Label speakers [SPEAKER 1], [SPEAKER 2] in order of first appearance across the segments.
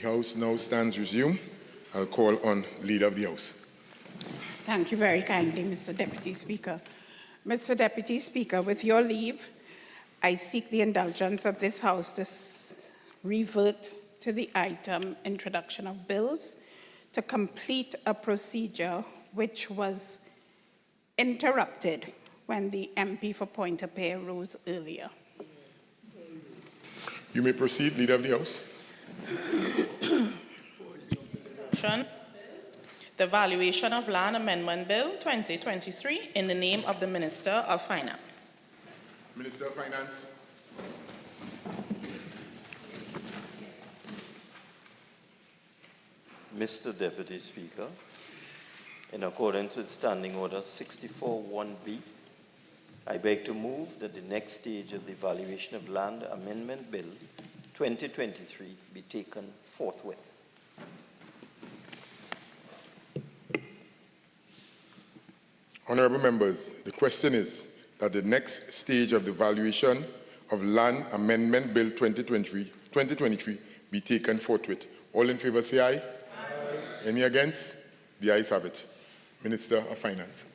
[SPEAKER 1] House now stands resumed. I'll call on Leader of the House.
[SPEAKER 2] Thank you very kindly, Mr. Deputy Speaker. Mr. Deputy Speaker, with your leave, I seek the indulgence of this House to revert to the item introduction of bills to complete a procedure which was interrupted when the MP for Point of Pear rose earlier.
[SPEAKER 1] You may proceed, Leader of the House.
[SPEAKER 3] The Valuation of Land Amendment Bill 2023 in the name of the Minister of Finance.
[SPEAKER 1] Minister of Finance.
[SPEAKER 4] Mr. Deputy Speaker, in accordance with Standing Order 64-1B, I beg to move that the next stage of the Valuation of Land Amendment Bill 2023 be taken forthwith.
[SPEAKER 1] Honourable members, the question is that the next stage of the Valuation of Land Amendment Bill 2023 be taken forthwith. All in favour say aye. Aye. Any against? The ayes have it. Minister of Finance.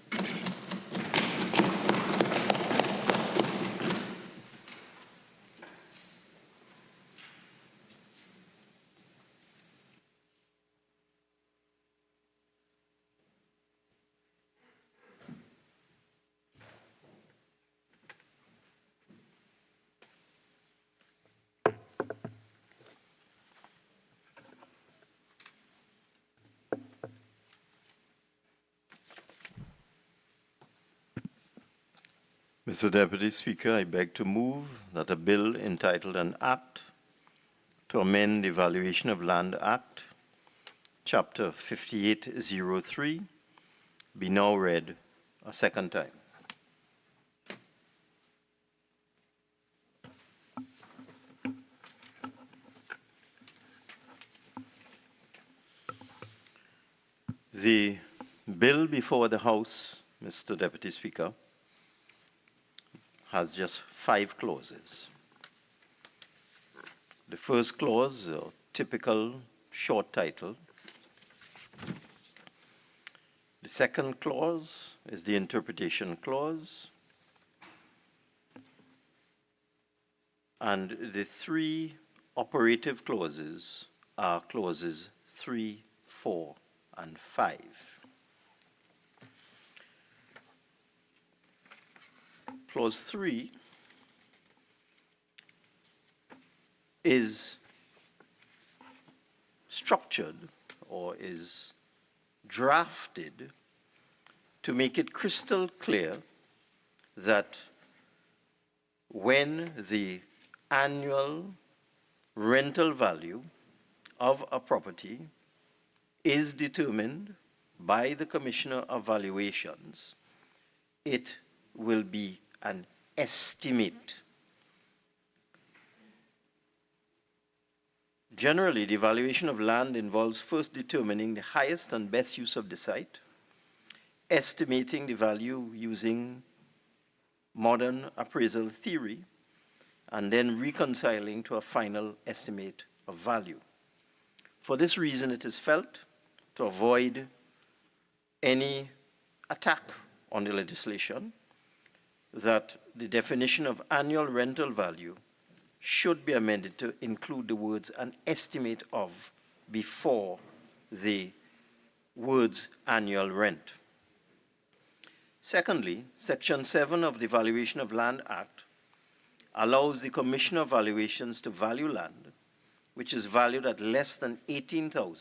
[SPEAKER 4] Mr. Deputy Speaker, I beg to move that a bill entitled An Act to amend the Valuation of Land Act, Chapter 5803, be now read a second time. The bill before the House, Mr. Deputy Speaker, has just 5 clauses. The first clause, a typical short title. The second clause is the interpretation clause. And the 3 operative clauses are clauses 3, 4, and 5. Clause 3 is structured or is drafted to make it crystal clear that when the annual rental value of a property is determined by the Commissioner of Valuations, it will be an estimate. Generally, the valuation of land involves first determining the highest and best use of the site, estimating the value using modern appraisal theory, and then reconciling to a final estimate of value. For this reason, it is felt to avoid any attack on the legislation that the definition of annual rental value should be amended to include the words an estimate of before the words annual rent. Secondly, Section 7 of the Valuation of Land Act allows the Commissioner of Valuations to value land which is valued at less than $18,000,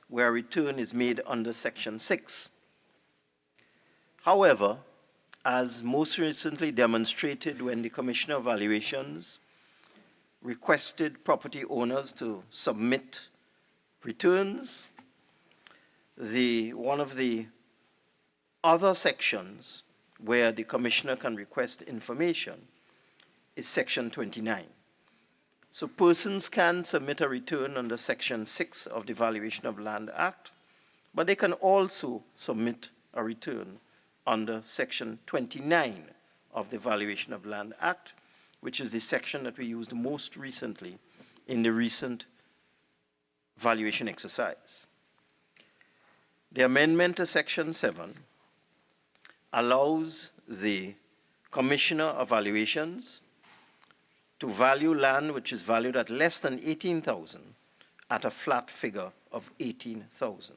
[SPEAKER 4] where a return is made under Section 6. However, as most recently demonstrated when the Commissioner of Valuations requested property owners to submit returns, one of the other sections where the Commissioner can request information is Section 29. So persons can submit a return under Section 6 of the Valuation of Land Act, but they can also submit a return under Section 29 of the Valuation of Land Act, which is the section that we used most recently in the recent valuation exercise. The amendment to Section 7 allows the Commissioner of Valuations to value land which is valued at less than 18,000 at a flat figure of 18,000.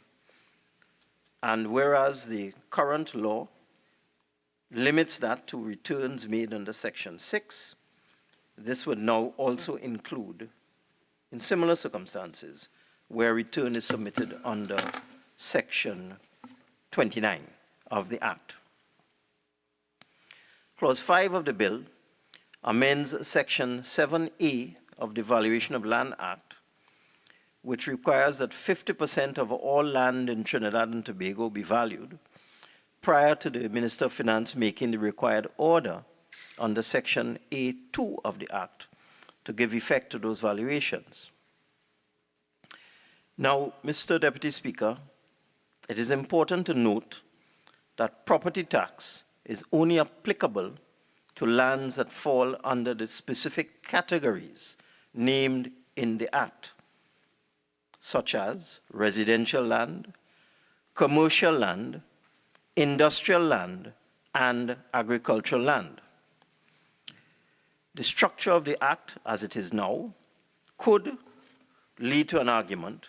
[SPEAKER 4] And whereas the current law limits that to returns made under Section 6, this would now also include, in similar circumstances, where return is submitted under Section 29 of the Act. Clause 5 of the bill amends Section 7A of the Valuation of Land Act, which requires that 50% of all land in Trinidad and Tobago be valued prior to the Minister of Finance making the required order under Section A2 of the Act to give effect to those valuations. Now, Mr. Deputy Speaker, it is important to note that property tax is only applicable to lands that fall under the specific categories named in the Act, such as residential land, commercial land, industrial land, and agricultural land. The structure of the Act, as it is now, could lead to an argument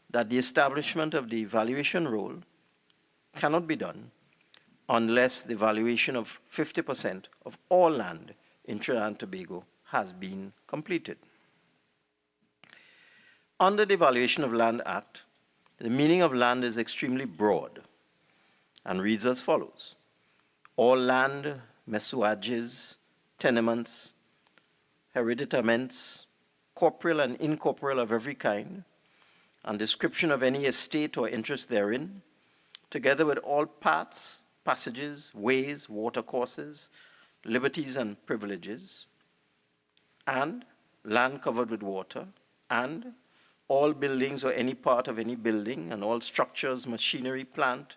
[SPEAKER 4] that the establishment of the valuation role cannot be done unless the valuation of 50% of all land in Trinidad and Tobago has been completed. Under the Valuation of Land Act, the meaning of land is extremely broad and reads as follows: all land, messuages, tenements, hereditaments, corporeal and incorporeal of every kind, and description of any estate or interest therein, together with all parts, passages, ways, watercourses, liberties and privileges, and land covered with water, and all buildings or any part of any building, and all structures, machinery, plant,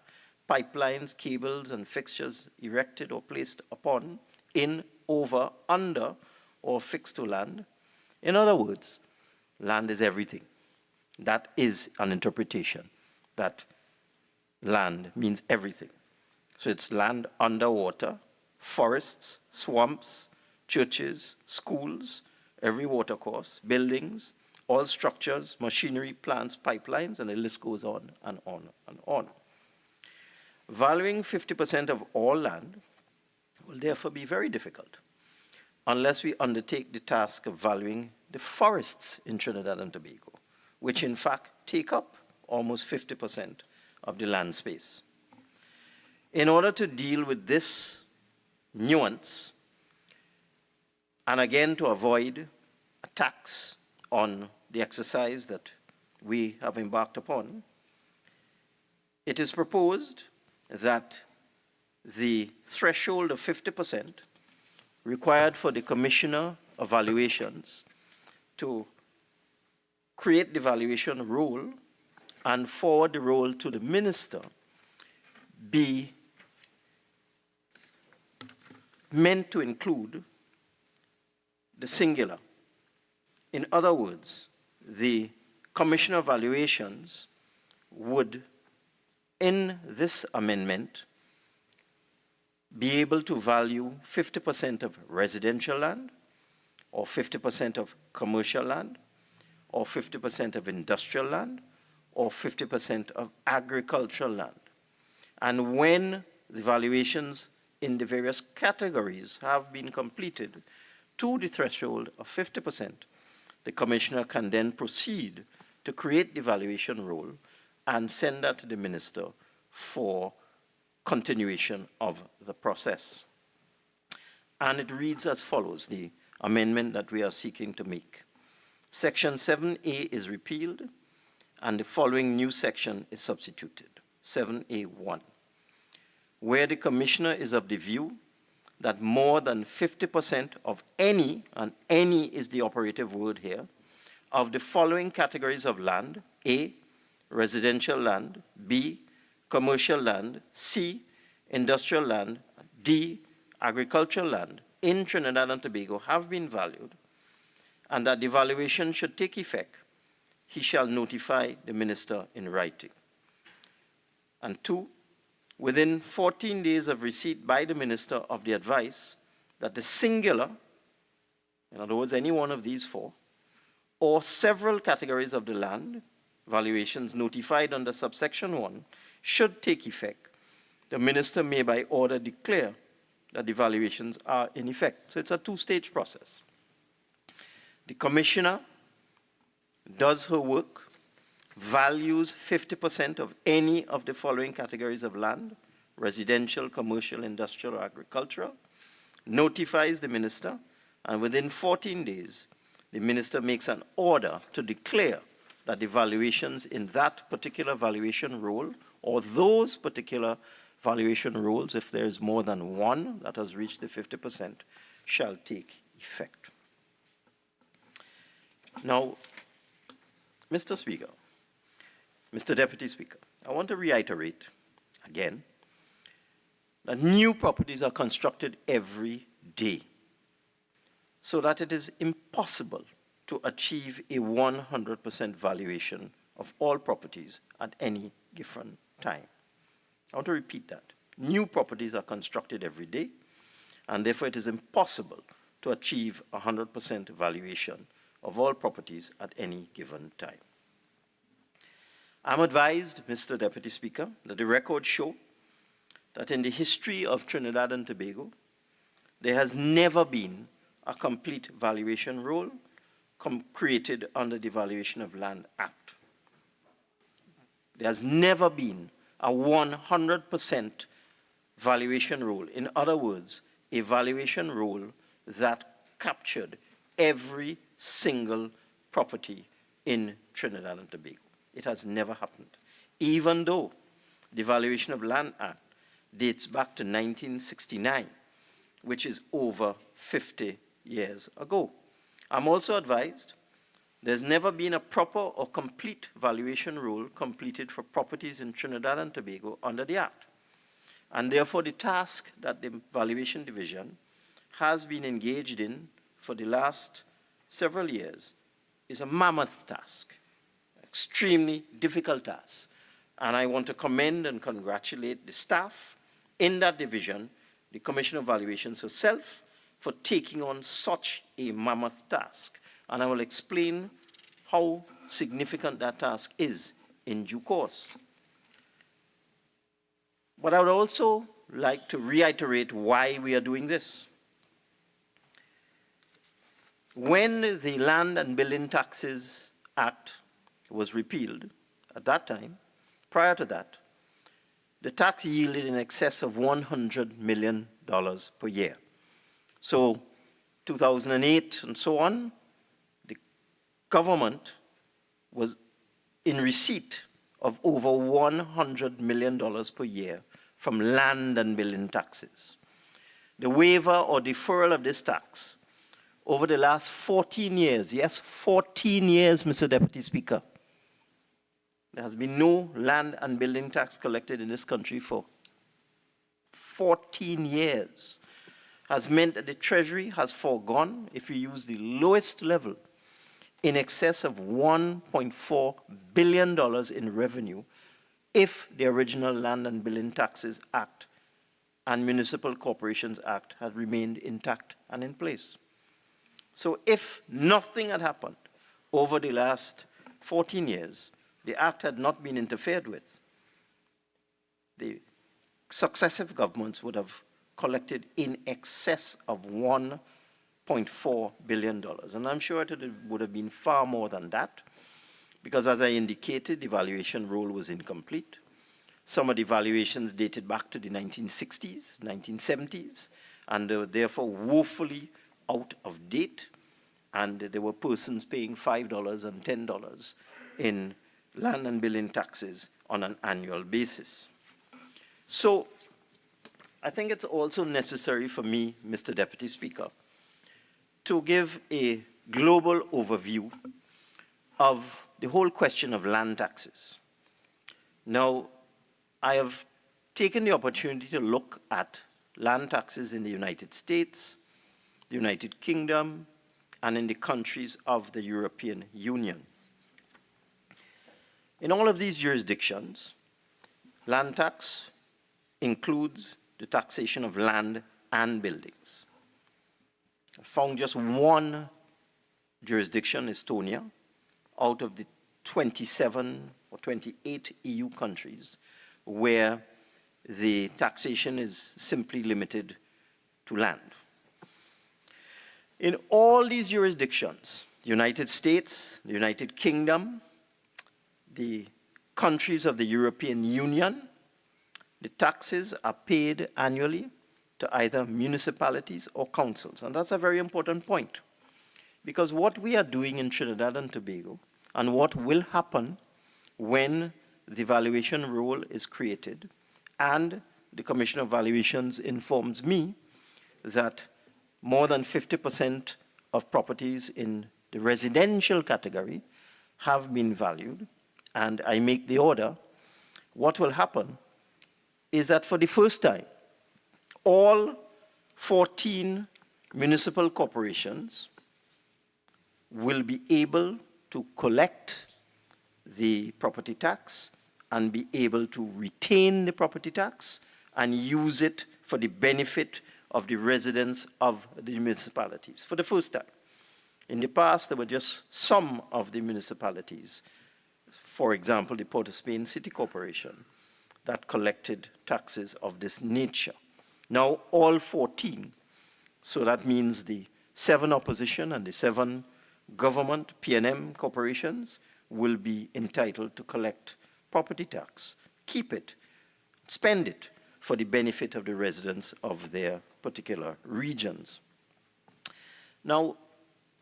[SPEAKER 4] pipelines, cables, and fixtures erected or placed upon, in, over, under, or fixed to land. In other words, land is everything. That is an interpretation, that land means everything. So it's land underwater, forests, swamps, churches, schools, every watercourse, buildings, all structures, machinery, plants, pipelines, and the list goes on and on and on. Valuing 50% of all land will therefore be very difficult unless we undertake the task of valuing the forests in Trinidad and Tobago, which in fact take up almost 50% of the land space. In order to deal with this nuance, and again to avoid attacks on the exercise that we have embarked upon, it is proposed that the threshold of 50% required for the Commissioner of Valuations to create the valuation role and forward the role to the Minister be meant to include the singular. In other words, the Commissioner of Valuations would, in this amendment, be able to value 50% of residential land, or 50% of commercial land, or 50% of industrial land, or 50% of agricultural land. And when the valuations in the various categories have been completed to the threshold of 50%, the Commissioner can then proceed to create the valuation role and send that to the Minister for continuation of the process. And it reads as follows, the amendment that we are seeking to make. Section 7A is repealed, and the following new section is substituted. 7A1. Where the Commissioner is of the view that more than 50% of any, and any is the operative word here, of the following categories of land: A, residential land; B, commercial land; C, industrial land; D, agricultural land in Trinidad and Tobago have been valued, and that the valuation should take effect, he shall notify the minister in writing. And 2, within 14 days of receipt by the minister of the advice that the singular, in other words, any one of these 4, or several categories of the land, valuations notified under subsection 1, should take effect, the minister may by order declare that the valuations are in effect. So it's a 2-stage process. The commissioner does her work, values 50% of any of the following categories of land: residential, commercial, industrial, or agricultural, notifies the minister, and within 14 days, the minister makes an order to declare that the valuations in that particular valuation role, or those particular valuation roles, if there is more than one that has reached the 50%, shall take effect. Now, Mr. Speaker, Mr. Deputy Speaker, I want to reiterate again that new properties are constructed every day, so that it is impossible to achieve a 100% valuation of all properties at any given time. I want to repeat that. New properties are constructed every day, and therefore it is impossible to achieve 100% valuation of all properties at any given time. I'm advised, Mr. Deputy Speaker, that the records show that in the history of Trinidad and Tobago, there has never been a complete valuation role created under the Valuation of Land Act. There has never been a 100% valuation role. In other words, a valuation role that captured every single property in Trinidad and Tobago. It has never happened, even though the Valuation of Land Act dates back to 1969, which is over 50 years ago. I'm also advised there's never been a proper or complete valuation rule completed for properties in Trinidad and Tobago under the Act. And therefore, the task that the Valuation Division has been engaged in for the last several years is a mammoth task, extremely difficult task. And I want to commend and congratulate the staff in that division, the Commission of Valuations herself, for taking on such a mammoth task. And I will explain how significant that task is in due course. But I would also like to reiterate why we are doing this. When the Land and Building Taxes Act was repealed, at that time, prior to that, the tax yielded in excess of $100 million per year. So 2008 and so on, the government was in receipt of over $100 million per year from land and building taxes. The waiver or deferral of this tax over the last 14 years, yes, 14 years, Mr. Deputy Speaker, there has been no land and building tax collected in this country for 14 years, has meant that the Treasury has foregone, if you use the lowest level, in excess of $1.4 billion in revenue if the original Land and Building Taxes Act and Municipal Corporations Act had remained intact and in place. So if nothing had happened over the last 14 years, the Act had not been interfered with, the successive governments would have collected in excess of $1.4 billion. And I'm sure it would have been far more than that, because as I indicated, the valuation rule was incomplete. Some of the valuations dated back to the 1960s, 1970s, and they were therefore woefully out of date, and there were persons paying $5 and $10 in land and building taxes on an annual basis. So I think it's also necessary for me, Mr. Deputy Speaker, to give a global overview of the whole question of land taxes. Now, I have taken the opportunity to look at land taxes in the United States, the United Kingdom, and in the countries of the European Union. In all of these jurisdictions, land tax includes the taxation of land and buildings. I found just one jurisdiction, Estonia, out of the 27 or 28 EU countries where the taxation is simply limited to land. In all these jurisdictions, the United States, the United Kingdom, the countries of the European Union, the taxes are paid annually to either municipalities or councils. And that's a very important point, because what we are doing in Trinidad and Tobago and what will happen when the valuation rule is created, and the Commission of Valuations informs me that more than 50% of properties in the residential category have been valued, and I make the order, what will happen is that for the first time, all 14 municipal corporations will be able to collect the property tax and be able to retain the property tax and use it for the benefit of the residents of the municipalities for the first time. In the past, there were just some of the municipalities, for example, the Port of Spain City Corporation, that collected taxes of this nature. Now all 14, so that means the 7 opposition and the 7 government P&M corporations will be entitled to collect property tax, keep it, spend it for the benefit of the residents of their particular regions. Now,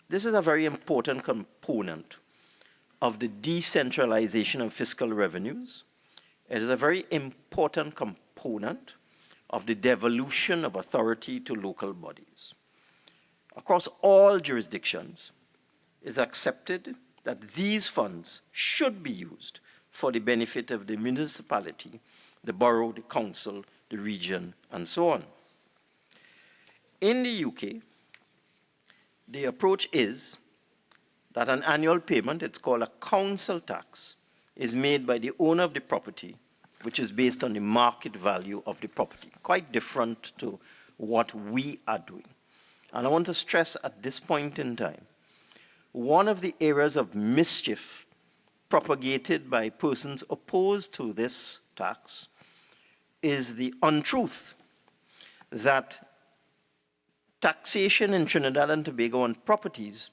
[SPEAKER 4] this is a very important component of the decentralization of fiscal revenues. It is a very important component of the devolution of authority to local bodies. Across all jurisdictions, it is accepted that these funds should be used for the benefit of the municipality, the borough, the council, the region, and so on. In the UK, the approach is that an annual payment, it's called a council tax, is made by the owner of the property, which is based on the market value of the property, quite different to what we are doing. And I want to stress at this point in time, one of the areas of mischief propagated by persons opposed to this tax is the untruth that taxation in Trinidad and Tobago on properties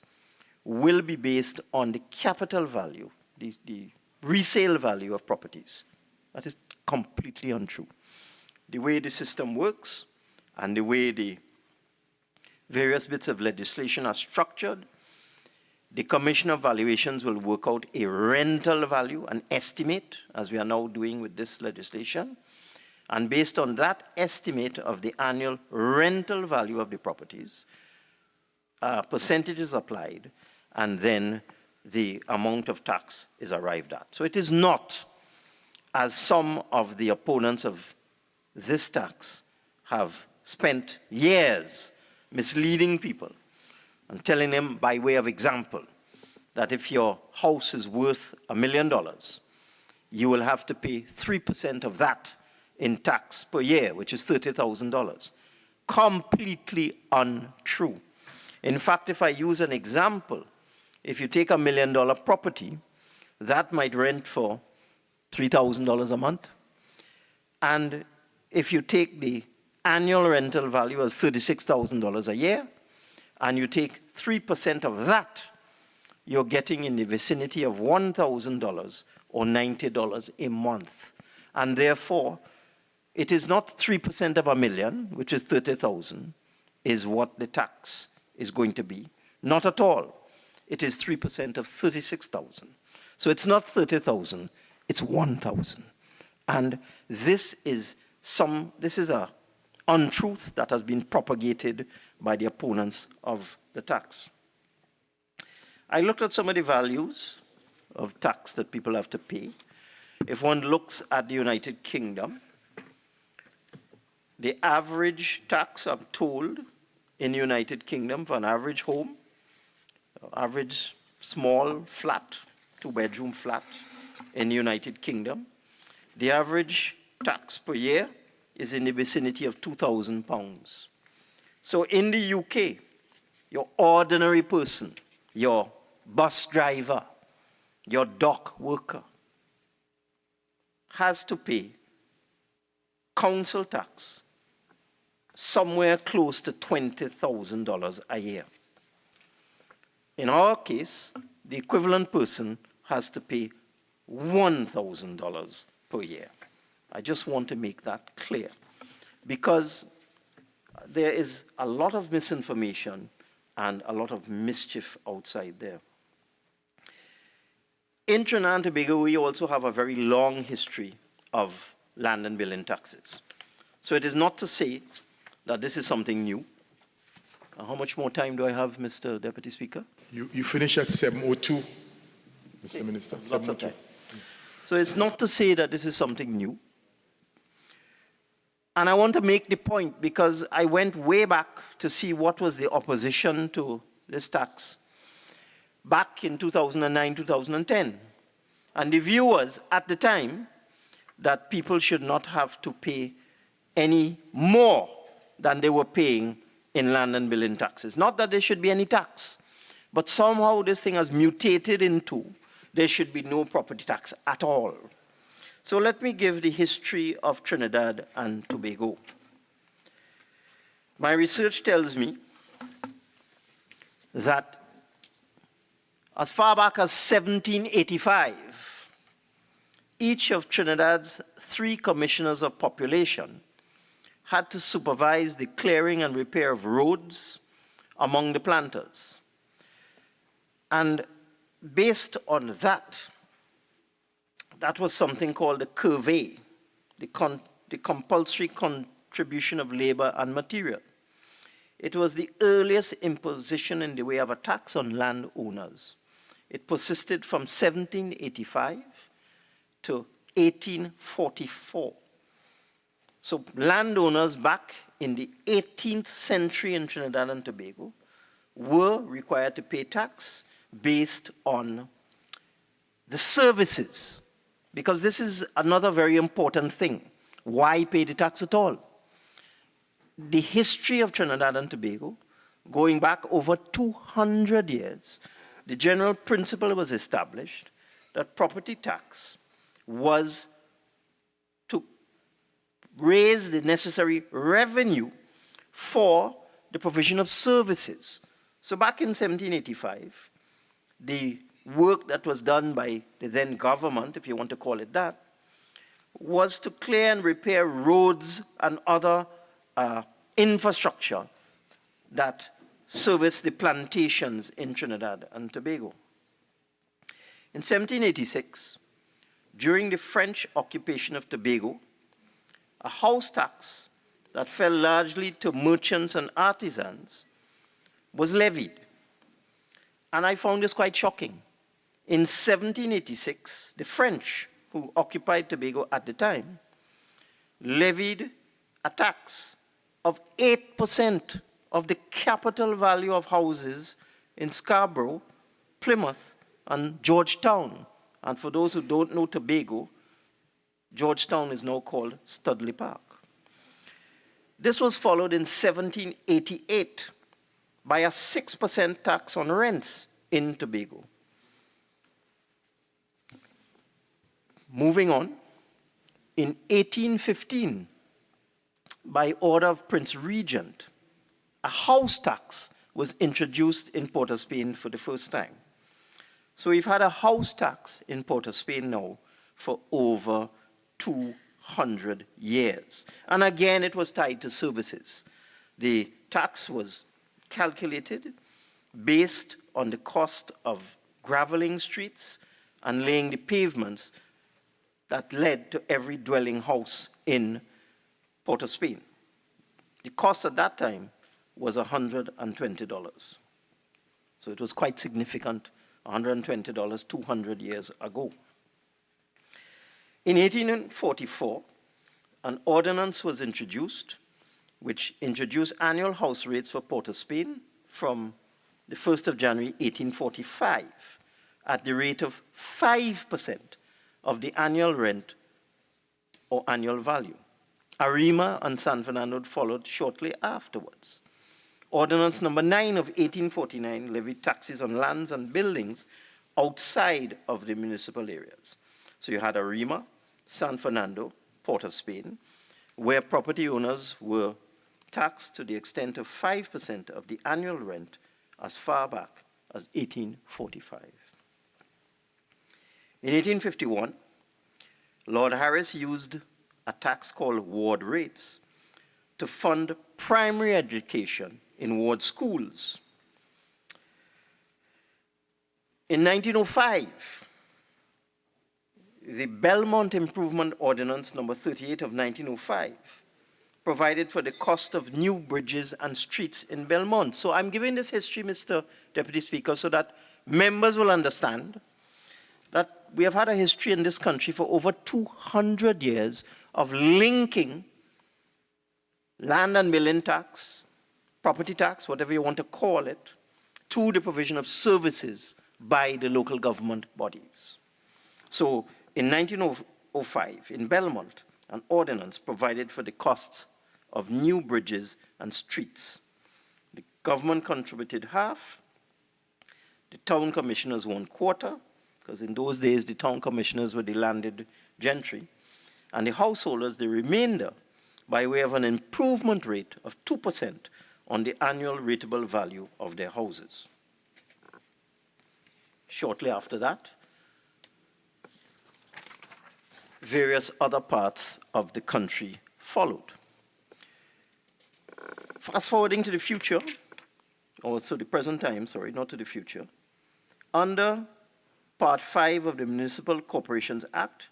[SPEAKER 4] will be based on the capital value, the resale value of properties. That is completely untrue. The way the system works and the way the various bits of legislation are structured, the Commission of Valuations will work out a rental value, an estimate, as we are now doing with this legislation. And based on that estimate of the annual rental value of the properties, percentages applied, and then the amount of tax is arrived at. So it is not, as some of the opponents of this tax have spent years misleading people and telling them by way of example that if your house is worth $1 million, you will have to pay 3% of that in tax per year, which is $30,000. Completely untrue. In fact, if I use an example, if you take $1 million property, that might rent for $3,000 a month. And if you take the annual rental value as $36,000 a year, and you take 3% of that, you're getting in the vicinity of $1,000 or $90 a month. And therefore, it is not 3% of $1 million, which is 30,000, is what the tax is going to be. Not at all. It is 3% of 36,000. So it's not 30,000, it's 1,000. And this is a untruth that has been propagated by the opponents of the tax. I looked at some of the values of tax that people have to pay. If one looks at the United Kingdom, the average tax, I'm told, in the United Kingdom for an average home average small flat, two-bedroom flat in the United Kingdom, the average tax per year is in the vicinity of £2,000. So in the UK, your ordinary person, your bus driver, your dock worker, has to pay council tax somewhere close to $20,000 a year. In our case, the equivalent person has to pay $1,000 per year. I just want to make that clear, because there is a lot of misinformation and a lot of mischief outside there. In Trinidad and Tobago, we also have a very long history of land and building taxes. So it is not to say that this is something new. How much more time do I have, Mr. Deputy Speaker?
[SPEAKER 1] You finish at 7:02, Mr. Minister.
[SPEAKER 4] Lots of
[SPEAKER 1] 7:02.
[SPEAKER 4] time. So it's not to say that this is something new. And I want to make the point because I went way back to see what was the opposition to this tax back in 2009, 2010. And the view was at the time that people should not have to pay any more than they were paying in land and building taxes. Not that there should be any tax, but somehow this thing has mutated into there should be no property tax at all. So let me give the history of Trinidad and Tobago. My research tells me that as far back as 1785, each of Trinidad's 3 commissioners of population had to supervise the clearing and repair of roads among the planters. And based on that, that was something called the curvey, the compulsory contribution of labor and material. It was the earliest imposition in the way of a tax on landowners. It persisted from 1785 to 1844. So landowners back in the 18th century in Trinidad and Tobago were required to pay tax based on the services, because this is another very important thing. Why pay the tax at all? The history of Trinidad and Tobago, going back over 200 years, the general principle was established that property tax was to raise the necessary revenue for the provision of services. So back in 1785, the work that was done by the then government, if you want to call it that, was to clear and repair roads and other infrastructure that serviced the plantations in Trinidad and Tobago. In 1786, during the French occupation of Tobago, a house tax that fell largely to merchants and artisans was levied. And I found this quite shocking. In 1786, the French, who occupied Tobago at the time, levied a tax of 8% of the capital value of houses in Scarborough, Plymouth, and Georgetown. And for those who don't know Tobago, Georgetown is now called Studley Park. This was followed in 1788 by a 6% tax on rents in Tobago. Moving on, in 1815, by order of Prince Regent, a house tax was introduced in Port of Spain for the first time. So we've had a house tax in Port of Spain now for over 200 years. And again, it was tied to services. The tax was calculated based on the cost of graveling streets and laying the pavements that led to every dwelling house in Port of Spain. The cost at that time was $120. So it was quite significant, $120 200 years ago. In 1844, an ordinance was introduced which introduced annual house rates for Port of Spain from the 1st of January 1845 at the rate of 5% of the annual rent or annual value. Arima and San Fernando followed shortly afterwards. Ordinance number 9 of 1849 levied taxes on lands and buildings outside of the municipal areas. So you had Arima, San Fernando, Port of Spain, where property owners were taxed to the extent of 5% of the annual rent as far back as 1845. In 1851, Lord Harris used a tax called ward rates to fund primary education in ward schools. In 1905, the Belmont Improvement Ordinance number 38 of 1905 provided for the cost of new bridges and streets in Belmont. So I'm giving this history, Mr. Deputy Speaker, so that members will understand that we have had a history in this country for over 200 years of linking land and building tax, property tax, whatever you want to call it, to the provision of services by the local government bodies. So in 1905, in Belmont, an ordinance provided for the costs of new bridges and streets. The government contributed half, the town commissioners 1/4, because in those days the town commissioners were the landed gentry, and the householders the remainder by way of an improvement rate of 2% on the annual rateable value of their houses. Shortly after that, various other parts of the country followed. Fast forwarding to the future, or to the present time, sorry, not to the future, under Part 5 of the Municipal Corporations Act,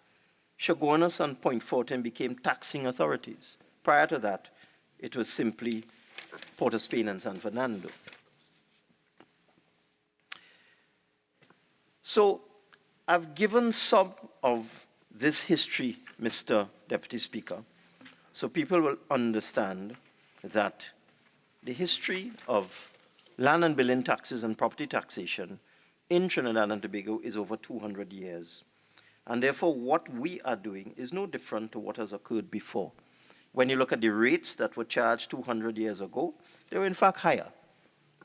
[SPEAKER 4] Chaguanas and Point Fortin became taxing authorities. Prior to that, it was simply Port of Spain and San Fernando. So I've given some of this history, Mr. Deputy Speaker, so people will understand that the history of land and building taxes and property taxation in Trinidad and Tobago is over 200 years. And therefore, what we are doing is no different to what has occurred before. When you look at the rates that were charged 200 years ago, they were in fact higher,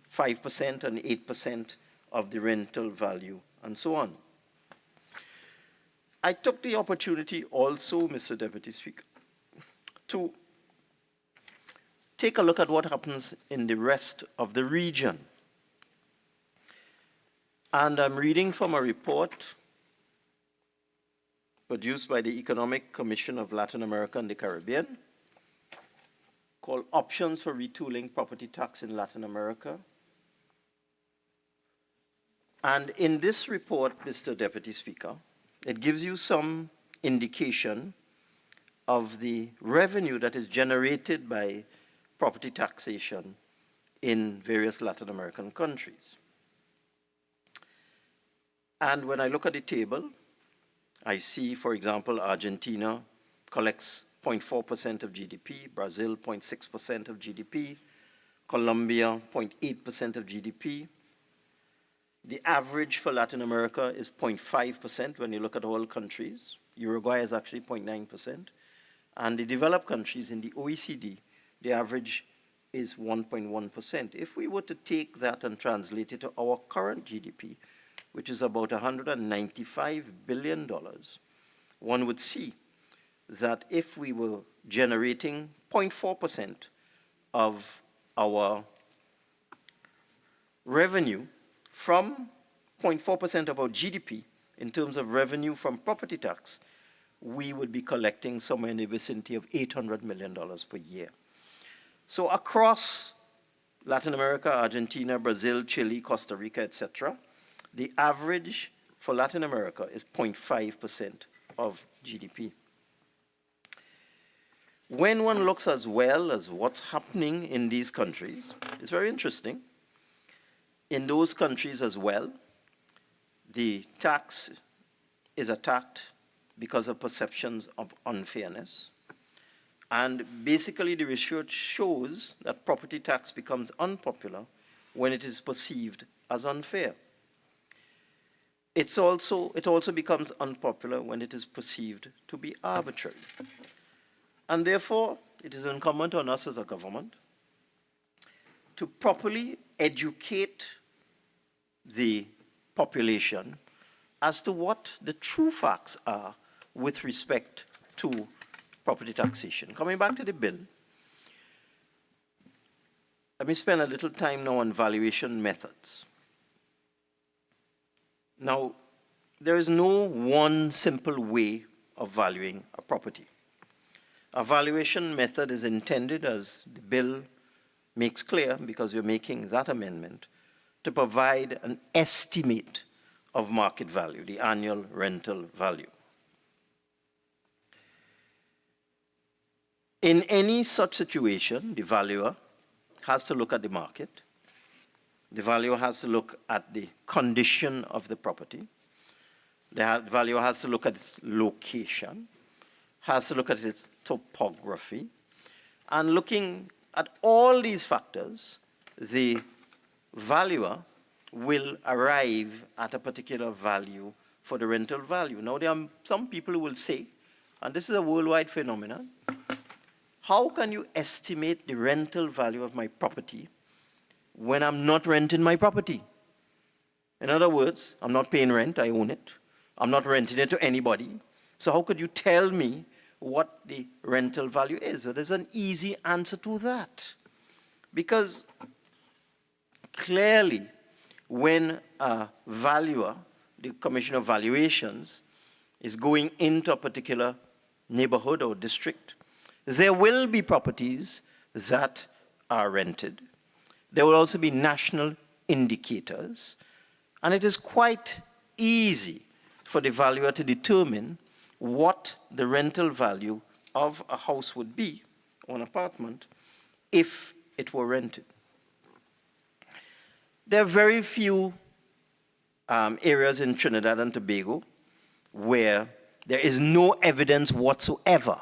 [SPEAKER 4] 5% and 8% of the rental value, and so on. I took the opportunity also, Mr. Deputy Speaker, to take a look at what happens in the rest of the region. And I'm reading from a report produced by the Economic Commission of Latin America and the Caribbean called Options for Retooling Property Tax in Latin America. And in this report, Mr. Deputy Speaker, it gives you some indication of the revenue that is generated by property taxation in various Latin American countries. And when I look at the table, I see, for example, Argentina collects 0.4% of GDP, Brazil 0.6% of GDP, Colombia 0.8% of GDP. The average for Latin America is 0.5% when you look at all countries. Uruguay is actually 0.9%. And the developed countries in the OECD, the average is 1.1%. If we were to take that and translate it to our current GDP, which is about $195 billion, one would see that if we were generating 0.4% of our revenue from 0.4% of our GDP in terms of revenue from property tax, we would be collecting somewhere in the vicinity of $800 million per year. So across Latin America, Argentina, Brazil, Chile, Costa Rica, etc., the average for Latin America is 0.5% of GDP. When one looks as well as what's happening in these countries, it's very interesting. In those countries as well, the tax is attacked because of perceptions of unfairness. And basically the research shows that property tax becomes unpopular when it is perceived as unfair. It also becomes unpopular when it is perceived to be arbitrary. And therefore, it is incumbent on us as a government to properly educate the population as to what the true facts are with respect to property taxation. Coming back to the bill, let me spend a little time now on valuation methods. Now, there is no one simple way of valuing a property. A valuation method is intended, as the bill makes clear, because you're making that amendment, to provide an estimate of market value, the annual rental value. In any such situation, the valuer has to look at the market. The valuer has to look at the condition of the property. The valuer has to look at its location, has to look at its topography. And looking at all these factors, the valuer will arrive at a particular value for the rental value. Now, there are some people who will say, and this is a worldwide phenomenon, how can you estimate the rental value of my property when I'm not renting my property? In other words, I'm not paying rent, I own it. I'm not renting it to anybody. So how could you tell me what the rental value is? So there's an easy answer to that. Because clearly, when a valuer, the Commission of Valuations, is going into a particular neighborhood or district, there will be properties that are rented. There will also be national indicators. And it is quite easy for the valuer to determine what the rental value of a house would be, or an apartment, if it were rented. There are very few areas in Trinidad and Tobago where there is no evidence whatsoever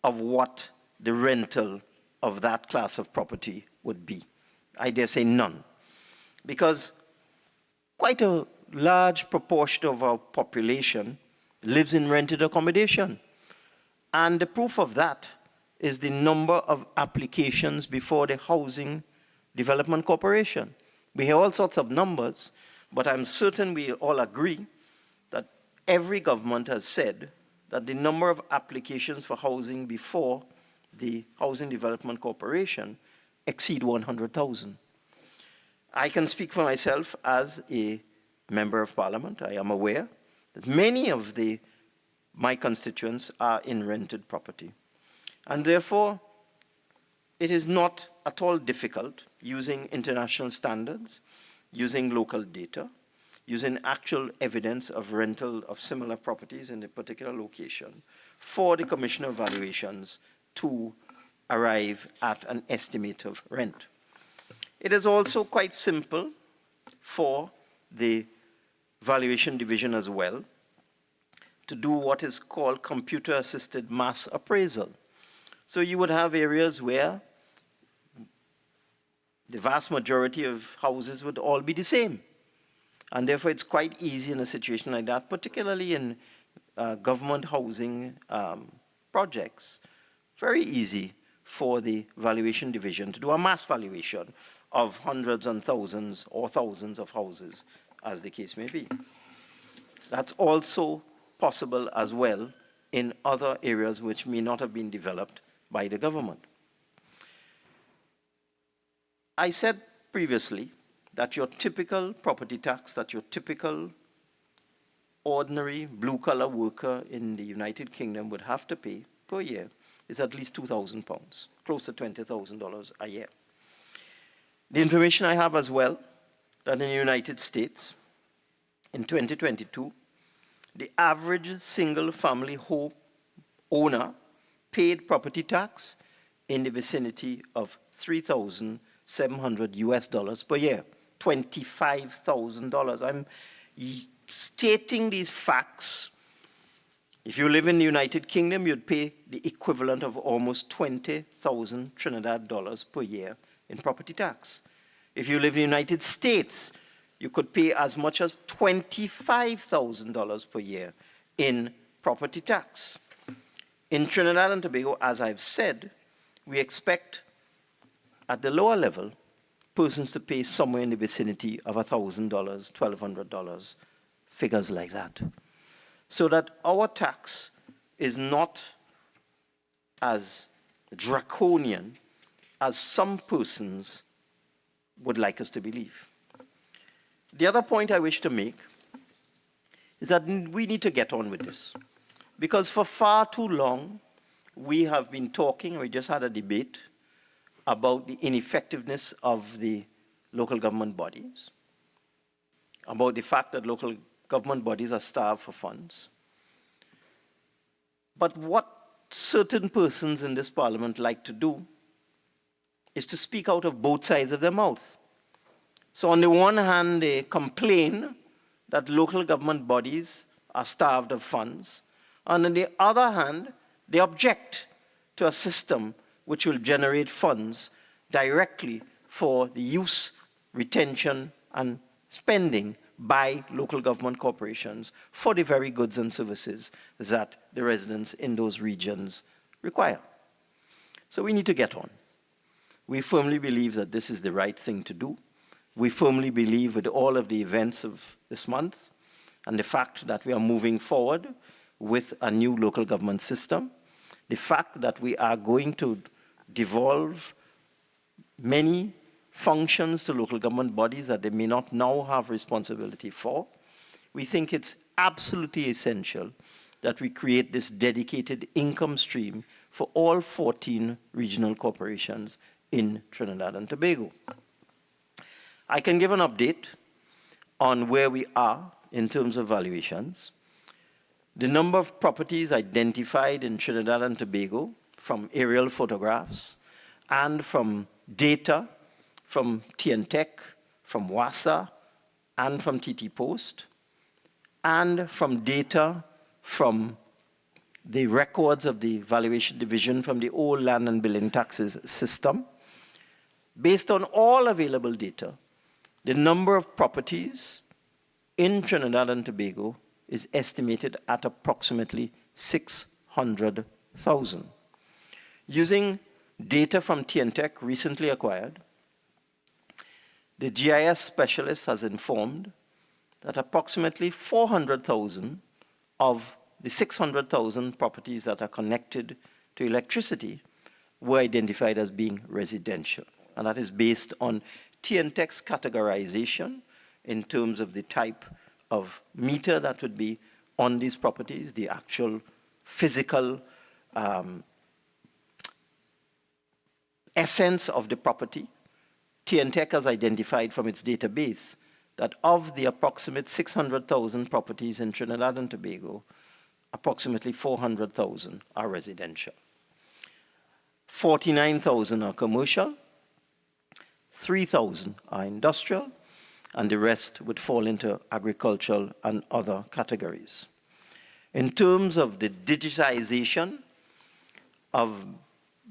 [SPEAKER 4] of what the rental of that class of property would be. I dare say none. Because quite a large proportion of our population lives in rented accommodation. And the proof of that is the number of applications before the Housing Development Corporation. We hear all sorts of numbers, but I'm certain we all agree that every government has said that the number of applications for housing before the Housing Development Corporation exceed 100,000. I can speak for myself as a member of Parliament. I am aware that many of my constituents are in rented property. And therefore, it is not at all difficult using international standards, using local data, using actual evidence of rental of similar properties in a particular location for the Commission of Valuations to arrive at an estimate of rent. It is also quite simple for the Valuation Division as well to do what is called computer-assisted mass appraisal. So you would have areas where the vast majority of houses would all be the same. And therefore, it's quite easy in a situation like that, particularly in government housing projects, very easy for the Valuation Division to do a mass valuation of hundreds and thousands or thousands of houses, as the case may be. That's also possible as well in other areas which may not have been developed by the government. I said previously that your typical property tax, that your typical ordinary blue-collar worker in the United Kingdom would have to pay per year is at least £2,000, close to $20,000 a year. The information I have as well, that in the United States, in 2022, the average single-family home owner paid property tax in the vicinity of $3,700 US per year, $25,000. I'm stating these facts. If you live in the United Kingdom, you'd pay the equivalent of almost 20,000 Trinidad dollars per year in property tax. If you live in the United States, you could pay as much as $25,000 per year in property tax. In Trinidad and Tobago, as I've said, we expect at the lower level persons to pay somewhere in the vicinity of $1,000, $1,200, figures like that. So that our tax is not as draconian as some persons would like us to believe. The other point I wish to make is that we need to get on with this. Because for far too long, we have been talking, we just had a debate about the ineffectiveness of the local government bodies, about the fact that local government bodies are starved for funds. But what certain persons in this parliament like to do is to speak out of both sides of their mouth. So on the one hand, they complain that local government bodies are starved of funds, and on the other hand, they object to a system which will generate funds directly for the use, retention, and spending by local government corporations for the very goods and services that the residents in those regions require. So we need to get on. We firmly believe that this is the right thing to do. We firmly believe with all of the events of this month and the fact that we are moving forward with a new local government system, the fact that we are going to devolve many functions to local government bodies that they may not now have responsibility for, we think it's absolutely essential that we create this dedicated income stream for all 14 regional corporations in Trinidad and Tobago. I can give an update on where we are in terms of valuations. The number of properties identified in Trinidad and Tobago from aerial photographs and from data from TNTech, from WASA, and from TT Post, and from data from the records of the Valuation Division from the old land and building taxes system. Based on all available data, the number of properties in Trinidad and Tobago is estimated at approximately 600,000. Using data from TNTech recently acquired, the GIS specialist has informed that approximately 400,000 of the 600,000 properties that are connected to electricity were identified as being residential. And that is based on TNTech's categorization in terms of the type of meter that would be on these properties, the actual physical essence of the property. TNTech has identified from its database that of the approximate 600,000 properties in Trinidad and Tobago, approximately 400,000 are residential. 49,000 are commercial, 3,000 are industrial, and the rest would fall into agricultural and other categories. In terms of the digitization of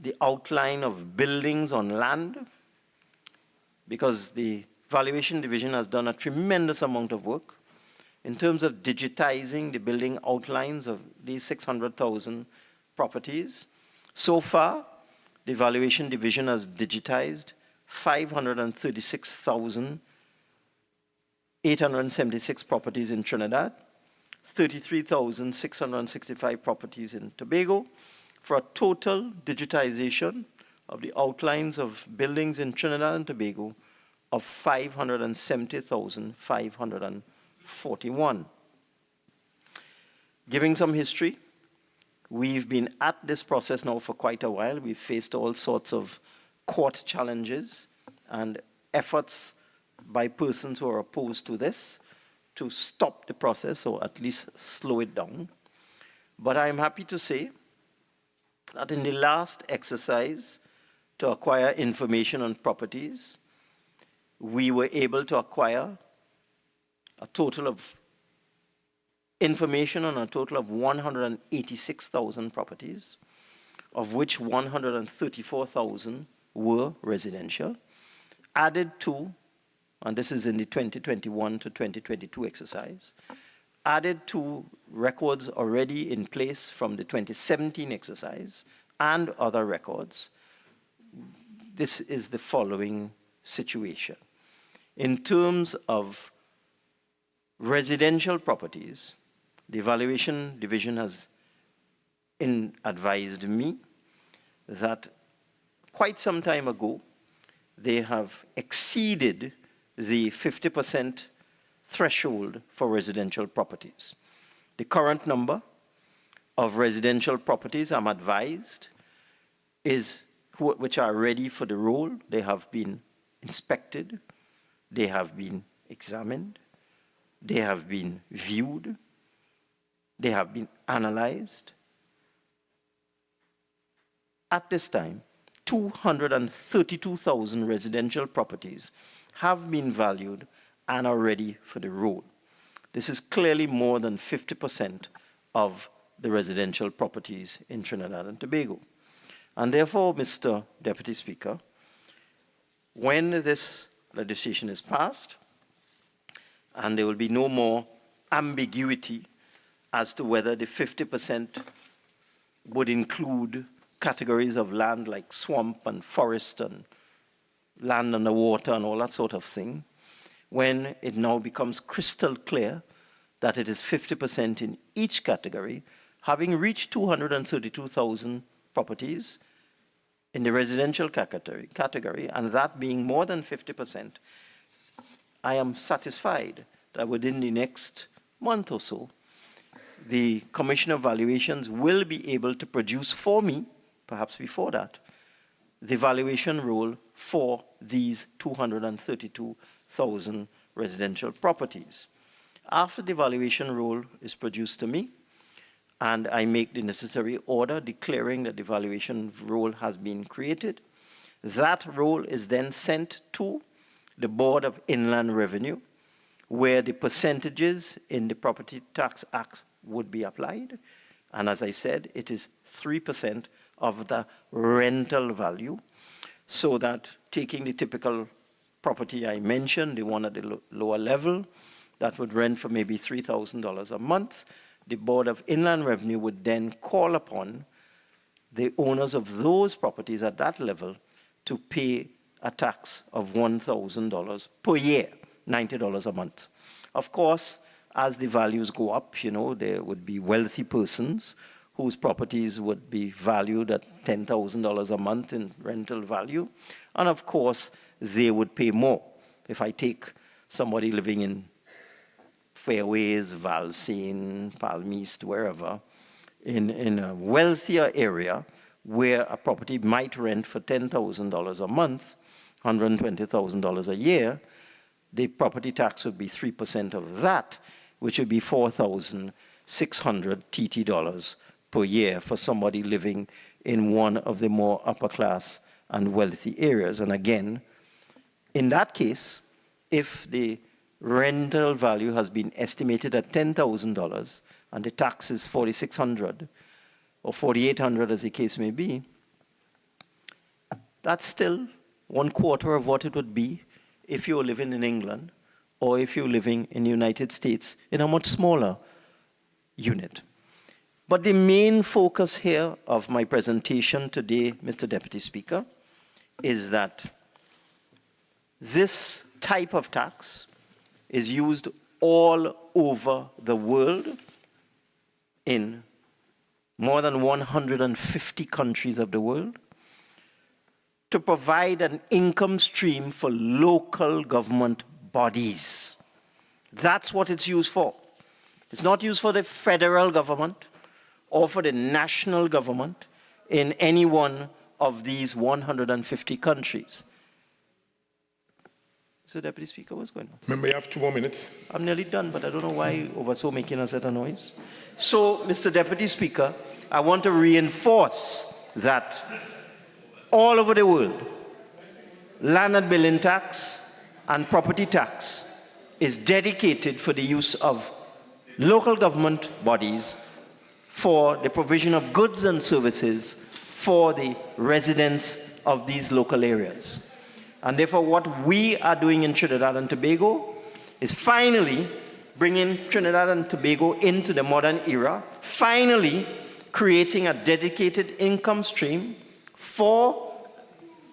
[SPEAKER 4] the outline of buildings on land, because the Valuation Division has done a tremendous amount of work in terms of digitizing the building outlines of these 600,000 properties. So far, the Valuation Division has digitized 536,876 properties in Trinidad, 33,665 properties in Tobago, for a total digitization of the outlines of buildings in Trinidad and Tobago of 570,541. Giving some history, we've been at this process now for quite a while. We've faced all sorts of court challenges and efforts by persons who are opposed to this to stop the process or at least slow it down. But I'm happy to say that in the last exercise to acquire information on properties, we were able to acquire a total of information on a total of 186,000 properties, of which 134,000 were residential, added to, and this is in the 2021 to 2022 exercise, added to records already in place from the 2017 exercise and other records, this is the following situation. In terms of residential properties, the Valuation Division has advised me that quite some time ago, they have exceeded the 50% threshold for residential properties. The current number of residential properties, I'm advised, which are ready for the roll. They have been inspected, they have been examined, they have been viewed, they have been analyzed. At this time, 232,000 residential properties have been valued and are ready for the roll. This is clearly more than 50% of the residential properties in Trinidad and Tobago. And therefore, Mr. Deputy Speaker, when this legislation is passed, and there will be no more ambiguity as to whether the 50% would include categories of land like swamp and forest and land under water and all that sort of thing, when it now becomes crystal clear that it is 50% in each category, having reached 232,000 properties in the residential category, and that being more than 50%, I am satisfied that within the next month or so, the Commission of Valuations will be able to produce for me, perhaps before that, the valuation roll for these 232,000 residential properties. After the valuation roll is produced to me, and I make the necessary order declaring that the valuation roll has been created, that roll is then sent to the Board of Inland Revenue, where the percentages in the Property Tax Act would be applied. And as I said, it is 3% of the rental value, so that taking the typical property I mentioned, the one at the lower level, that would rent for maybe $3,000 a month, the Board of Inland Revenue would then call upon the owners of those properties at that level to pay a tax of $1,000 per year, $90 a month. Of course, as the values go up, you know, there would be wealthy persons whose properties would be valued at $10,000 a month in rental value. And of course, they would pay more. If I take somebody living in Fairways, Valsine, Palm East, wherever, in a wealthier area where a property might rent for $10,000 a month, $120,000 a year, the property tax would be 3% of that, which would be 4,600 TT dollars per year for somebody living in one of the more upper class and wealthy areas. And again, in that case, if the rental value has been estimated at $10,000 and the tax is $4,600 or $4,800 as the case may be, that's still 1/4 of what it would be if you're living in England or if you're living in the United States in a much smaller unit. But the main focus here of my presentation today, Mr. Deputy Speaker, is that this type of tax is used all over the world in more than 150 countries of the world to provide an income stream for local government bodies. That's what it's used for. It's not used for the federal government or for the national government in any one of these 150 countries. So, Deputy Speaker, what's going on?
[SPEAKER 1] Remember, you have 2 more minutes.
[SPEAKER 4] I'm nearly done, but I don't know why Overso making a set of noise. So, Mr. Deputy Speaker, I want to reinforce that all over the world, land and building tax and property tax is dedicated for the use of local government bodies for the provision of goods and services for the residents of these local areas. And therefore, what we are doing in Trinidad and Tobago is finally bringing Trinidad and Tobago into the modern era, finally creating a dedicated income stream for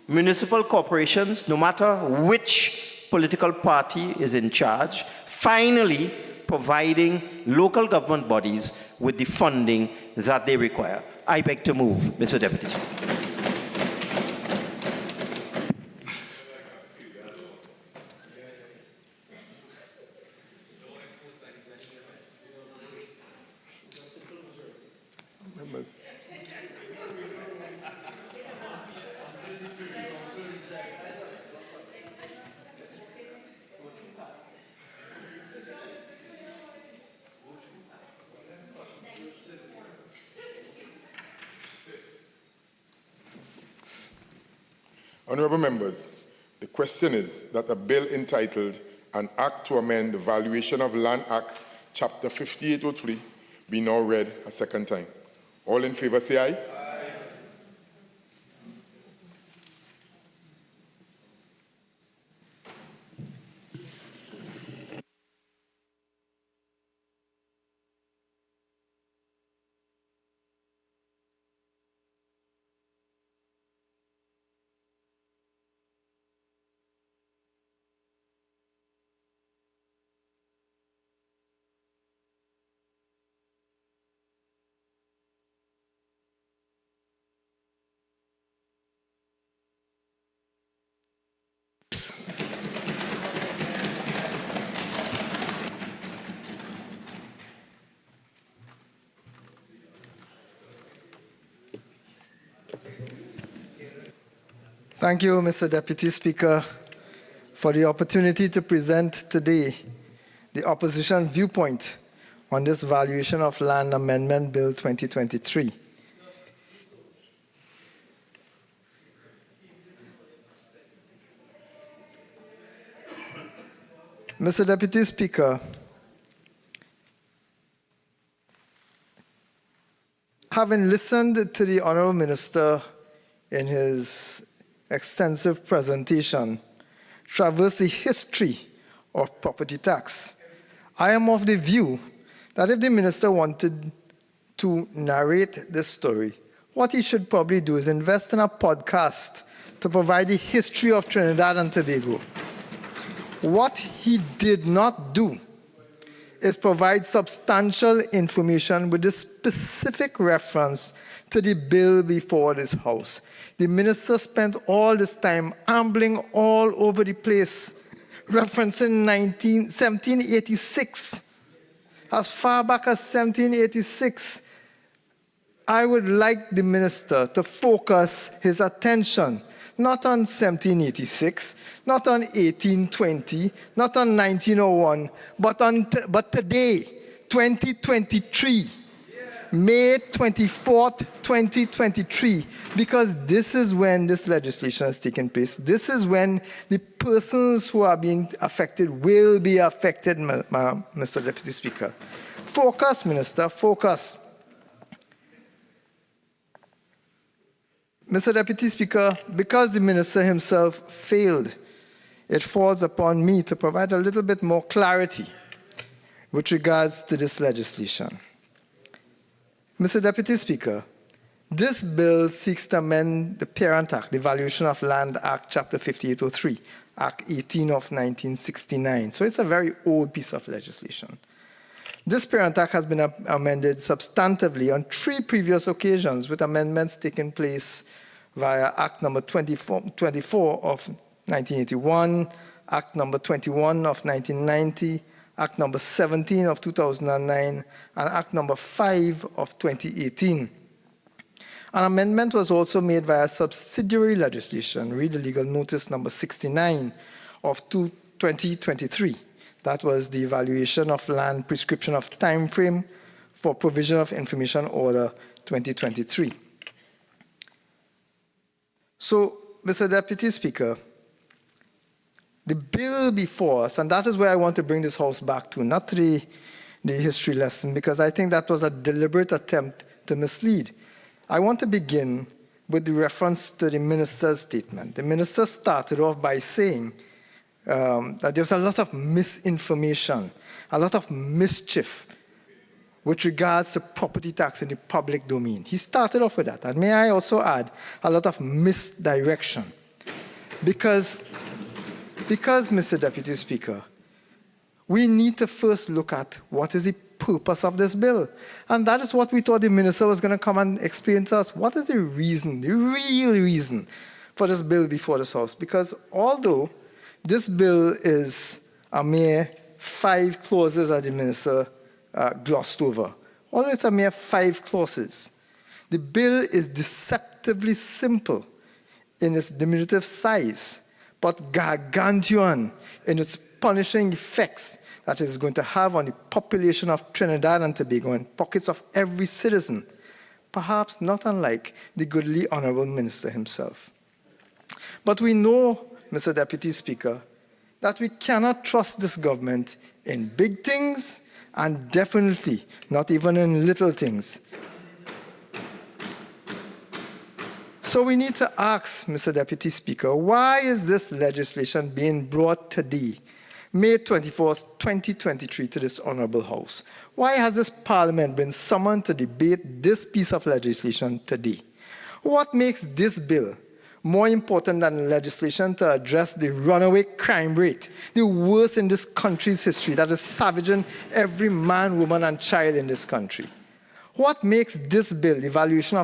[SPEAKER 4] municipal corporations, no matter which political party is in charge, finally providing local government bodies with the funding that they require. I beg to move, Mr. Deputy Speaker.
[SPEAKER 1] Members. Honourable members, the question is that a bill entitled An Act to Amend the Valuation of Land Act, Chapter 5803, be now read a second time. All in favour say aye. Aye.
[SPEAKER 5] Thank you, Mr. Deputy Speaker, for the opportunity to present today the opposition viewpoint on this Valuation of Land Amendment Bill 2023. Mr. Deputy Speaker, having listened to the Honourable Minister in his extensive presentation, traverse the history of property tax, I am of the view that if the minister wanted to narrate this story, what he should probably do is invest in a podcast to provide the history of Trinidad and Tobago. What he did not do is provide substantial information with a specific reference to the bill before this House. The minister spent all this time ambling all over the place, referencing 1786. As far back as 1786, I would like the minister to focus his attention not on 1786, not on 1820, not on 1901, but today, 2023. May 24th, 2023, because this is when this legislation has taken place. This is when the persons who are being affected will be affected, Mr. Deputy Speaker. Focus, Minister, focus. Mr. Deputy Speaker, because the Minister himself failed, it falls upon me to provide a little bit more clarity with regards to this legislation. Mr. Deputy Speaker, this bill seeks to amend the Parent Act, the Valuation of Land Act, Chapter 5803, Act 18 of 1969. So it's a very old piece of legislation. This Parent Act has been amended substantively on 3 previous occasions, with amendments taking place via Act number 24 of 1981, Act number 21 of 1990, Act number 17 of 2009, and Act number 5 of 2018. An amendment was also made via subsidiary legislation, read the legal notice number 69 of 2023. That was the Valuation of Land Prescription of Time Frame for Provision of Information Order 2023. So, Mr. Deputy Speaker, the bill before us, and that is where I want to bring this House back to, not to the history lesson, because I think that was a deliberate attempt to mislead. I want to begin with the reference to the minister's statement. The minister started off by saying that there was a lot of misinformation, a lot of mischief with regards to property tax in the public domain. He started off with that. And may I also add, a lot of misdirection. Because Mr. Deputy Speaker, we need to first look at what is the purpose of this bill. And that is what we thought the minister was going to come and explain to us. What is the reason, the real reason for this bill before this House? Because although this bill is a mere 5 clauses that the minister glossed over, although it's a mere 5 clauses, the bill is deceptively simple in its diminutive size, but gargantuan in its punishing effects that is going to have on the population of Trinidad and Tobago and pockets of every citizen, perhaps not unlike the goodly Honorable Minister himself. But we know, Mr. Deputy Speaker, that we cannot trust this government in big things and definitely not even in little things. So we need to ask, Mr. Deputy Speaker, why is this legislation being brought today, May 24th, 2023, to this Honorable House? Why has this Parliament been summoned to debate this piece of legislation today? What makes this bill more important than legislation to address the runaway crime rate, the worst in this country's history, that is savaging every man, woman, and child in this country? What makes this bill, the Valuation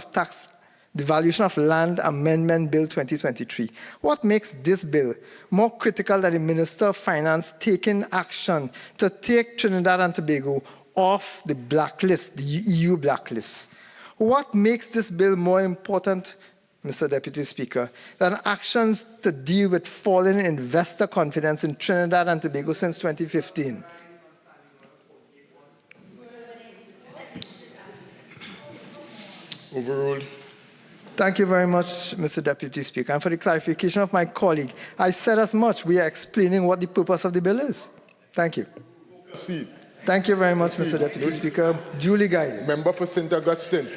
[SPEAKER 5] of Land Amendment Bill 2023, what makes this bill more critical than the Minister of Finance taking action to take Trinidad and Tobago off the blacklist, the EU blacklist? What makes this bill more important, Mr. Deputy Speaker, than actions to deal with falling investor confidence in Trinidad and Tobago since 2015?
[SPEAKER 1] Overruled.
[SPEAKER 5] Thank you very much, Mr. Deputy Speaker. And for the clarification of my colleague, I said as much. We are explaining what the purpose of the bill is. Thank you.
[SPEAKER 1] Proceed.
[SPEAKER 5] Thank you very much, Mr. Deputy Speaker. Duly guided.
[SPEAKER 1] Member for St. Augustine.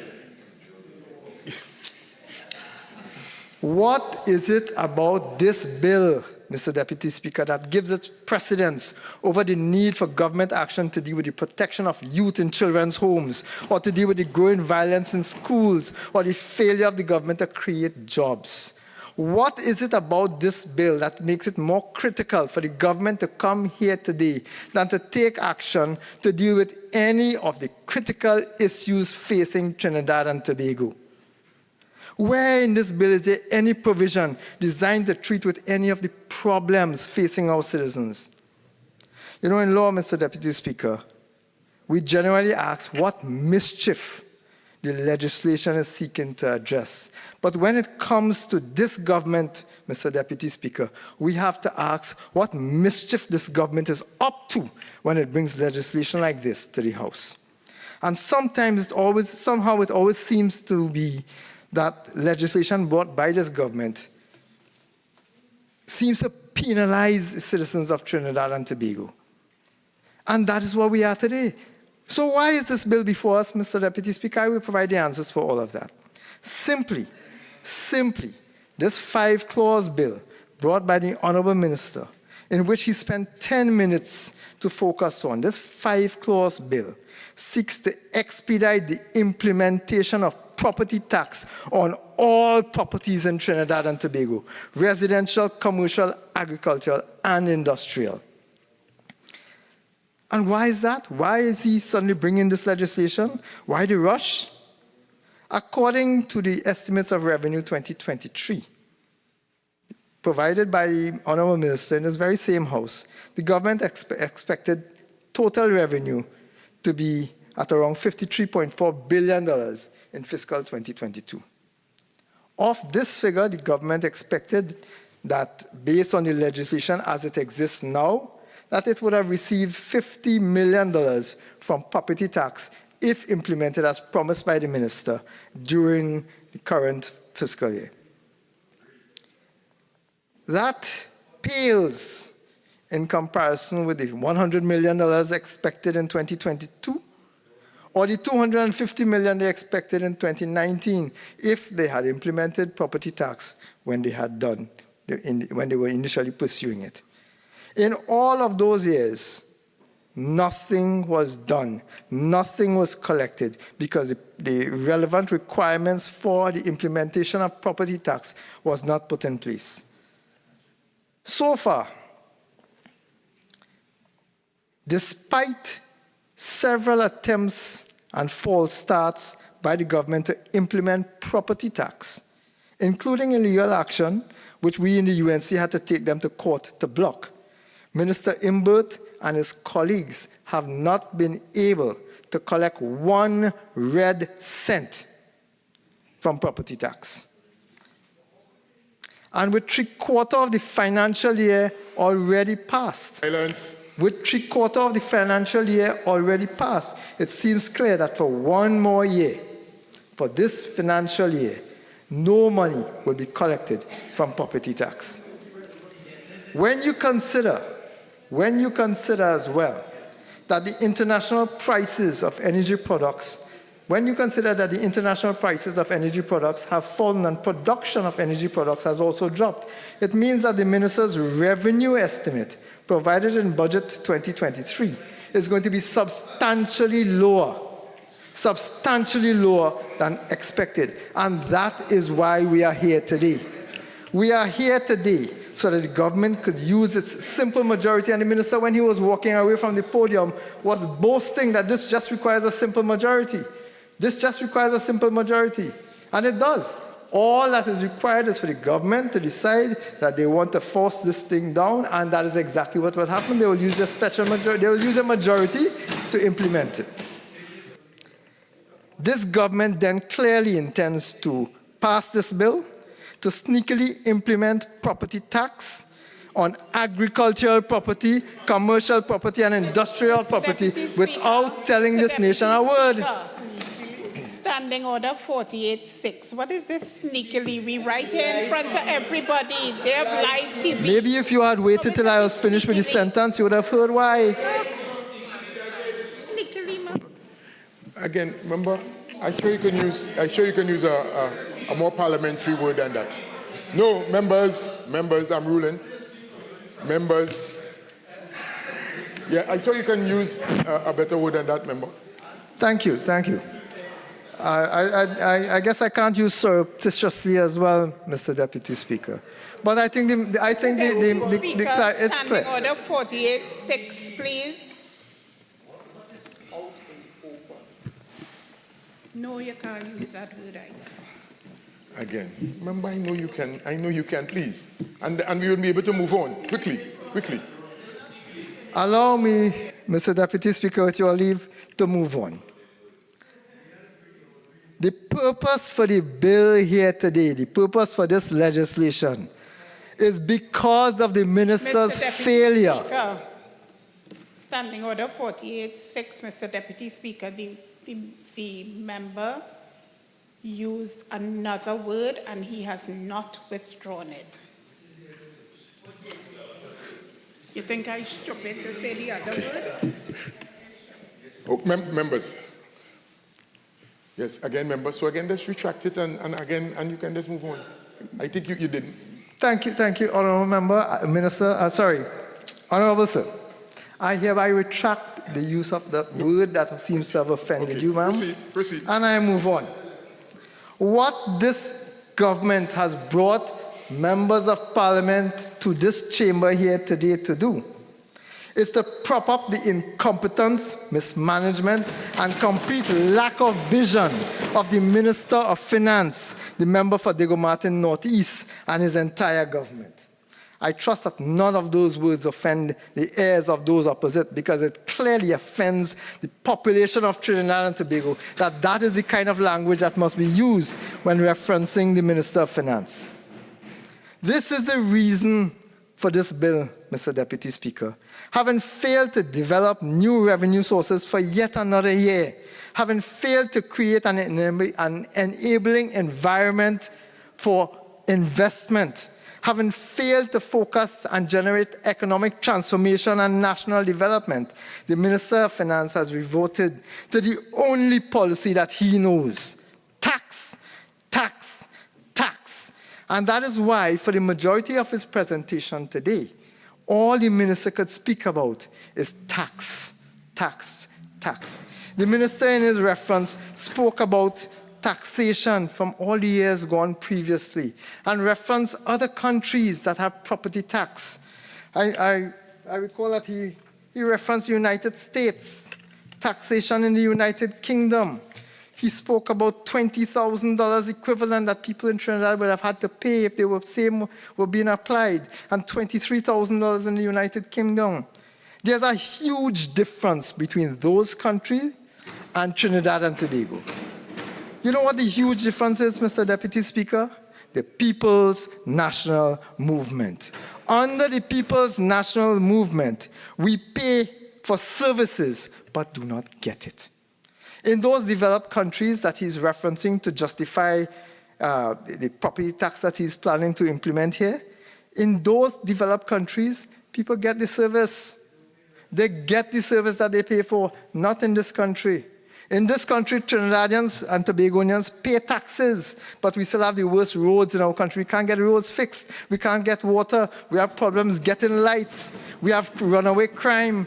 [SPEAKER 5] What is it about this bill, Mr. Deputy Speaker, that gives it precedence over the need for government action to deal with the protection of youth in children's homes, or to deal with the growing violence in schools, or the failure of the government to create jobs? What is it about this bill that makes it more critical for the government to come here today than to take action to deal with any of the critical issues facing Trinidad and Tobago? Where in this bill is there any provision designed to treat with any of the problems facing our citizens? You know, in law, Mr. Deputy Speaker, we generally ask what mischief the legislation is seeking to address. But when it comes to this government, Mr. Deputy Speaker, we have to ask what mischief this government is up to when it brings legislation like this to the House. And sometimes somehow it always seems to be that legislation brought by this government seems to penalize the citizens of Trinidad and Tobago. And that is where we are today. So why is this bill before us, Mr. Deputy Speaker? I will provide the answers for all of that. Simply, this 5-clause bill brought by the Honorable Minister, in which he spent 10 minutes to focus on, this 5-clause bill seeks to expedite the implementation of property tax on all properties in Trinidad and Tobago, residential, commercial, agricultural, and industrial. And why is that? Why is he suddenly bringing this legislation? Why the rush? According to the estimates of revenue 2023, provided by the Honorable Minister in this very same House, the government expected total revenue to be at around $53.4 billion in fiscal 2022. Of this figure, the government expected that, based on the legislation as it exists now, that it would have received $50 million from property tax if implemented as promised by the minister during the current fiscal year. That pales in comparison with the $100 million expected in 2022, or the $250 million they expected in 2019 if they had implemented property tax when they had done, when they were initially pursuing it. In all of those years, nothing was done, nothing was collected because the relevant requirements for the implementation of property tax was not put in place. So far, despite several attempts and false starts by the government to implement property tax, including illegal action, which we in the UNC had to take them to court to block, Minister Imbert and his colleagues have not been able to collect 1 red cent from property tax. And with 3/4 of the financial year already passed,
[SPEAKER 1] Silence.
[SPEAKER 5] with 3/4 of the financial year already passed, it seems clear that for 1 more year, for this financial year, no money will be collected from property tax. When you consider as well that the international prices of energy products, have fallen and production of energy products has also dropped, it means that the minister's revenue estimate provided in budget 2023 is going to be substantially lower than expected. And that is why we are here today. We are here today so that the government could use its simple majority. And the minister, when he was walking away from the podium, was boasting that this just requires a simple majority. This just requires a simple majority. And it does. All that is required is for the government to decide that they want to force this thing down, and that is exactly what will happen. They will use a special majority, they will use a majority to implement it. This government then clearly intends to pass this bill, to sneakily implement property tax on agricultural property, commercial property, and industrial property without telling this nation a word.
[SPEAKER 2] Standing Order 48-6. What is this sneakily? We write here in front of everybody. They have live TV.
[SPEAKER 5] Maybe if you had waited till I was finished with the sentence, you would have heard why.
[SPEAKER 2] Sneakily, ma'am.
[SPEAKER 1] Again, remember, I'm sure you can use a more parliamentary word than that. No, members, I'm ruling. Members. Yeah, I'm sure you can use a better word than that, member.
[SPEAKER 5] Thank you. I guess I can't use surreptitiously as well, Mr. Deputy Speaker. But I think it's clear.
[SPEAKER 2] Standing Order 48-6, please. No, you can't use that word either.
[SPEAKER 1] Again, remember, I know you can, please. And we will be able to move on quickly.
[SPEAKER 5] Allow me, Mr. Deputy Speaker, with your leave, to move on. The purpose for the bill here today, the purpose for this legislation, is because of the minister's failure.
[SPEAKER 2] Speaker, Standing Order 48-6, Mr. Deputy Speaker, the member used another word and he has not withdrawn it. You think I'm stupid to say the other word?
[SPEAKER 1] Oh, members. Yes, again, members. So again, let's retract it and you can just move on. I think you didn't.
[SPEAKER 5] Thank you, Honourable Member, Honourable Sir. I hereby retract the use of the word that seems to have offended you, ma'am.
[SPEAKER 1] Proceed.
[SPEAKER 5] And I move on. What this government has brought members of parliament to this chamber here today to do is to prop up the incompetence, mismanagement, and complete lack of vision of the Minister of Finance, the member for Diego Martin Northeast, and his entire government. I trust that none of those words offend the ears of those opposite, because it clearly offends the population of Trinidad and Tobago that is the kind of language that must be used when referencing the Minister of Finance. This is the reason for this bill, Mr. Deputy Speaker. Having failed to develop new revenue sources for yet another year, having failed to create an enabling environment for investment, having failed to focus and generate economic transformation and national development, the Minister of Finance has reverted to the only policy that he knows: tax, tax, tax. And that is why, for the majority of his presentation today, all the minister could speak about is tax, tax, tax. The minister in his reference spoke about taxation from all the years gone previously and referenced other countries that have property tax. I recall that he referenced the United States, taxation in the United Kingdom. He spoke about $20,000 equivalent that people in Trinidad would have had to pay if they were same were being applied, and $23,000 in the United Kingdom. There's a huge difference between those countries and Trinidad and Tobago. You know what the huge difference is, Mr. Deputy Speaker? The People's National Movement. Under the People's National Movement, we pay for services but do not get it. In those developed countries that he's referencing to justify the property tax that he's planning to implement here, in those developed countries, people get the service. They get the service that they pay for, not in this country. In this country, Trinidadians and Tobagonians pay taxes, but we still have the worst roads in our country. We can't get roads fixed. We can't get water. We have problems getting lights. We have runaway crime.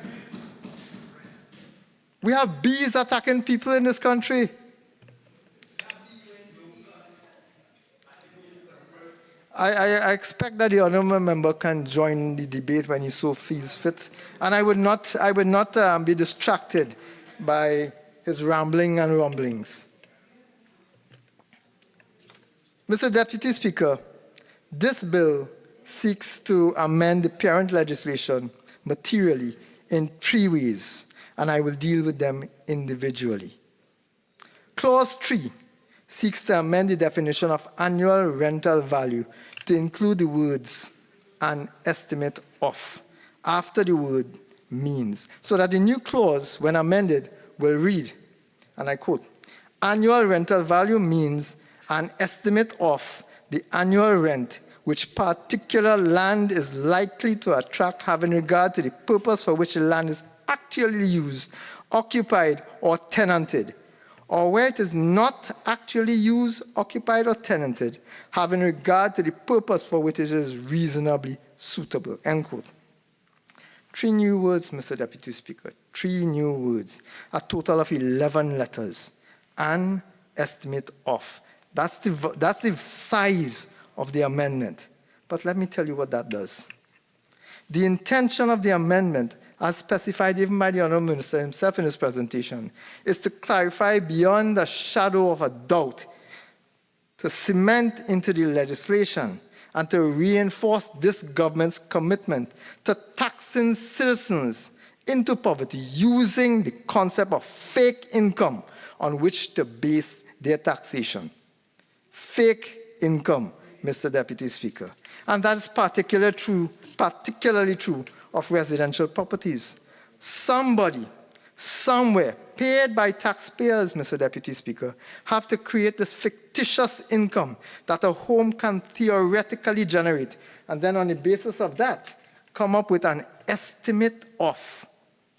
[SPEAKER 5] We have bees attacking people in this country. I expect that the honourable member can join the debate when he so feels fit, and I would not be distracted by his rambling and rumblings. Mr. Deputy Speaker, this bill seeks to amend the parent legislation materially in 3 ways, and I will deal with them individually. Clause 3 seeks to amend the definition of annual rental value to include the words "an estimate of" after the word "means," so that the new clause, when amended, will read, and I quote, "Annual rental value means an estimate of the annual rent which particular land is likely to attract having regard to the purpose for which the land is actually used, occupied, or tenanted, or where it is not actually used, occupied, or tenanted, having regard to the purpose for which it is reasonably suitable," end quote. 3 new words, Mr. Deputy Speaker, 3 new words, a total of 11 letters. An estimate of. That's the size of the amendment. But let me tell you what that does. The intention of the amendment, as specified even by the Honourable Minister himself in his presentation, is to clarify beyond a shadow of a doubt, to cement into the legislation and to reinforce this government's commitment to taxing citizens into poverty using the concept of fake income on which to base their taxation. Fake income, Mr. Deputy Speaker. And that is particularly true of residential properties. Somebody, somewhere, paid by taxpayers, Mr. Deputy Speaker, have to create this fictitious income that a home can theoretically generate, and then on the basis of that, come up with an estimate of,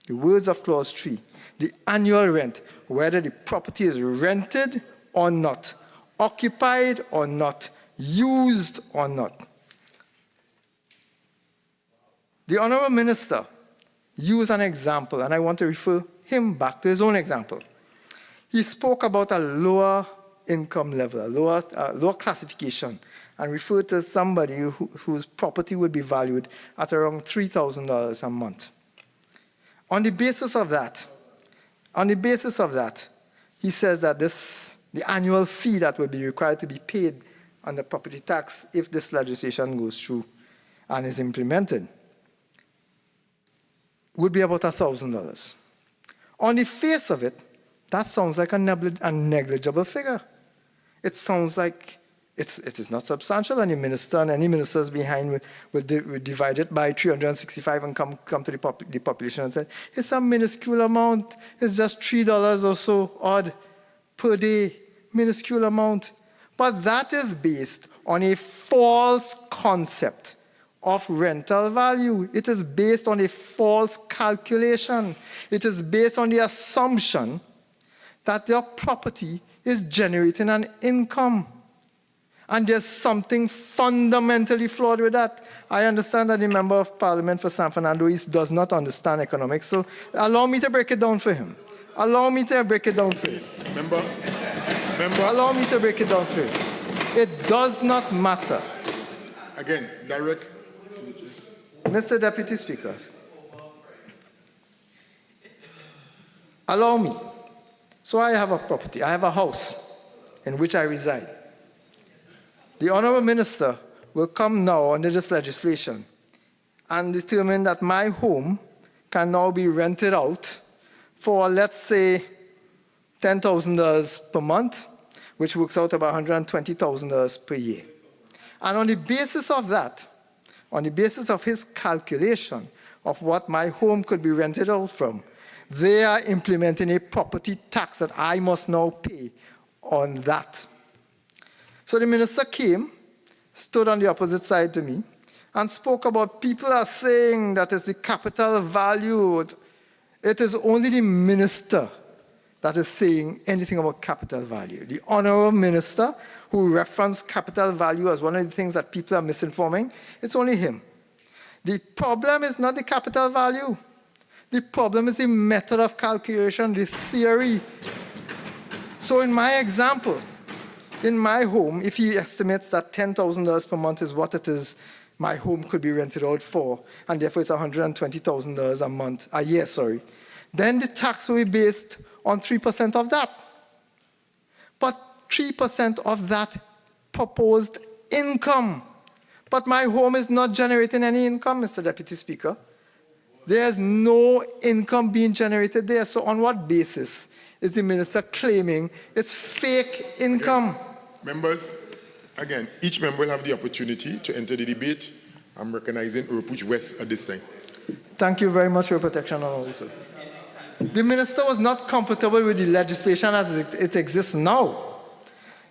[SPEAKER 5] the words of clause 3, the annual rent, whether the property is rented or not, occupied or not, used or not. The Honourable Minister used an example, and I want to refer him back to his own example. He spoke about a lower income level, a lower classification, and referred to somebody whose property would be valued at around $3,000 a month. On the basis of that, he says that the annual fee that will be required to be paid on the property tax if this legislation goes through and is implemented would be about $1,000. On the face of it, that sounds like a negligible figure. It sounds like it is not substantial, and the minister and any ministers behind will divide it by 365 and come to the population and say, it's a minuscule amount. It's just $3 or so odd per day, minuscule amount. But that is based on a false concept of rental value. It is based on a false calculation. It is based on the assumption that your property is generating an income. And there's something fundamentally flawed with that. I understand that the Member of Parliament for San Fernando East does not understand economics, so allow me to break it down for him. Allow me to break it down for him.
[SPEAKER 1] Member.
[SPEAKER 5] Allow me to break it down for him. It does not matter.
[SPEAKER 1] Again, direct.
[SPEAKER 5] Mr. Deputy Speaker, allow me. So I have a property, I have a house in which I reside. The Honourable Minister will come now under this legislation and determine that my home can now be rented out for, let's say, $10,000 per month, which works out about $120,000 per year. And on the basis of that, on the basis of his calculation of what my home could be rented out from, they are implementing a property tax that I must now pay on that. So the minister came, stood on the opposite side to me, and spoke about people are saying that it's the capital value. It is only the minister that is saying anything about capital value. The Honourable Minister, who referenced capital value as one of the things that people are misinforming, it's only him. The problem is not the capital value. The problem is the method of calculation, the theory. So in my example, in my home, if he estimates that $10,000 per month is what it is, my home could be rented out for, and therefore it's $120,000 a year, then the tax will be based on 3% of that. But 3% of that proposed income. But my home is not generating any income, Mr. Deputy Speaker. There's no income being generated there. So on what basis is the minister claiming it's fake income?
[SPEAKER 1] Members, again, each member will have the opportunity to enter the debate. I'm recognizing Urupuch West at this time.
[SPEAKER 5] Thank you very much for your protection, Honourable Sir. The minister was not comfortable with the legislation as it exists now,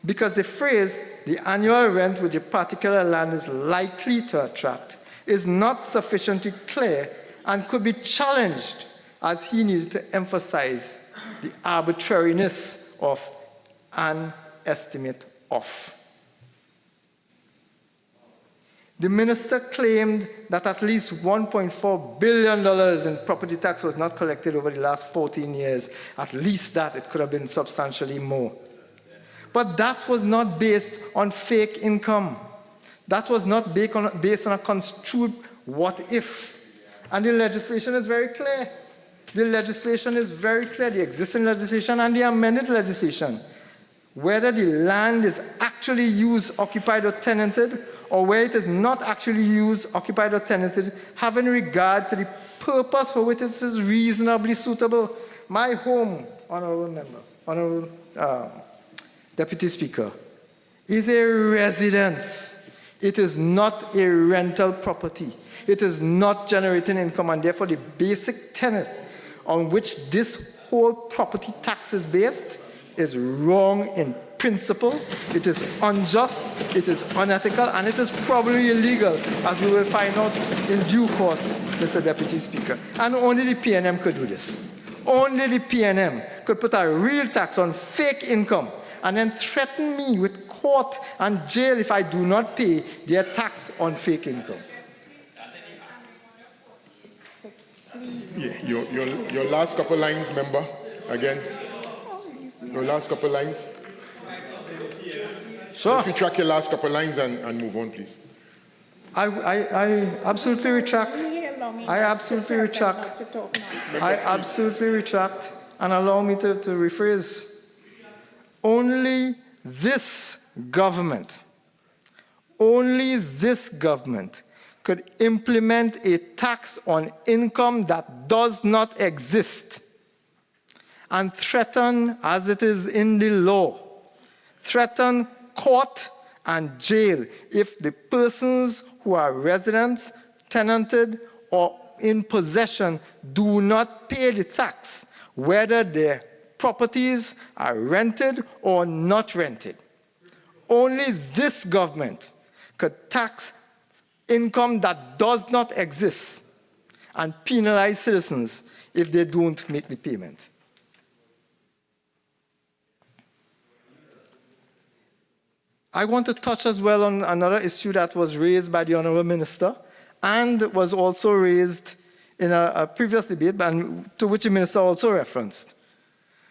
[SPEAKER 5] because the phrase, the annual rent which a particular land is likely to attract, is not sufficiently clear and could be challenged, as he needed to emphasize the arbitrariness of an estimate of. The minister claimed that at least $1.4 billion in property tax was not collected over the last 14 years. At least that, it could have been substantially more. But that was not based on fake income. That was not based on a construed what if. And the legislation is very clear. The legislation is very clear, the existing legislation and the amended legislation. Whether the land is actually used, occupied, or tenanted, or where it is not actually used, occupied, or tenanted, having regard to the purpose for which it is reasonably suitable. My home, Honourable Member, Honourable Deputy Speaker, is a residence. It is not a rental property. It is not generating income, and therefore the basic tenets on which this whole property tax is based is wrong in principle, it is unjust, it is unethical, and it is probably illegal, as we will find out in due course, Mr. Deputy Speaker. And only the PNM could do this. Only the PNM could put a real tax on fake income and then threaten me with court and jail if I do not pay their tax on fake income.
[SPEAKER 1] Yeah, your last couple lines, member, again. Your last couple lines.
[SPEAKER 5] Sure.
[SPEAKER 1] If you track your last couple lines and move on, please.
[SPEAKER 5] I absolutely retract. I absolutely retract. I absolutely retract, and allow me to rephrase. Only this government could implement a tax on income that does not exist and threaten, as it is in the law, threaten court and jail if the persons who are residents, tenanted, or in possession do not pay the tax, whether their properties are rented or not rented. Only this government could tax income that does not exist and penalize citizens if they don't make the payment. I want to touch as well on another issue that was raised by the Honourable Minister and was also raised in a previous debate, and to which the Minister also referenced.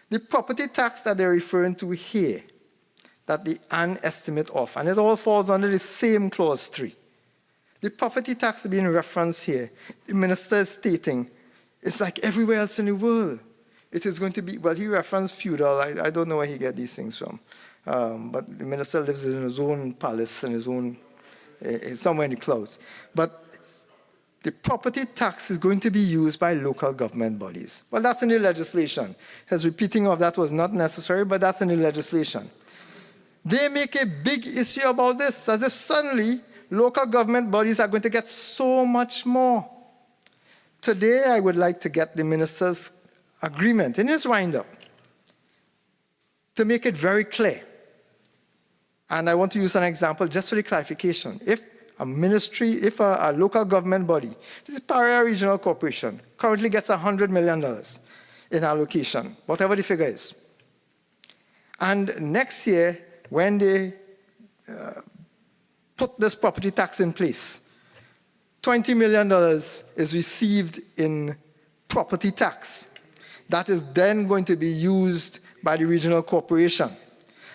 [SPEAKER 5] The property tax that they're referring to here, that the an estimate of, and it all falls under the same clause 3. The property tax being referenced here, the Minister is stating, it's like everywhere else in the world. It is going to be, well, he referenced feudal. I don't know where he get these things from. But the Minister lives in his own palace and his own, somewhere in the clouds. But the property tax is going to be used by local government bodies. Well, that's in the legislation. His repeating of that was not necessary, but that's in the legislation. They make a big issue about this, as if suddenly local government bodies are going to get so much more. Today, I would like to get the Minister's agreement in his wind-up to make it very clear. And I want to use an example just for the clarification. If a ministry, if a local government body, this is Paria Regional Corporation, currently gets $100 million in allocation, whatever the figure is. And next year, when they put this property tax in place, $20 million is received in property tax. That is then going to be used by the regional corporation.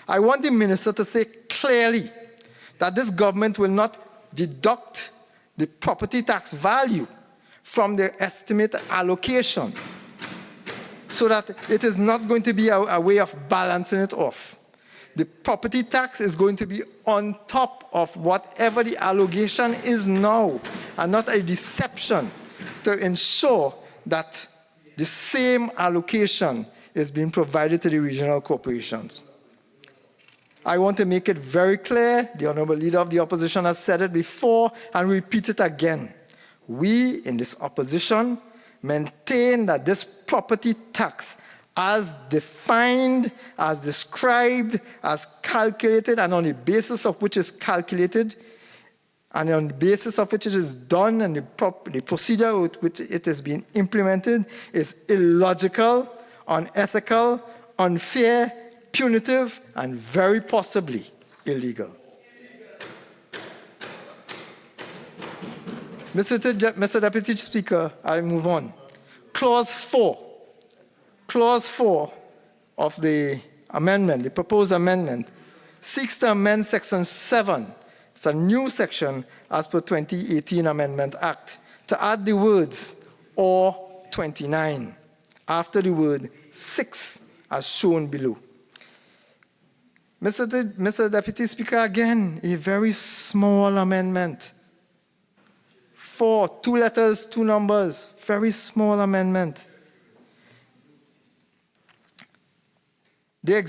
[SPEAKER 5] I want the Minister to say clearly that this government will not deduct the property tax value from the estimate allocation, so that it is not going to be a way of balancing it off. The property tax is going to be on top of whatever the allocation is now, and not a deception, to ensure that the same allocation is being provided to the regional corporations. I want to make it very clear, the Honourable Leader of the Opposition has said it before and repeat it again. We in this opposition maintain that this property tax, as defined, as described, as calculated, and on the basis of which is calculated, and on the basis of which it is done, and the procedure with which it is being implemented, is illogical, unethical, unfair, punitive, and very possibly illegal. Mr. Deputy Speaker, I move on. Clause 4 of the amendment, the proposed amendment, seeks to amend Section 7. It's a new section as per 2018 Amendment Act, to add the words or 29 after the word 6 as shown below. Mr. Deputy Speaker, again, a very small amendment. 4, 2 letters, 2 numbers, very small amendment. The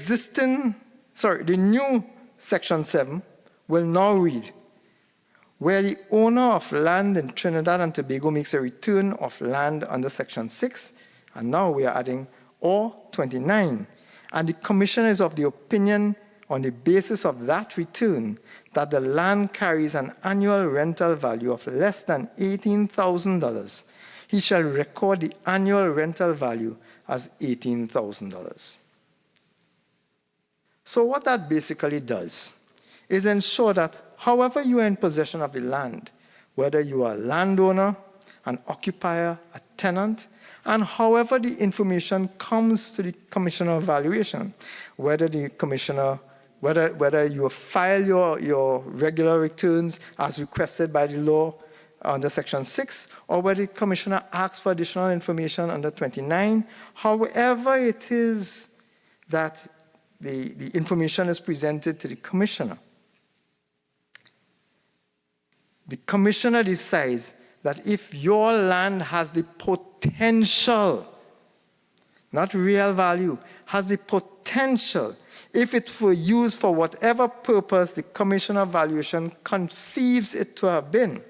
[SPEAKER 5] new Section 7 will now read, where the owner of land in Trinidad and Tobago makes a return of land under Section 6, and now we are adding or 29, and the Commissioner is of the opinion on the basis of that return that the land carries an annual rental value of less than $18,000, he shall record the annual rental value as $18,000. So what that basically does is ensure that however you are in possession of the land, whether you are a landowner, an occupier, a tenant, and however the information comes to the Commissioner of Valuation, whether you file your regular returns as requested by the law under Section 6, or whether the Commissioner asks for additional information under 29, however it is that the information is presented to the Commissioner. The Commissioner decides that if your land has the potential, not real value, has the potential, if it were used for whatever purpose the Commissioner of Valuation conceives it to have been,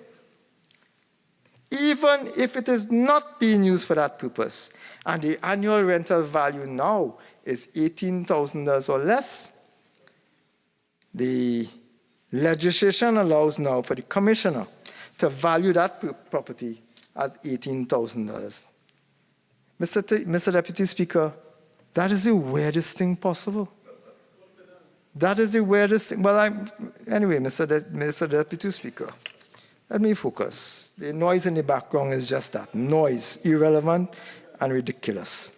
[SPEAKER 5] even if it is not being used for that purpose, and the annual rental value now is $18,000 or less, the Legislation allows now for the commissioner to value that property as $18,000. Mr. Deputy Speaker, that is the weirdest thing possible. That is the weirdest thing. Well, anyway, Mr. Deputy Speaker, let me focus. The noise in the background is just that, noise, irrelevant and ridiculous.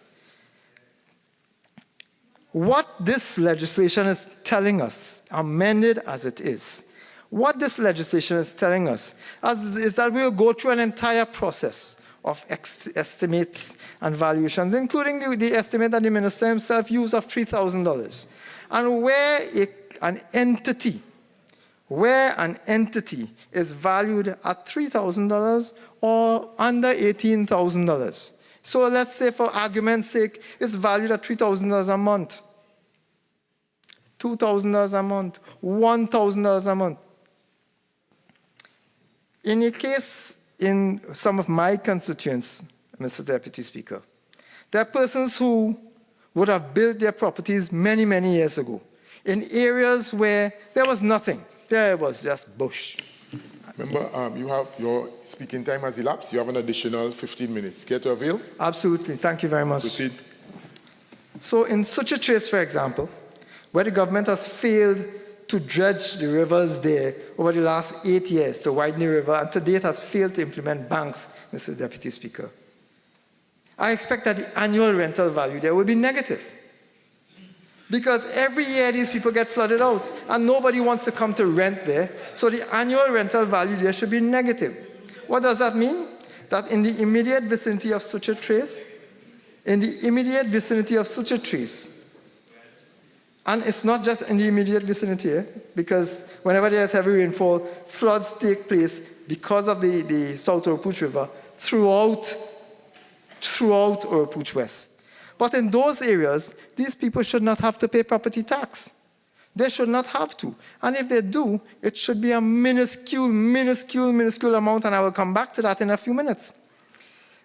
[SPEAKER 5] What this legislation is telling us, amended as it is, what this legislation is telling us is that we'll go through an entire process of estimates and valuations, including the estimate that the minister himself used of $3,000. And where an entity is valued at $3,000 or under $18,000. So let's say, for argument's sake, it's valued at $3,000 a month, $2,000 a month, $1,000 a month. In a case in some of my constituents, Mr. Deputy Speaker, there are persons who would have built their properties many, many years ago in areas where there was nothing. There was just bush.
[SPEAKER 1] Member, you have your speaking time has elapsed. You have an additional 15 minutes. Care to avail?
[SPEAKER 5] Absolutely. Thank you very much.
[SPEAKER 1] Proceed.
[SPEAKER 5] So in such a case, for example, where the government has failed to dredge the rivers there over the last 8 years to widen the river, and to date has failed to implement banks, Mr. Deputy Speaker, I expect that the annual rental value there will be negative. Because every year these people get flooded out and nobody wants to come to rent there. So the annual rental value there should be negative. What does that mean? That in the immediate vicinity of such a trace, and it's not just in the immediate vicinity, because whenever there's heavy rainfall, floods take place because of the South Oropouche River throughout Oropouche West. But in those areas, these people should not have to pay property tax. They should not have to. And if they do, it should be a minuscule amount, and I will come back to that in a few minutes.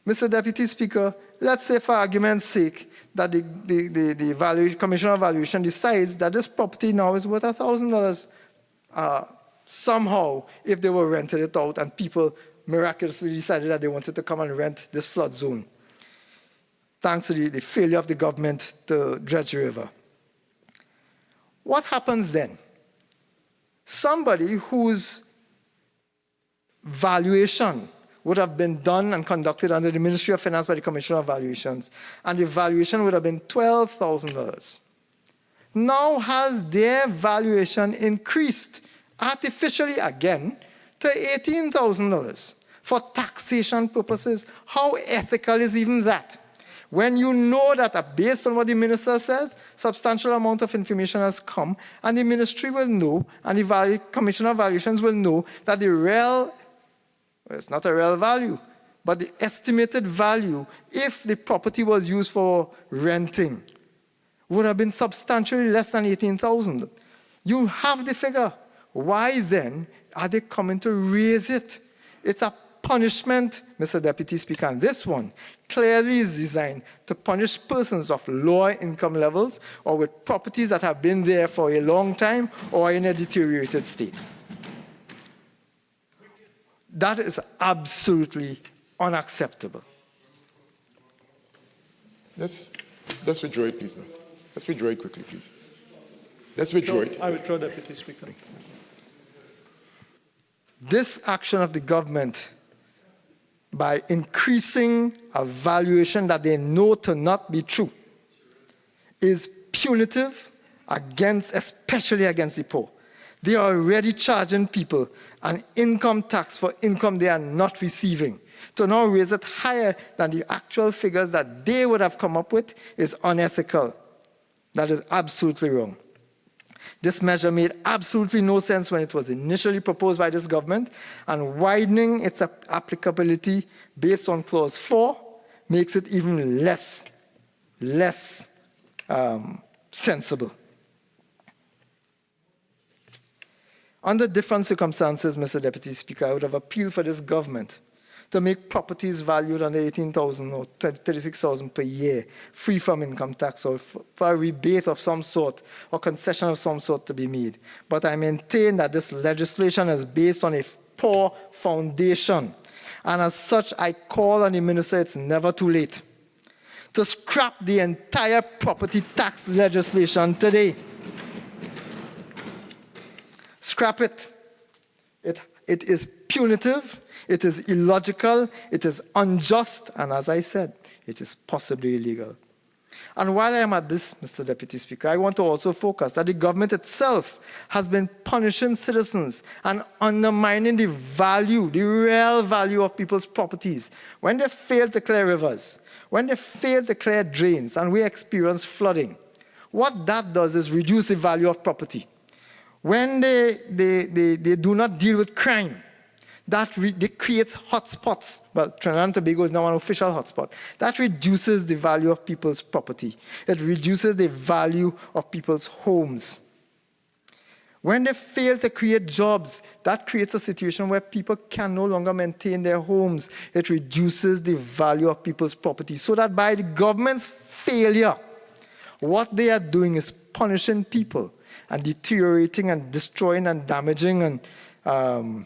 [SPEAKER 5] Mr. Deputy Speaker, let's say for argument's sake that the Commissioner of Valuation decides that this property now is worth $1,000 somehow if they were rented it out and people miraculously decided that they wanted to come and rent this flood zone, thanks to the failure of the government to dredge the river. What happens then? Somebody whose valuation would have been done and conducted under the Ministry of Finance by the Commissioner of Valuations, and the valuation would have been $12,000, now has their valuation increased artificially again to $18,000 for taxation purposes. How ethical is even that? When you know that based on what the minister says, substantial amount of information has come, and the ministry will know, and the Commissioner of Valuations will know that the real, well, it's not a real value, but the estimated value, if the property was used for renting, would have been substantially less than $18,000. You have the figure. Why then are they coming to raise it? It's a punishment, Mr. Deputy Speaker, and this one clearly is designed to punish persons of lower income levels or with properties that have been there for a long time or in a deteriorated state. That is absolutely unacceptable.
[SPEAKER 1] Let's withdraw it, please. Now. Let's withdraw it quickly, please. Let's withdraw it.
[SPEAKER 6] I withdraw, Deputy Speaker.
[SPEAKER 5] This action of the government, by increasing a valuation that they know to not be true, is punitive especially against the poor. They are already charging people an income tax for income they are not receiving. To now raise it higher than the actual figures that they would have come up with is unethical. That is absolutely wrong. This measure made absolutely no sense when it was initially proposed by this government, and widening its applicability based on Clause 4 makes it even less sensible. Under different circumstances, Mr. Deputy Speaker, I would have appealed for this government to make properties valued under 18,000 or 36,000 per year, free from income tax, or for a rebate of some sort or concession of some sort to be made. But I maintain that this legislation is based on a poor foundation. And as such, I call on the minister, it's never too late, to scrap the entire property tax legislation today. Scrap it. It is punitive, it is illogical, it is unjust, and as I said, it is possibly illegal. And while I am at this, Mr. Deputy Speaker, I want to also focus that the government itself has been punishing citizens and undermining the value, the real value of people's properties when they fail to clear rivers, when they fail to clear drains, and we experience flooding. What that does is reduce the value of property. When they do not deal with crime, that creates hotspots. Well, Trinidad and Tobago is now an official hotspot. That reduces the value of people's property. It reduces the value of people's homes. When they fail to create jobs, that creates a situation where people can no longer maintain their homes. It reduces the value of people's property. So that by the government's failure, what they are doing is punishing people and deteriorating and destroying and damaging and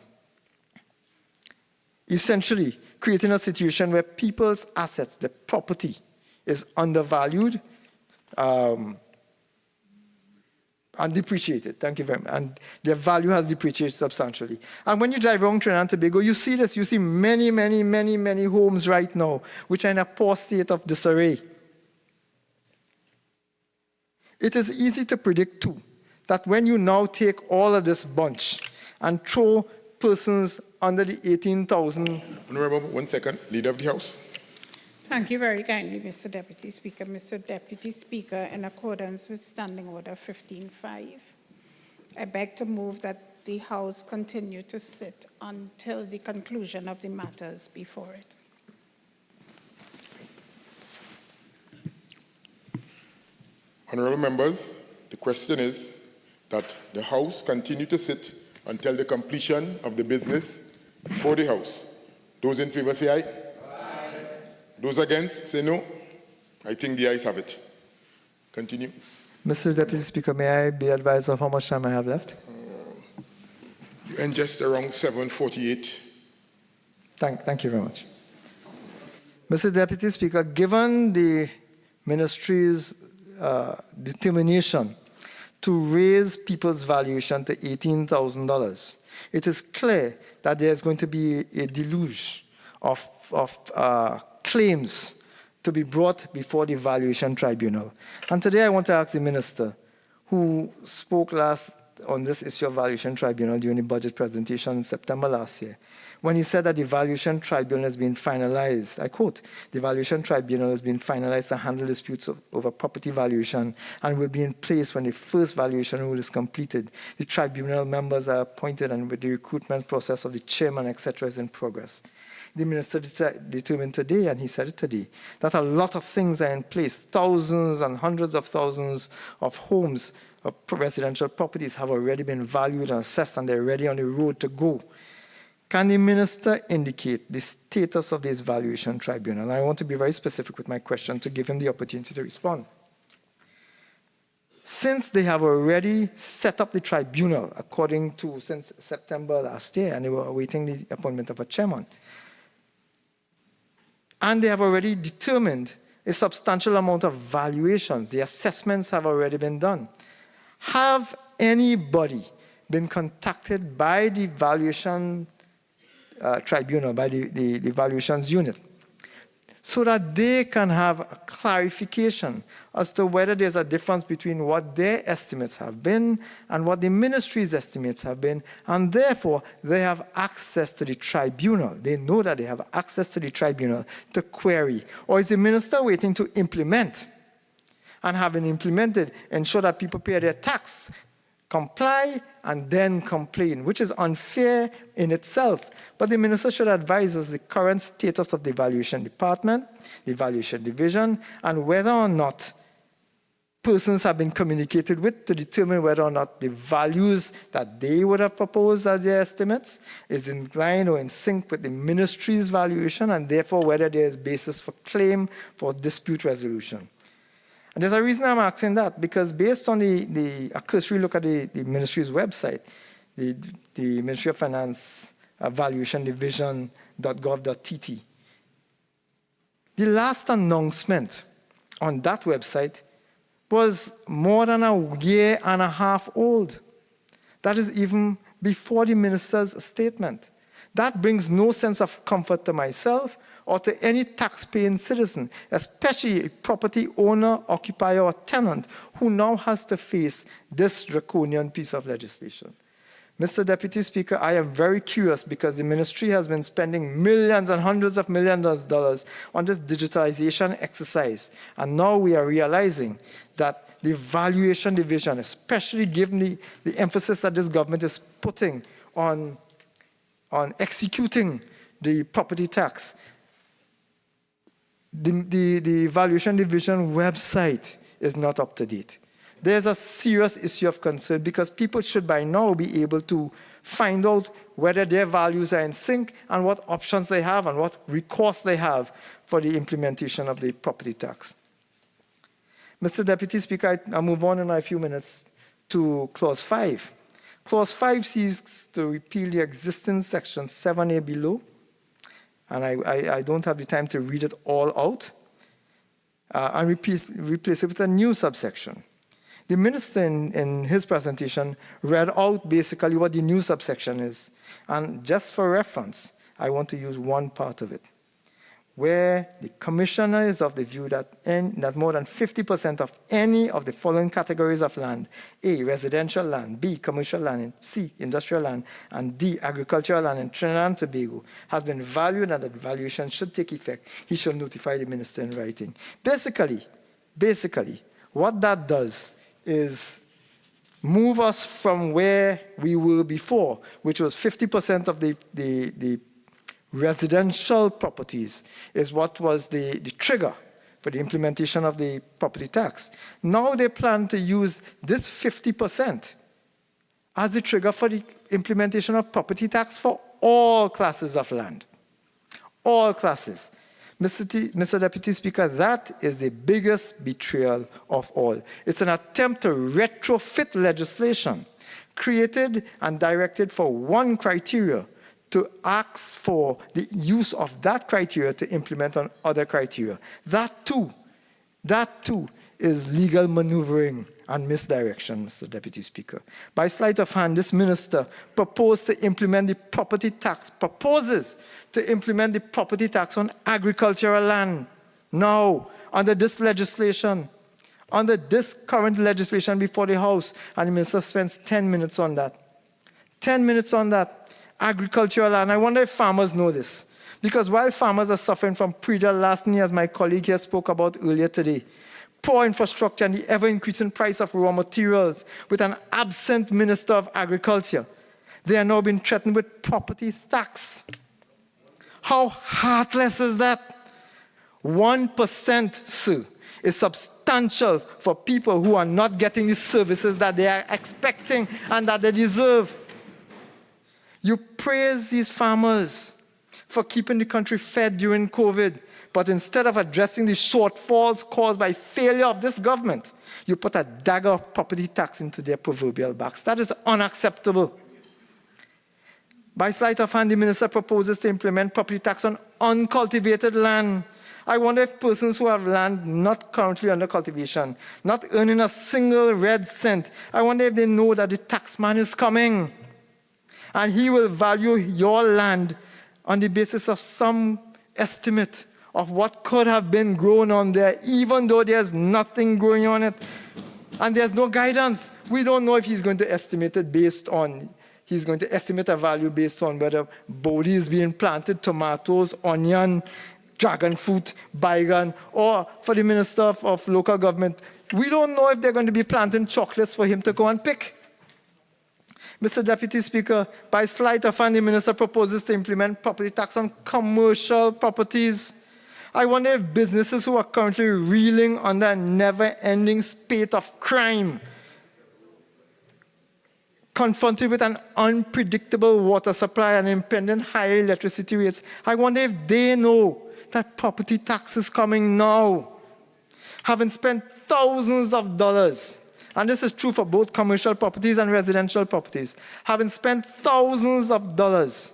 [SPEAKER 5] essentially creating a situation where people's assets, their property, is undervalued and depreciated. Thank you very much. And their value has depreciated substantially. And when you drive around Trinidad and Tobago, you see this. You see many, many, many, many homes right now which are in a poor state of disarray. It is easy to predict, too, that when you now take all of this bunch and throw persons under the 18,000...
[SPEAKER 1] Honorable, 1 second. Leader of the House.
[SPEAKER 2] Thank you very kindly, Mr. Deputy Speaker. Mr. Deputy Speaker, in accordance with Standing Order 15.5, I beg to move that the House continue to sit until the conclusion of the matters before it.
[SPEAKER 1] Honorable members, the question is that the House continue to sit until the completion of the business before the House. Those in favor say aye. Aye. Those against say no. I think the ayes have it. Continue.
[SPEAKER 5] Mr. Deputy Speaker, may I be advised of how much time I have left?
[SPEAKER 1] You end just around 7:48.
[SPEAKER 5] Thank you very much. Mr. Deputy Speaker, given the ministry's determination to raise people's valuation to $18,000, it is clear that there's going to be a deluge of claims to be brought before the Valuation Tribunal. And today I want to ask the Minister, who spoke last on this issue of Valuation Tribunal during the budget presentation in September last year, when he said that the Valuation Tribunal has been finalized. I quote, "The Valuation Tribunal has been finalized to handle disputes over property valuation and will be in place when the first valuation rule is completed. The tribunal members are appointed and with the recruitment process of the chairman, etc., is in progress." The minister determined today, and he said it today, that a lot of things are in place. Thousands and hundreds of thousands of homes, of residential properties have already been valued and assessed, and they're ready on the road to go. Can the minister indicate the status of this Valuation Tribunal? And I want to be very specific with my question to give him the opportunity to respond. Since they have already set up the tribunal, since September last year, and they were awaiting the appointment of a chairman, and they have already determined a substantial amount of valuations, the assessments have already been done. Have anybody been contacted by the Valuation Tribunal, by the Valuations Unit, so that they can have a clarification as to whether there's a difference between what their estimates have been and what the ministry's estimates have been, and therefore they have access to the tribunal. They know that they have access to the tribunal to query. Or is the minister waiting to implement, and having implemented, ensure that people pay their tax, comply, and then complain, which is unfair in itself. But the minister should advise us the current status of the Valuation Department, the Valuation Division, and whether or not persons have been communicated with to determine whether or not the values that they would have proposed as their estimates is in line or in sync with the ministry's valuation, and therefore whether there is basis for claim for dispute resolution. And there's a reason I'm asking that, because based on a cursory look at the ministry's website, the Ministry of Finance Valuation Division.gov.tt, the last announcement on that website was more than a year and a half old. That is even before the minister's statement. That brings no sense of comfort to myself or to any tax-paying citizen, especially a property owner, occupier, or tenant who now has to face this draconian piece of legislation. Mr. Deputy Speaker, I am very curious because the ministry has been spending millions and hundreds of millions of dollars on this digitalization exercise. And now we are realizing that the valuation division, especially given the emphasis that this government is putting on executing the property tax, the valuation division website is not up to date. There's a serious issue of concern because people should by now be able to find out whether their values are in sync and what options they have and what recourse they have for the implementation of the property tax. Mr. Deputy Speaker, I'll move on in a few minutes to Clause 5. Clause 5 seeks to repeal the existing Section 7A below, and I don't have the time to read it all out, and replace it with a new subsection. The minister in his presentation read out basically what the new subsection is. And just for reference, I want to use one part of it, where the commissioner is of the view that more than 50% of any of the following categories of land: A, residential land; B, commercial land; C, industrial land; and D, agricultural land in Trinidad and Tobago, has been valued and that valuation should take effect. He shall notify the minister in writing. Basically, what that does is move us from where we were before, which was 50% of the residential properties is what was the trigger for the implementation of the property tax. Now they plan to use this 50% as the trigger for the implementation of property tax for all classes of land. All classes. Mr. Deputy Speaker, that is the biggest betrayal of all. It's an attempt to retrofit legislation created and directed for one criteria to ask for the use of that criteria to implement on other criteria. That too is legal maneuvering and misdirection, Mr. Deputy Speaker. By sleight of hand, this minister proposes to implement the property tax on agricultural land. Now, under this legislation, under this current legislation before the House, and the minister spends 10 minutes on that. 10 minutes on that. Agricultural land. I wonder if farmers know this. Because while farmers are suffering from predatory larceny, as my colleague here spoke about earlier today, poor infrastructure and the ever-increasing price of raw materials, with an absent Minister of Agriculture, they are now being threatened with property tax. How heartless is that? 1%, sir, is substantial for people who are not getting the services that they are expecting and that they deserve. You praise these farmers for keeping the country fed during COVID, but instead of addressing the shortfalls caused by failure of this government, you put a dagger of property tax into their proverbial backs. That is unacceptable. By sleight of hand, the minister proposes to implement property tax on uncultivated land. I wonder if persons who have land not currently under cultivation, not earning a single red cent, I wonder if they know that the taxman is coming. And he will value your land on the basis of some estimate of what could have been grown on there, even though there's nothing growing on it. And there's no guidance. We don't know if he's going to estimate it he's going to estimate a value based on whether bodi is being planted, tomatoes, onion, dragon fruit, bygone, or for the Minister of Local Government, we don't know if they're going to be planting chocolates for him to go and pick. Mr. Deputy Speaker, by sleight of hand, the minister proposes to implement property tax on commercial properties. I wonder if businesses who are currently reeling under a never-ending spate of crime, confronted with an unpredictable water supply and impending higher electricity rates, I wonder if they know that property tax is coming now. Having spent thousands of dollars, and this is true for both commercial properties and residential properties, having spent thousands of dollars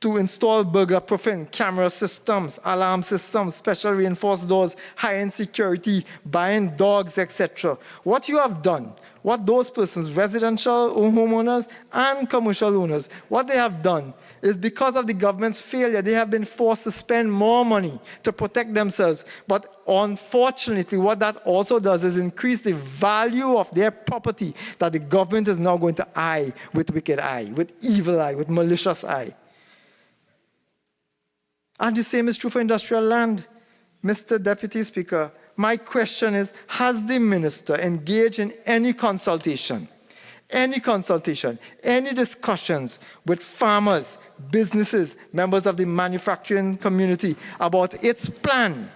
[SPEAKER 5] to install burglar-proofing camera systems, alarm systems, special reinforced doors, high-end security, buying dogs, etc. What you have done, what those persons, residential homeowners and commercial owners, what they have done is because of the government's failure, they have been forced to spend more money to protect themselves. But unfortunately, what that also does is increase the value of their property that the government is now going to eye with wicked eye, with evil eye, with malicious eye. And the same is true for industrial land. Mr. Deputy Speaker, my question is, has the minister engaged in any consultation, any discussions with farmers, businesses, members of the manufacturing community about its plan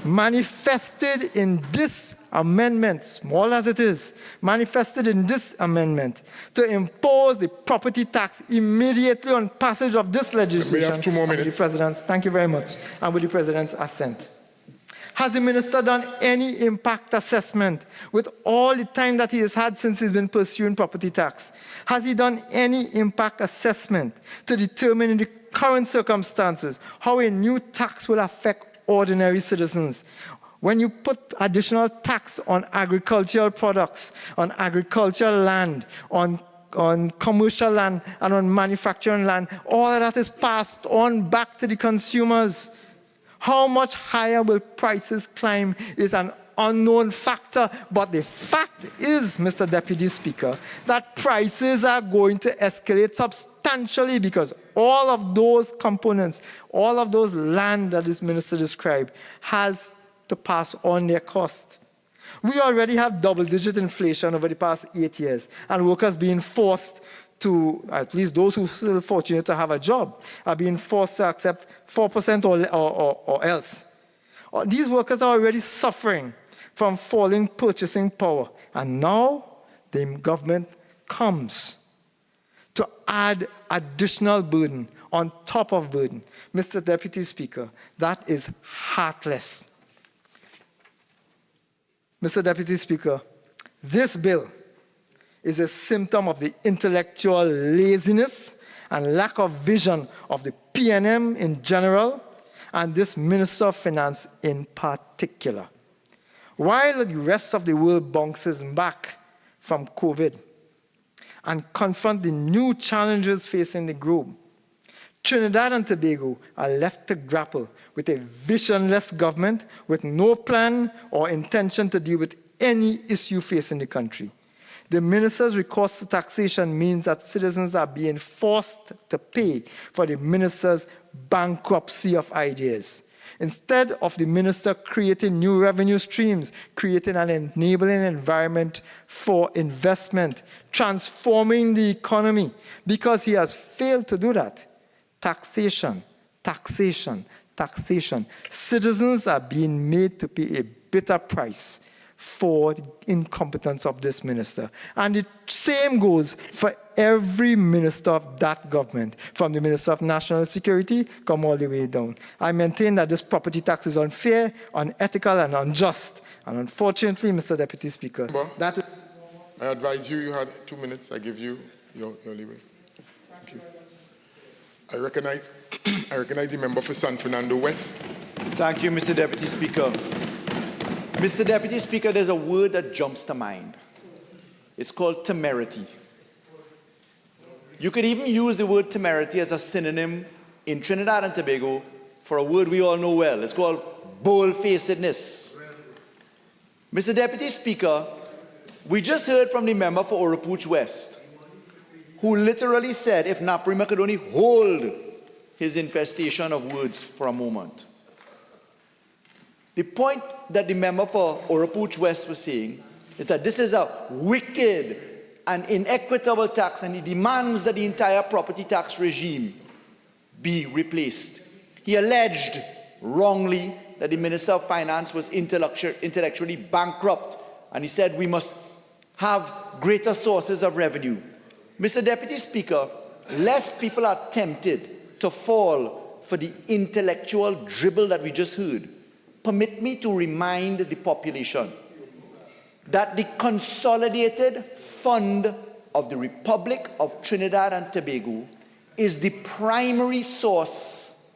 [SPEAKER 5] manifested in this amendment, small as it is, manifested in this amendment to impose the property tax immediately on passage of this legislation?
[SPEAKER 1] We have 2 more minutes.
[SPEAKER 5] With the President's, thank you very much, and with the President's assent. Has the minister done any impact assessment with all the time that he has had since he's been pursuing property tax? Has he done any impact assessment to determine in the current circumstances how a new tax will affect ordinary citizens? When you put additional tax on agricultural products, on agricultural land, on commercial land, and on manufacturing land, all of that is passed on back to the consumers. How much higher will prices climb is an unknown factor, but the fact is, Mr. Deputy Speaker, that prices are going to escalate substantially because all of those components, all of those land that this minister described, has to pass on their cost. We already have double-digit inflation over the past 8 years, and workers being forced to, at least those who are still fortunate to have a job, are being forced to accept 4% or else. These workers are already suffering from falling purchasing power, and now the government comes to add additional burden on top of burden. Mr. Deputy Speaker, that is heartless. Mr. Deputy Speaker, this bill is a symptom of the intellectual laziness and lack of vision of the PNM in general and this Minister of Finance in particular. While the rest of the world bounces back from COVID and confront the new challenges facing the globe, Trinidad and Tobago are left to grapple with a visionless government with no plan or intention to deal with any issue facing the country. The minister's recourse to taxation means that citizens are being forced to pay for the minister's bankruptcy of ideas. Instead of the minister creating new revenue streams, creating an enabling environment for investment, transforming the economy, because he has failed to do that. Taxation, taxation, taxation. Citizens are being made to pay a bitter price for the incompetence of this minister. And the same goes for every minister of that government, from the Minister of National Security, come all the way down. I maintain that this property tax is unfair, unethical, and unjust. And unfortunately, Mr. Deputy Speaker, that is...
[SPEAKER 1] I advise you had 2 minutes. I give you your leeway. Thank you. I recognize the member for San Fernando West.
[SPEAKER 6] Thank you, Mr. Deputy Speaker. Mr. Deputy Speaker, there's a word that jumps to mind. It's called temerity. You could even use the word temerity as a synonym in Trinidad and Tobago for a word we all know well. It's called bold-facedness. Mr. Deputy Speaker, we just heard from the member for Orapooch West, who literally said if Naprima could only hold his infestation of words for a moment. The point that the member for Orapooch West was saying is that this is a wicked and inequitable tax, and he demands that the entire property tax regime be replaced. He alleged wrongly that the Minister of Finance was intellectually bankrupt, and he said we must have greater sources of revenue. Mr. Deputy Speaker, lest people are tempted to fall for the intellectual dribble that we just heard, permit me to remind the population that the Consolidated Fund of the Republic of Trinidad and Tobago is the primary source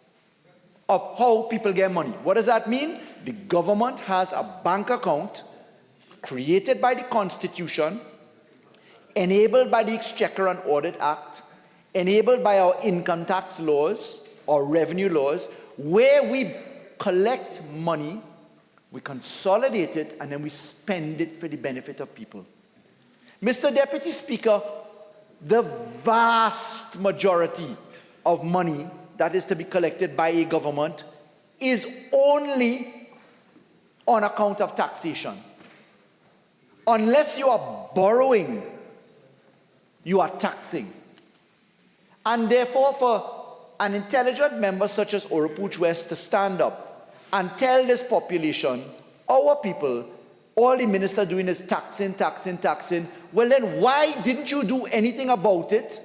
[SPEAKER 6] of how people get money. What does that mean? The government has a bank account created by the Constitution, enabled by the Exchequer and Audit Act, enabled by our income tax laws or revenue laws, where we collect money, we consolidate it, and then we spend it for the benefit of people. Mr. Deputy Speaker, the vast majority of money that is to be collected by a government is only on account of taxation. Unless you are borrowing, you are taxing. And therefore, for an intelligent member such as Oropouche West to stand up and tell this population, our people, all the minister doing is taxing, taxing, taxing, well then why didn't you do anything about it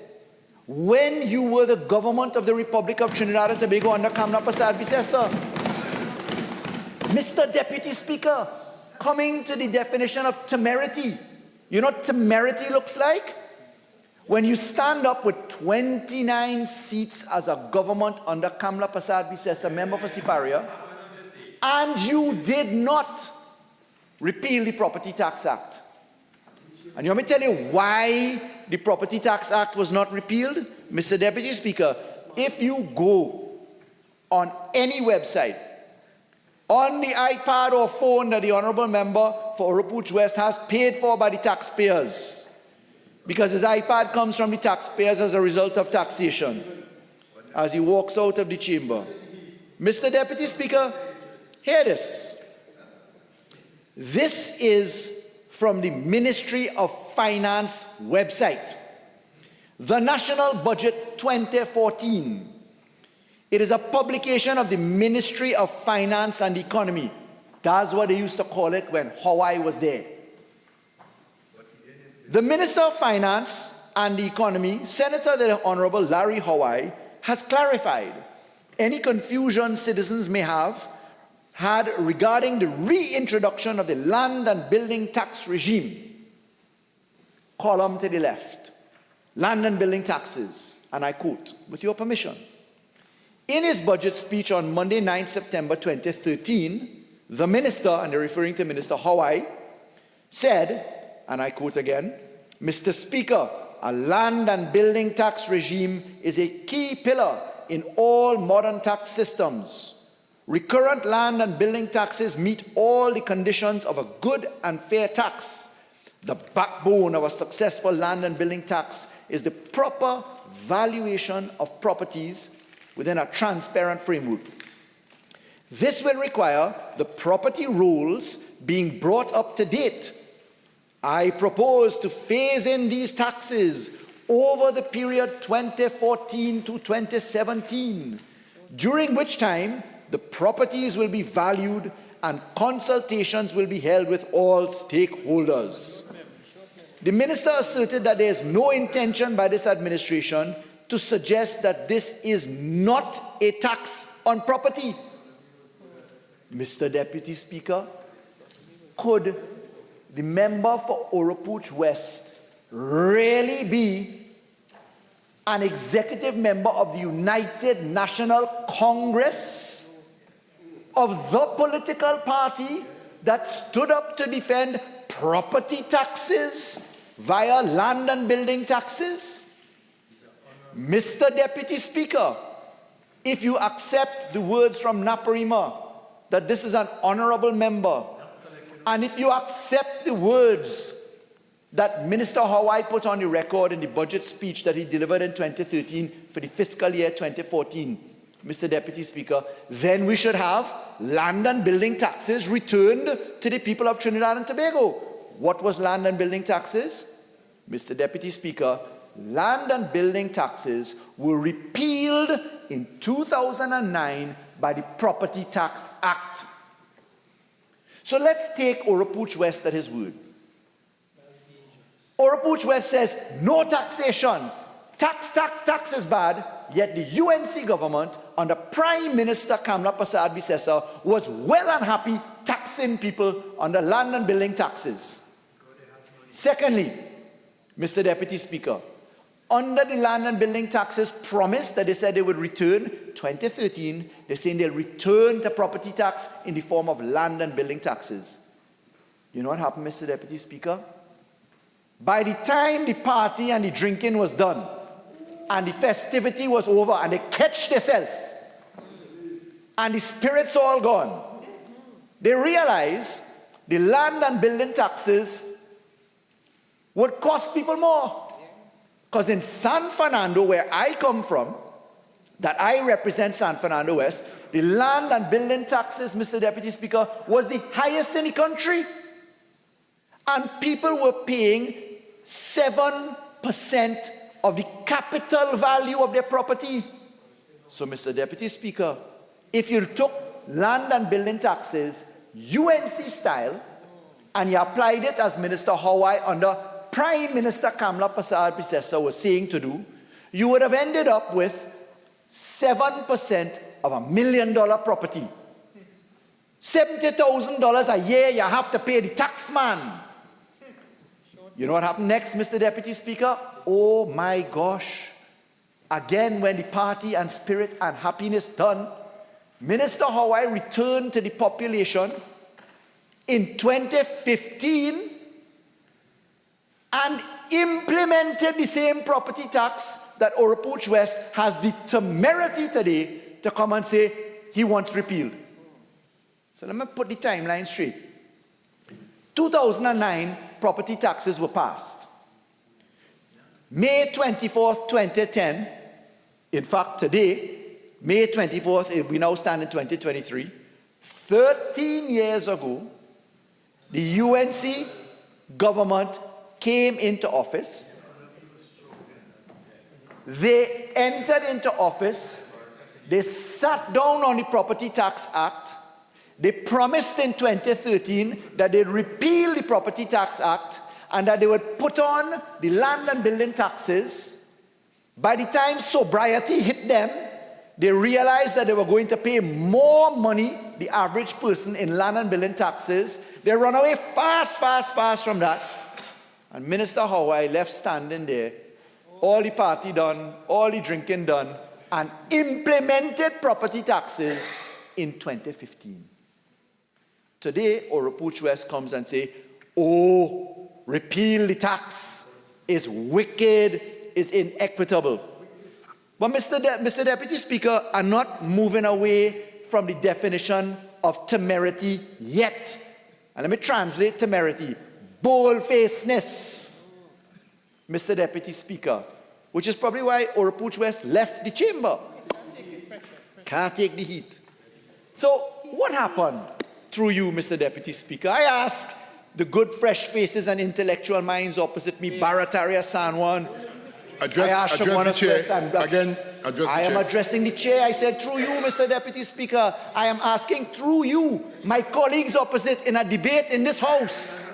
[SPEAKER 6] when you were the government of the Republic of Trinidad and Tobago under Kamla Persad-Bissessar? Mr. Deputy Speaker, coming to the definition of temerity, you know what temerity looks like? When you stand up with 29 seats as a government under Kamla Persad-Bissessar, member for Siparia, and you did not repeal the Property Tax Act. And you want me to tell you why the Property Tax Act was not repealed? Mr. Deputy Speaker, if you go on any website, on the iPad or phone that the Honourable Member for Oropouche West has paid for by the taxpayers, because his iPad comes from the taxpayers as a result of taxation, as he walks out of the chamber. Mr. Deputy Speaker, hear this. This is from the Ministry of Finance website. The National Budget 2014. It is a publication of the Ministry of Finance and Economy. That's what they used to call it when Hawaii was there. The Minister of Finance and the Economy, Senator the Honorable Larry Hawaii, has clarified any confusion citizens may have had regarding the reintroduction of the land and building tax regime. Column to the left, land and building taxes, and I quote, with your permission. In his budget speech on Monday, 9 September 2013, the minister, and they're referring to Minister Hawaii, said, and I quote again, Mr. Speaker, a land and building tax regime is a key pillar in all modern tax systems. Recurrent land and building taxes meet all the conditions of a good and fair tax. The backbone of a successful land and building tax is the proper valuation of properties within a transparent framework. This will require the property rules being brought up to date. I propose to phase in these taxes over the period 2014 to 2017, during which time the properties will be valued and consultations will be held with all stakeholders. The minister asserted that there is no intention by this administration to suggest that this is not a tax on property. Mr. Deputy Speaker, could the member for Oropouche West really be an executive member of the United National Congress, of the political party that stood up to defend property taxes via land and building taxes? Mr. Deputy Speaker, if you accept the words from Naparima that this is an honorable member, and if you accept the words that Minister Hawaii put on the record in the budget speech that he delivered in 2013 for the fiscal year 2014, Mr. Deputy Speaker, then we should have land and building taxes returned to the people of Trinidad and Tobago. What was land and building taxes? Mr. Deputy Speaker, land and building taxes were repealed in 2009 by the Property Tax Act. So let's take Orapooch West at his word. Orapooch West says no taxation. Tax is bad, yet the UNC government under Prime Minister Kamla Prasad Bisesa was well and happy taxing people under land and building taxes. Secondly, Mr. Deputy Speaker, under the land and building taxes promise that they said they would return 2013, they're saying they'll return the property tax in the form of land and building taxes. You know what happened, Mr. Deputy Speaker? By the time the party and the drinking was done, and the festivity was over, and they catch themselves, and the spirits all gone, they realized the land and building taxes would cost people more. Because in San Fernando, where I come from, that I represent San Fernando West, the land and building taxes, Mr. Deputy Speaker, was the highest in the country. And people were paying 7% of the capital value of their property. So, Mr. Deputy Speaker, if you took land and building taxes, UNC style, and you applied it as Minister Hawaii under Prime Minister Kamla Prasad Bisesa was saying to do, you would have ended up with 7% of $1 million property. $70,000 a year you have to pay the tax man. You know what happened next, Mr. Deputy Speaker? Oh my gosh. Again, when the party and spirit and happiness done, Minister Hawaii returned to the population in 2015 and implemented the same property tax that Orapooch West has the temerity today to come and say he wants repealed. So let me put the timeline straight. 2009, property taxes were passed. May 24th, 2010, in fact today, May 24th, we now stand in 2023, 13 years ago, the UNC government came into office. They entered into office. They sat down on the Property Tax Act. They promised in 2013 that they'd repeal the Property Tax Act and that they would put on the land and building taxes. By the time sobriety hit them, they realized that they were going to pay more money, the average person, in land and building taxes. They run away fast from that. And Minister Hawaii left standing there, all the party done, all the drinking done, and implemented property taxes in 2015. Today, Orapooch West comes and say, oh, repeal the tax is wicked, is inequitable. But Mr. Deputy Speaker, I'm not moving away from the definition of temerity yet. And let me translate temerity. Bold-facedness, Mr. Deputy Speaker, which is probably why Orapooch West left the chamber. Can't take the heat. So what happened through you, Mr. Deputy Speaker? I ask the good fresh faces and intellectual minds opposite me, Barataria Sanwan.
[SPEAKER 1] Address the chair. Again, address the chair.
[SPEAKER 6] I am addressing the chair. I said through you, Mr. Deputy Speaker. I am asking through you, my colleagues opposite, in a debate in this House.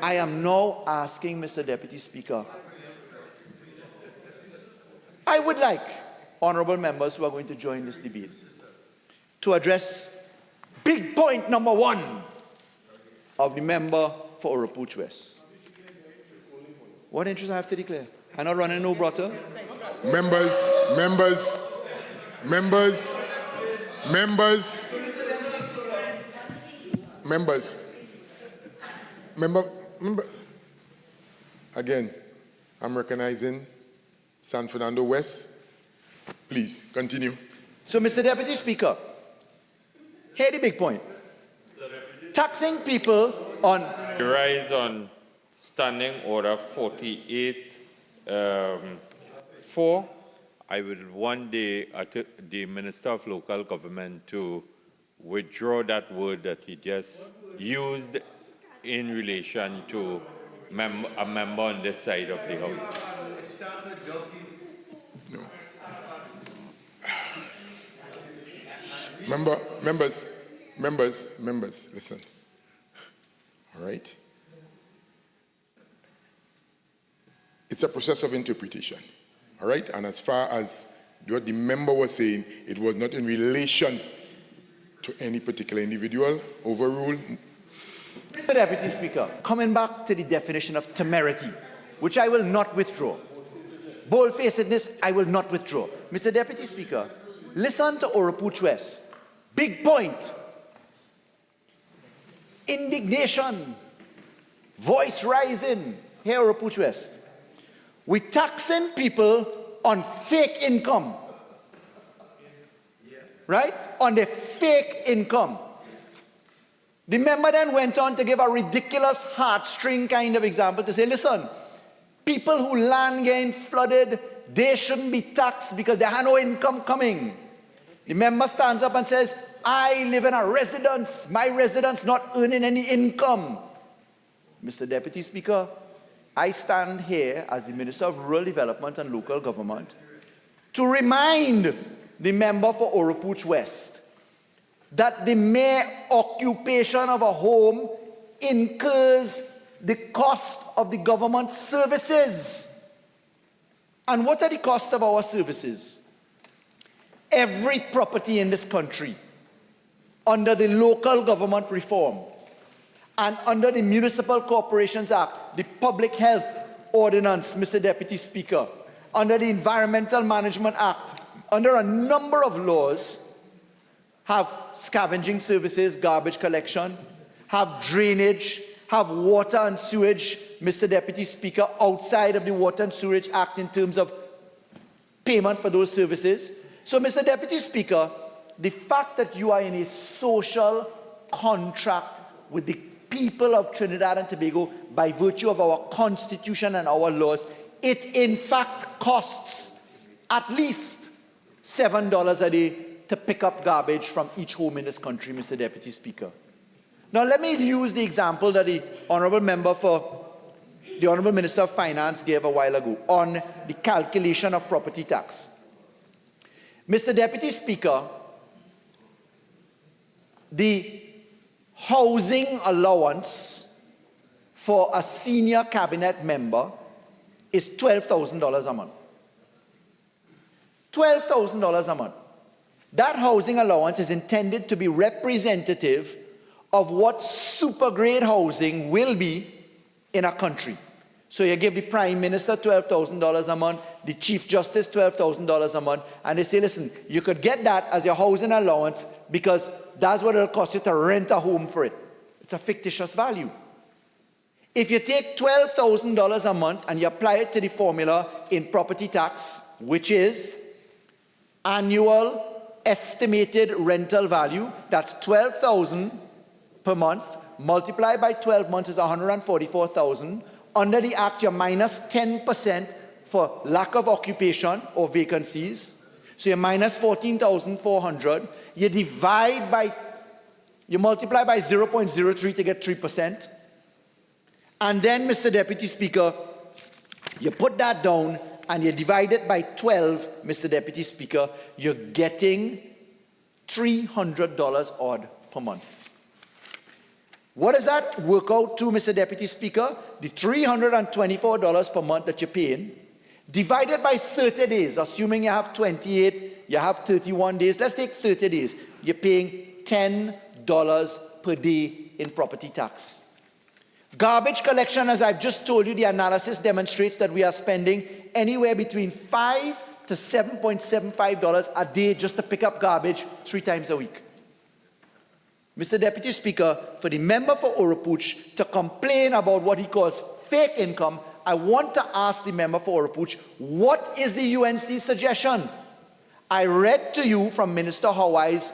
[SPEAKER 6] I am now asking, Mr. Deputy Speaker, I would like honorable members who are going to join this debate to address big point number 1 of the member for Orapooch West. What interest I have to declare? I'm not running no brother.
[SPEAKER 1] Members. Again, I'm recognizing San Fernando West. Please, continue.
[SPEAKER 6] So, Mr. Deputy Speaker, here the big point. Taxing people on...
[SPEAKER 7] Rise on Standing Order 48. 4, I would want the Minister of Local Government to withdraw that word that he just used in relation to a member on this side of the House.
[SPEAKER 1] No. Members, listen. All right? It's a process of interpretation. All right? And as far as what the member was saying, it was not in relation to any particular individual. Overruled.
[SPEAKER 6] Mr. Deputy Speaker, coming back to the definition of temerity, which I will not withdraw. Bold-facedness, I will not withdraw. Mr. Deputy Speaker, listen to Oropuch West. Big point. Indignation. Voice rising. Here, Oropuch West. We taxing people on fake income. Right? On the fake income. The member then went on to give a ridiculous heartstring kind of example to say, listen, people who land getting flooded, they shouldn't be taxed because they have no income coming. The member stands up and says, I live in a residence, my residence not earning any income. Mr. Deputy Speaker, I stand here as the Minister of Rural Development and Local Government to remind the member for Oropuch West that the mere occupation of a home incurs the cost of the government services. And what are the costs of our services? Every property in this country, under the Local Government Reform and under the Municipal Corporations Act, the Public Health Ordinance, Mr. Deputy Speaker, under the Environmental Management Act, under a number of laws, have scavenging services, garbage collection, have drainage, have water and sewage, Mr. Deputy Speaker, outside of the Water and Sewerage Act in terms of payment for those services. So, Mr. Deputy Speaker, the fact that you are in a social contract with the people of Trinidad and Tobago by virtue of our Constitution and our laws, it in fact costs at least $7 a day to pick up garbage from each home in this country, Mr. Deputy Speaker. Now, let me use the example that the Honourable Minister of Finance gave a while ago on the calculation of property tax. Mr. Deputy Speaker, the housing allowance for a senior cabinet member is $12,000 a month. $12,000 a month. That housing allowance is intended to be representative of what super-grade housing will be in a country. So you give the Prime Minister $12,000 a month, the Chief Justice $12,000 a month, and they say, listen, you could get that as your housing allowance because that's what it'll cost you to rent a home for it. It's a fictitious value. If you take $12,000 a month and you apply it to the formula in property tax, which is annual estimated rental value, that's $12,000 per month, multiplied by 12 months is $144,000. Under the Act, you're minus 10% for lack of occupation or vacancies. So you're minus 14,400. You multiply by 0.03 to get 3%. And then, Mr. Deputy Speaker, you put that down and you divide it by 12, Mr. Deputy Speaker, you're getting $300 odd per month. What does that work out to, Mr. Deputy Speaker? The $324 per month that you're paying, divided by 30 days, assuming you have 28, you have 31 days, let's take 30 days, you're paying $10 per day in property tax. Garbage collection, as I've just told you, the analysis demonstrates that we are spending anywhere between $5 to $7.75 a day just to pick up garbage 3 times a week. Mr. Deputy Speaker, for the member for Oropuch to complain about what he calls fake income, I want to ask the member for Oropuch, what is the UNC suggestion? I read to you from Minister Hawaii's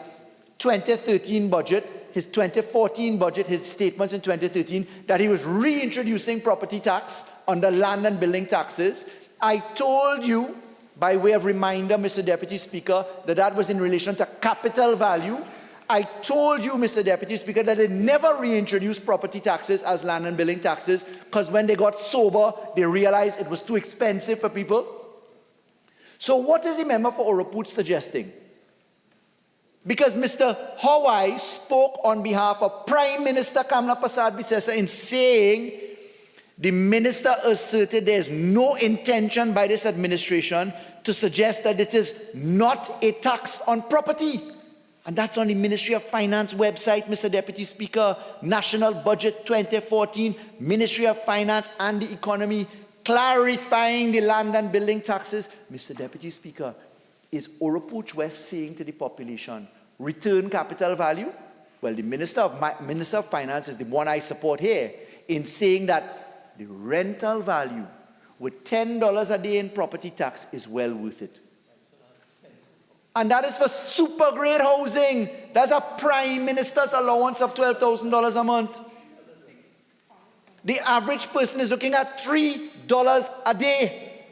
[SPEAKER 6] 2013 budget, his 2014 budget, his statements in 2013, that he was reintroducing property tax under land and building taxes. I told you, by way of reminder, Mr. Deputy Speaker, that that was in relation to capital value. I told you, Mr. Deputy Speaker, that they never reintroduced property taxes as land and building taxes because when they got sober, they realized it was too expensive for people. So what is the member for Oropuch suggesting? Because Mr. Hawaii spoke on behalf of Prime Minister Kamla Prasad Bisesa in saying the minister asserted there is no intention by this administration to suggest that it is not a tax on property. And that's on the Ministry of Finance website, Mr. Deputy Speaker. National Budget 2014, Ministry of Finance and the Economy, clarifying the land and building taxes. Mr. Deputy Speaker, is Oropouche West saying to the population, return capital value? Well, the Minister of Finance is the one I support here in saying that the rental value with $10 a day in property tax is well worth it. And that is for super great housing. That's a Prime Minister's allowance of $12,000 a month. The average person is looking at $3 a day.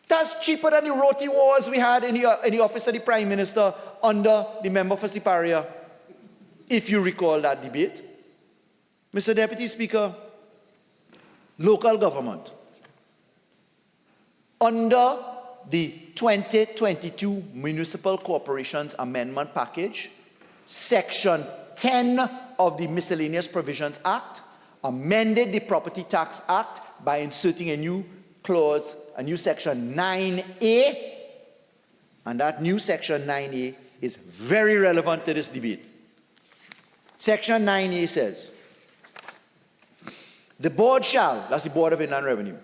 [SPEAKER 6] That's cheaper than the roti wars we had in the office of the Prime Minister under the member for Siparia, if you recall that debate. Mr. Deputy Speaker, local government. Under the 2022 Municipal Corporations Amendment Package, Section 10 of the Miscellaneous Provisions Act amended the Property Tax Act by inserting a new clause, a new Section 9A, and that new Section 9A is very relevant to this debate. Section 9A says, the board shall, that's the Board of Inland Revenue,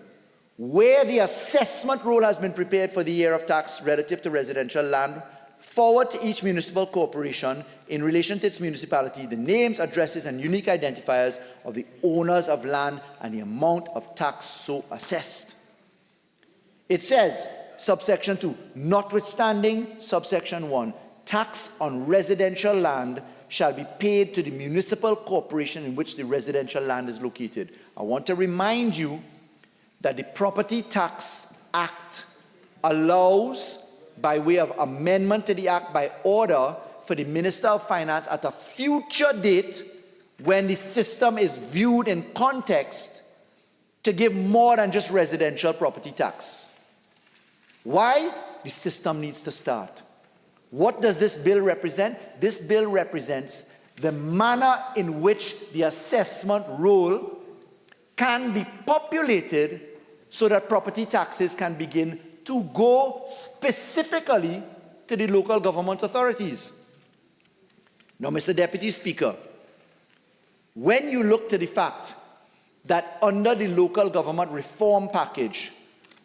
[SPEAKER 6] where the assessment roll has been prepared for the year of tax relative to residential land, forward to each municipal corporation in relation to its municipality the names, addresses, and unique identifiers of the owners of land and the amount of tax so assessed. It says, subsection 2, notwithstanding subsection 1, tax on residential land shall be paid to the municipal corporation in which the residential land is located. I want to remind you that the Property Tax Act allows, by way of amendment to the Act by order, for the Minister of Finance at a future date, when the system is viewed in context, to give more than just residential property tax. Why? The system needs to start. What does this bill represent? This bill represents the manner in which the assessment roll can be populated so that property taxes can begin to go specifically to the local government authorities. Now, Mr. Deputy Speaker, when you look to the fact that under the local government reform package,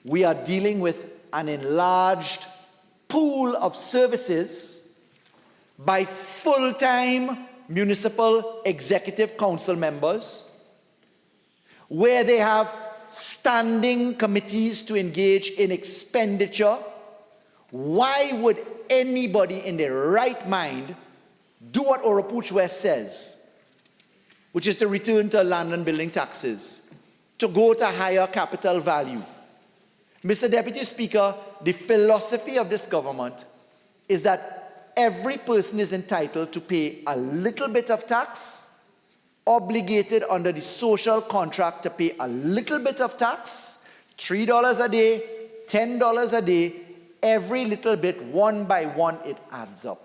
[SPEAKER 6] we are dealing with an enlarged pool of services by full-time municipal executive council members, where they have standing committees to engage in expenditure, why would anybody in their right mind do what Oropouche West says, which is to return to land and building taxes, to go to higher capital value? Mr. Deputy Speaker, the philosophy of this government is that every person is entitled to pay a little bit of tax, obligated under the social contract to pay a little bit of tax, $3 a day, $10 a day, every little bit, one by one, it adds up.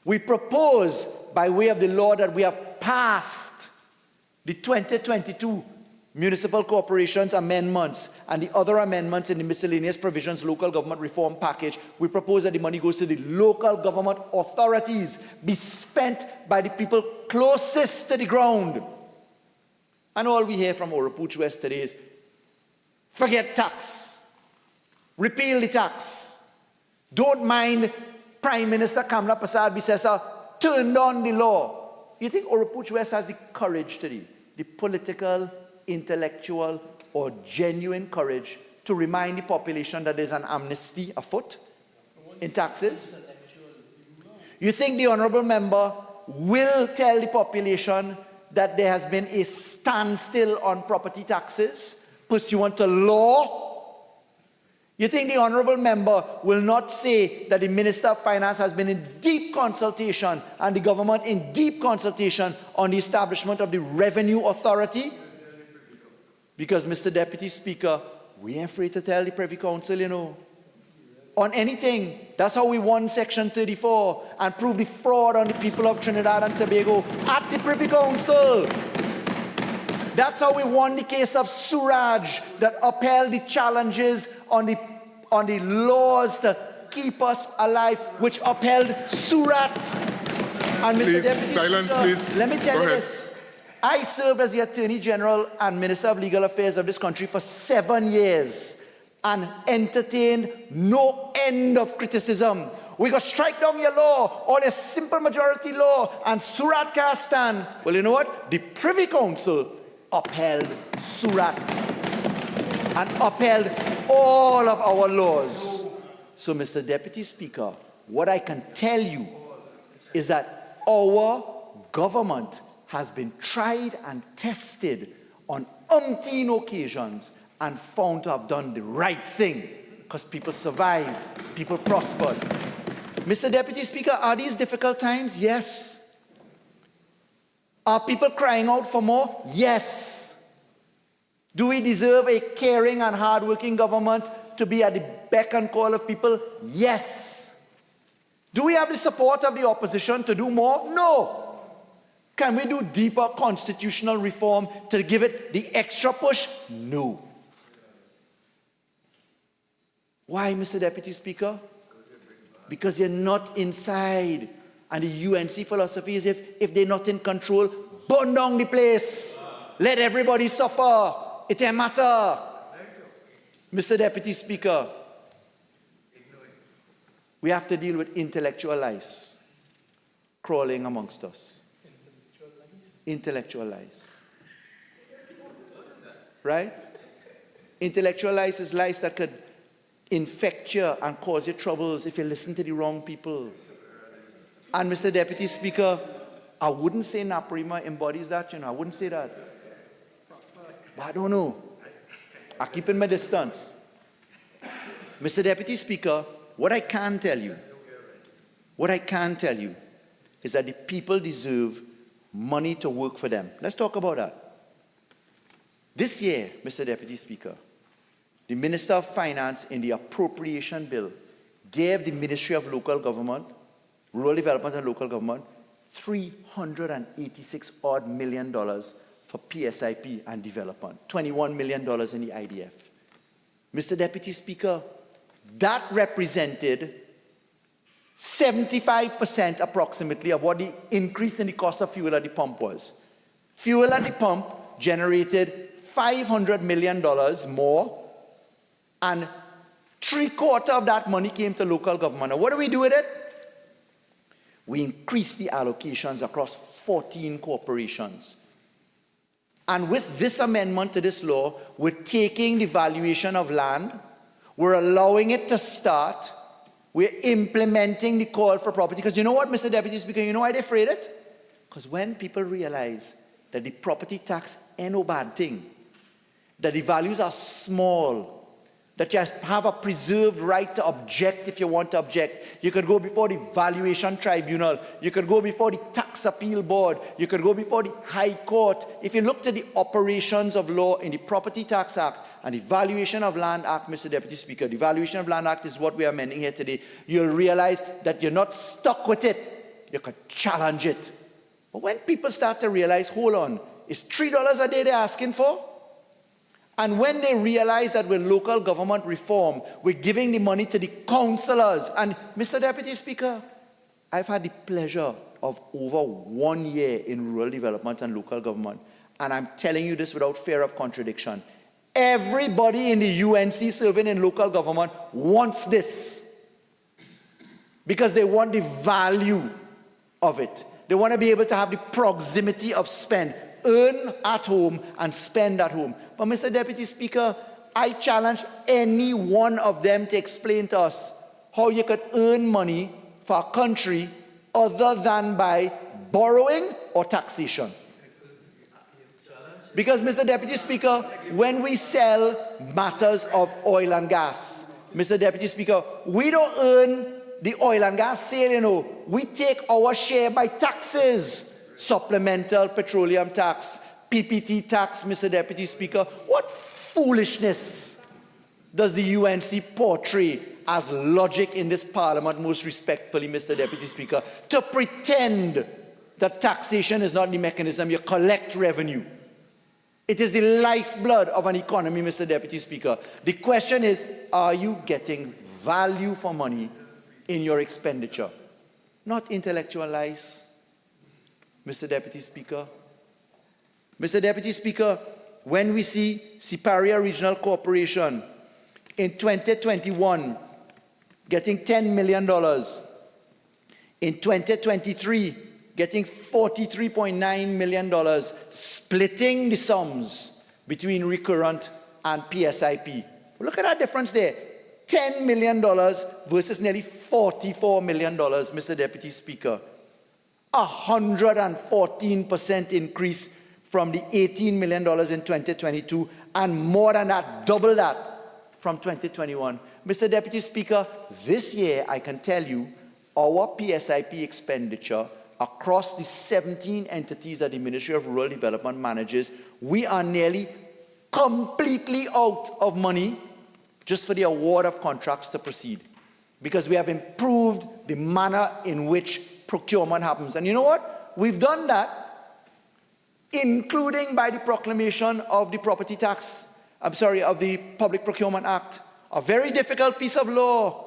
[SPEAKER 6] We propose, by way of the law that we have passed, the 2022 Municipal Corporations Amendments and the other amendments in the Miscellaneous Provisions Local Government Reform Package, we propose that the money goes to the local government authorities, be spent by the people closest to the ground. And all we hear from Oropouche West today is, forget tax, repeal the tax, don't mind Prime Minister Kamla Prasad Bisesa, turn down the law. You think Oropouche West has the courage today, the political, intellectual, or genuine courage to remind the population that there's an amnesty afoot in taxes? You think the honourable member will tell the population that there has been a standstill on property taxes pursuant to law? You think the honourable member will not say that the Minister of Finance has been in deep consultation and the government in deep consultation on the establishment of the Revenue Authority? Because, Mr. Deputy Speaker, we ain't afraid to tell the Privy Council, you know. on anything. That's how we won Section 34 and proved the fraud on the people of Trinidad and Tobago at the Privy Council. That's how we won the case of Suraj that upheld the challenges on the laws to keep us alive, which upheld Surat. And Mr.
[SPEAKER 1] Please,
[SPEAKER 6] Deputy
[SPEAKER 1] silence,
[SPEAKER 6] Speaker,
[SPEAKER 1] please.
[SPEAKER 6] let me tell
[SPEAKER 1] Go
[SPEAKER 6] you
[SPEAKER 1] ahead.
[SPEAKER 6] this. I served as the Attorney General and Minister of Legal Affairs of this country for 7 years and entertained no end of criticism. We got strike down your law, or a simple majority law, and Surat can't stand. Well, you know what? The Privy Council upheld Surat and upheld all of our laws. So, Mr. Deputy Speaker, what I can tell you is that our government has been tried and tested on umpteen occasions and found to have done the right thing because people survived, people prospered. Mr. Deputy Speaker, are these difficult times? Yes. Are people crying out for more? Yes. Do we deserve a caring and hardworking government to be at the beck and call of people? Yes. Do we have the support of the opposition to do more? No. Can we do deeper constitutional reform to give it the extra push? No. Why, Mr. Deputy Speaker? Because you're not inside. And the UNC philosophy is if they're not in control, burn down the place. Let everybody suffer. It doesn't matter. Mr. Deputy Speaker, we have to deal with intellectual lies crawling amongst us. Intellectual lies. Right? Intellectual lies is lies that could infect you and cause you troubles if you listen to the wrong people. And Mr. Deputy Speaker, I wouldn't say Naprima embodies that, I wouldn't say that. But I don't know. I'm keeping my distance. Mr. Deputy Speaker, what I can tell you is that the people deserve money to work for them. Let's talk about that. This year, Mr. Deputy Speaker, the Minister of Finance in the appropriation bill gave the Ministry of Local Government, Rural Development and Local Government, $386 odd million for PSIP and development, $21 million in the IDF. Mr. Deputy Speaker, that represented 75% approximately of what the increase in the cost of fuel at the pump was. Fuel at the pump generated $500 million more, and 3/4 of that money came to local government. Now, what do we do with it? We increased the allocations across 14 corporations. And with this amendment to this law, we're taking the valuation of land, we're allowing it to start, we're implementing the call for property. Because you know what, Mr. Deputy Speaker, you know why they afraid it? Because when people realize that the property tax ain't no bad thing, that the values are small, that you have a preserved right to object if you want to object. You could go before the Valuation Tribunal. You could go before the Tax Appeal Board. You could go before the High Court. If you look to the operations of law in the Property Tax Act and the Valuation of Land Act, Mr. Deputy Speaker, the Valuation of Land Act is what we are amending here today. You'll realize that you're not stuck with it. You could challenge it. But when people start to realize, hold on, it's $3 a day they're asking for? And when they realize that with local government reform, we're giving the money to the councillors. And Mr. Deputy Speaker, I've had the pleasure of over 1 year in rural development and local government. And I'm telling you this without fear of contradiction. Everybody in the UNC serving in local government wants this. Because they want the value of it. They want to be able to have the proximity of spend. Earn at home and spend at home. But Mr. Deputy Speaker, I challenge any one of them to explain to us how you could earn money for a country other than by borrowing or taxation. Because, Mr. Deputy Speaker, when we sell matters of oil and gas, Mr. Deputy Speaker, we don't earn the oil and gas sale, We take our share by taxes. Supplemental petroleum tax, PPT tax, Mr. Deputy Speaker. What foolishness does the UNC portray as logic in this parliament, most respectfully, Mr. Deputy Speaker, to pretend that taxation is not the mechanism you collect revenue. It is the lifeblood of an economy, Mr. Deputy Speaker. The question is, are you getting value for money in your expenditure? Not intellectual lies, Mr. Deputy Speaker. Mr. Deputy Speaker, when we see Siparia Regional Corporation in 2021 getting $10 million, in 2023 getting $43.9 million, splitting the sums between recurrent and PSIP. Look at that difference there. $10 million versus nearly $44 million, Mr. Deputy Speaker. 114% increase from the $18 million in 2022, and more than that, double that from 2021. Mr. Deputy Speaker, this year, I can tell you, our PSIP expenditure across the 17 entities that the Ministry of Rural Development manages, we are nearly completely out of money just for the award of contracts to proceed, because we have improved the manner in which procurement happens. And you know what? We've done that, including by the proclamation of the of the Public Procurement Act, a very difficult piece of law.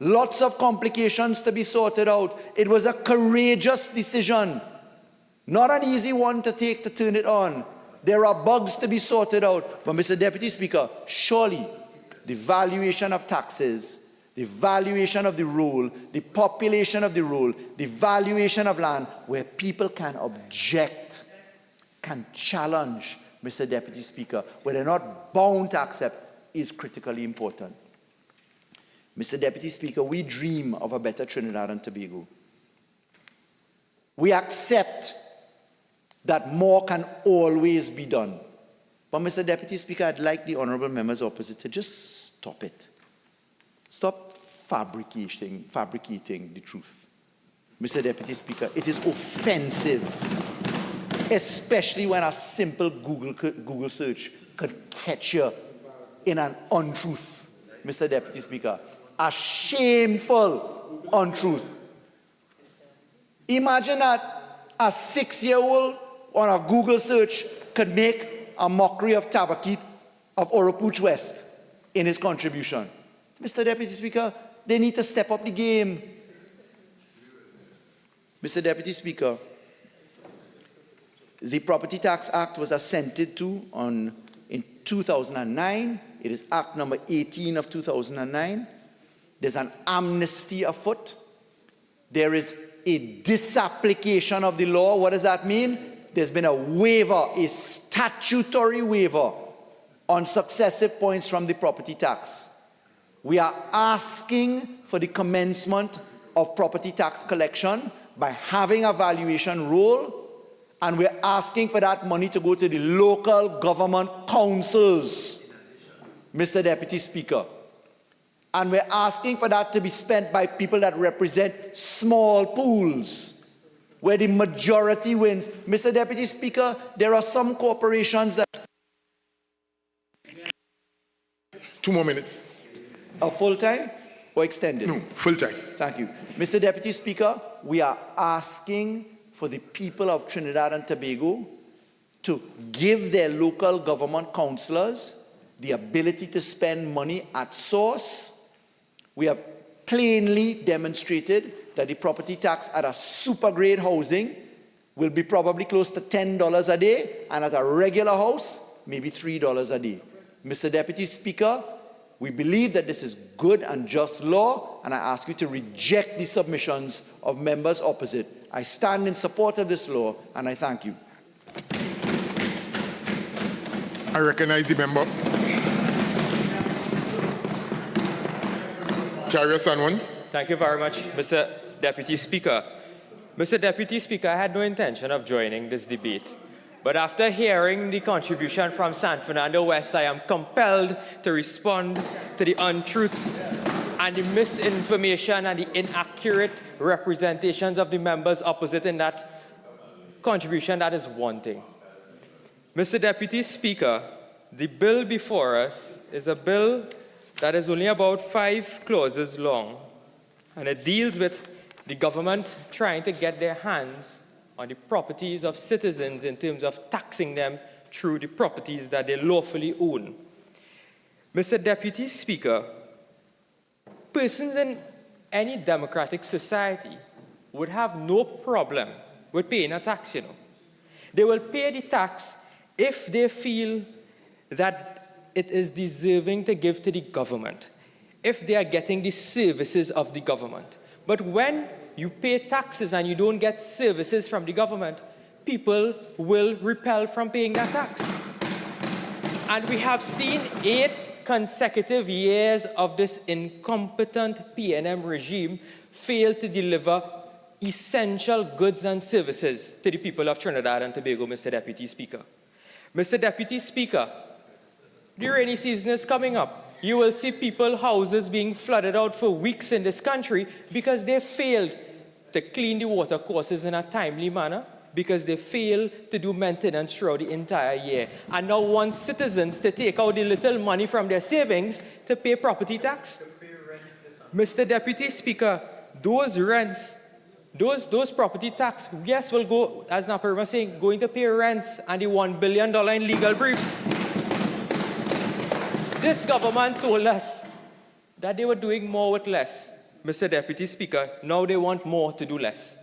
[SPEAKER 6] Lots of complications to be sorted out. It was a courageous decision, not an easy one to take to turn it on. There are bugs to be sorted out. But Mr. Deputy Speaker, surely the valuation of taxes, the valuation of the rule, the population of the rule, the valuation of land, where people can object, can challenge, Mr. Deputy Speaker, where they're not bound to accept, is critically important. Mr. Deputy Speaker, we dream of a better Trinidad and Tobago. We accept that more can always be done. But Mr. Deputy Speaker, I'd like the honourable members opposite to just stop it. Stop fabricating the truth. Mr. Deputy Speaker, it is offensive, especially when a simple Google search could catch you in an untruth, Mr. Deputy Speaker. A shameful untruth. Imagine that a 6-year-old on a Google search could make a mockery of Tabakit of Oropuch West in his contribution. Mr. Deputy Speaker, they need to step up the game. Mr. Deputy Speaker, the Property Tax Act was assented to in 2009. It is Act number 18 of 2009. There's an amnesty afoot. There is a disapplication of the law. What does that mean? There's been a waiver, a statutory waiver on successive points from the property tax. We are asking for the commencement of property tax collection by having a valuation rule, and we're asking for that money to go to the local government councils, Mr. Deputy Speaker. And we're asking for that to be spent by people that represent small pools, where the majority wins. Mr. Deputy Speaker, there are some corporations that...
[SPEAKER 1] 2 more minutes.
[SPEAKER 6] Are full-time or extended?
[SPEAKER 1] No, full-time.
[SPEAKER 6] Thank you. Mr. Deputy Speaker, we are asking for the people of Trinidad and Tobago to give their local government councillors the ability to spend money at source. We have plainly demonstrated that the property tax at a super grade housing will be probably close to $10 a day, and at a regular house, maybe $3 a day. Mr. Deputy Speaker, we believe that this is good and just law, and I ask you to reject the submissions of members opposite. I stand in support of this law, and I thank you.
[SPEAKER 1] I recognize the member. Chariot Sanwan.
[SPEAKER 8] Thank you very much, Mr. Deputy Speaker. Mr. Deputy Speaker, I had no intention of joining this debate, but after hearing the contribution from San Fernando West, I am compelled to respond to the untruths and the misinformation and the inaccurate representations of the members opposite in that contribution. That is one thing. Mr. Deputy Speaker, the bill before us is a bill that is only about 5 clauses long, and it deals with the government trying to get their hands on the properties of citizens in terms of taxing them through the properties that they lawfully own. Mr. Deputy Speaker, persons in any democratic society would have no problem with paying a tax, They will pay the tax if they feel that it is deserving to give to the government, if they are getting the services of the government. But when you pay taxes and you don't get services from the government, people will repel from paying that tax. And we have seen 8 consecutive years of this incompetent PNM regime fail to deliver essential goods and services to the people of Trinidad and Tobago, Mr. Deputy Speaker. Mr. Deputy Speaker, the rainy season is coming up. You will see people's houses being flooded out for weeks in this country because they failed to clean the water courses in a timely manner, because they failed to do maintenance throughout the entire year, and now want citizens to take out the little money from their savings to pay property tax. Mr. Deputy Speaker, those rents, those property tax, yes, will go, as Naparima was saying, going to pay rents and the $1 billion in legal briefs. This government told us that they were doing more with less. Mr. Deputy Speaker, now they want more to do less.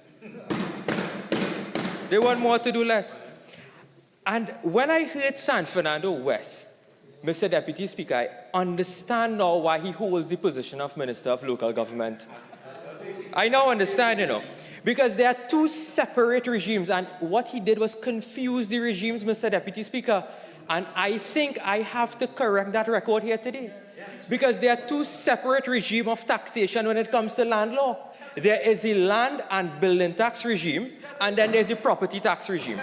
[SPEAKER 8] They want more to do less. And when I heard San Fernando West, Mr. Deputy Speaker, I understand now why he holds the position of Minister of Local Government. I now understand, because there are 2 separate regimes, and what he did was confuse the regimes, Mr. Deputy Speaker. And I think I have to correct that record here today. Because there are 2 separate regimes of taxation when it comes to land law. There is the land and building tax regime, and then there's the property tax regime.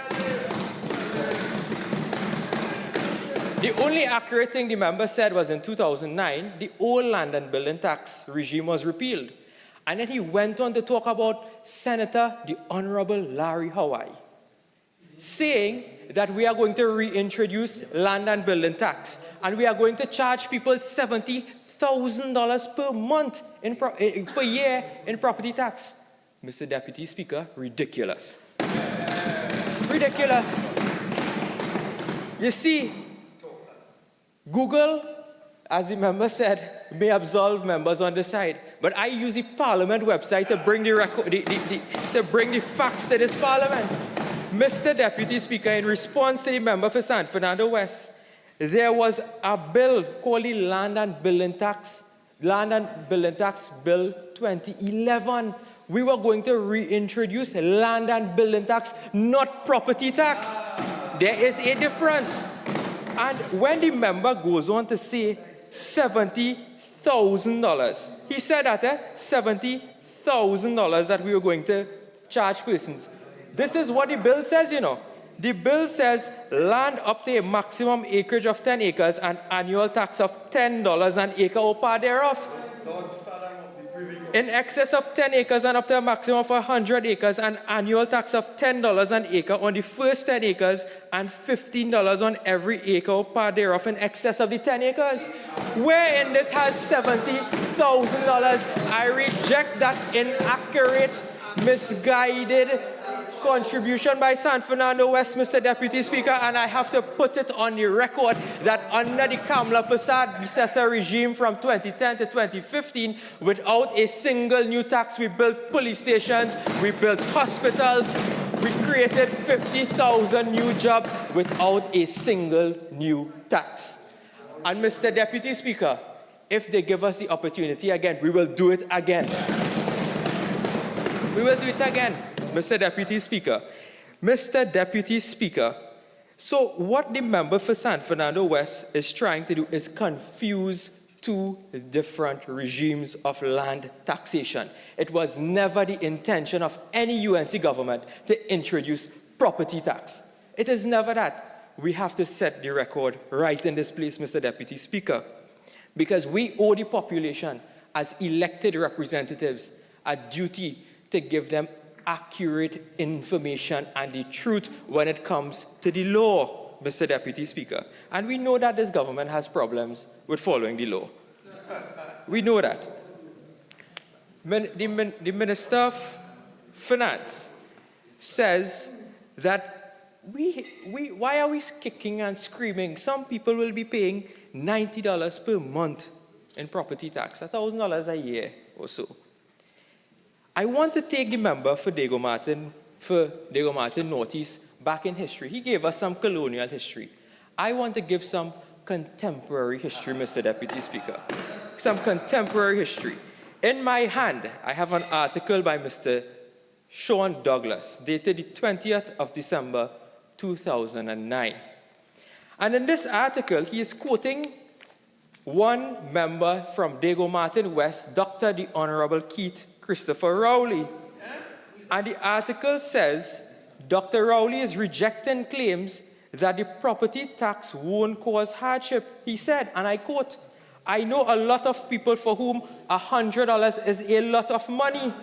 [SPEAKER 8] The only accurate thing the member said was in 2009, the old land and building tax regime was repealed. And then he went on to talk about Senator, the Honorable Larry Hawaii, saying that we are going to reintroduce land and building tax, and we are going to charge people $70,000 per month per year in property tax. Mr. Deputy Speaker, ridiculous. Ridiculous. You see, Google, as the member said, may absolve members on the side, but I use the Parliament website to bring to bring the facts to this Parliament. Mr. Deputy Speaker, in response to the member for San Fernando West, there was a bill called the Land and Building Tax Bill 2011. We were going to reintroduce land and building tax, not property tax. There is a difference. And when the member goes on to say $70,000, he said that $70,000 that we were going to charge persons. This is what the bill says, The bill says land up to a maximum acreage of 10 acres and annual tax of $10 an acre or part thereof. In excess of 10 acres and up to a maximum of 100 acres, an annual tax of $10 an acre on the first 10 acres and $15 on every acre or part thereof in excess of the 10 acres. Wherein this has $70,000, I reject that inaccurate, misguided contribution by San Fernando West, Mr. Deputy Speaker, and I have to put it on the record that under the Kamla Prasad regime from 2010 to 2015, without a single new tax, we built police stations, we built hospitals, we created 50,000 new jobs without a single new tax. And Mr. Deputy Speaker, if they give us the opportunity again, we will do it again. We will do it again. Mr. Deputy Speaker. Mr. Deputy Speaker, so what the member for San Fernando West is trying to do is confuse 2 different regimes of land taxation. It was never the intention of any UNC government to introduce property tax. It is never that. We have to set the record right in this place, Mr. Deputy Speaker, because we owe the population, as elected representatives, a duty to give them accurate information and the truth when it comes to the law, Mr. Deputy Speaker. And we know that this government has problems with following the law. We know that. The Minister of Finance says that why are we kicking and screaming? Some people will be paying $90 per month in property tax, $1,000 a year or so. I want to take the member for Diego Martin Northeast back in history. He gave us some colonial history. I want to give some contemporary history, Mr. Deputy Speaker. Some contemporary history. In my hand, I have an article by Mr. Sean Douglas, dated the 20th of December, 2009. And in this article, he is quoting one member from Diego Martin West, Dr. the Honorable Keith Christopher Rowley. And the article says, Dr. Rowley is rejecting claims that the property tax won't cause hardship. He said, and I quote, "I know a lot of people for whom $100 is a lot of money.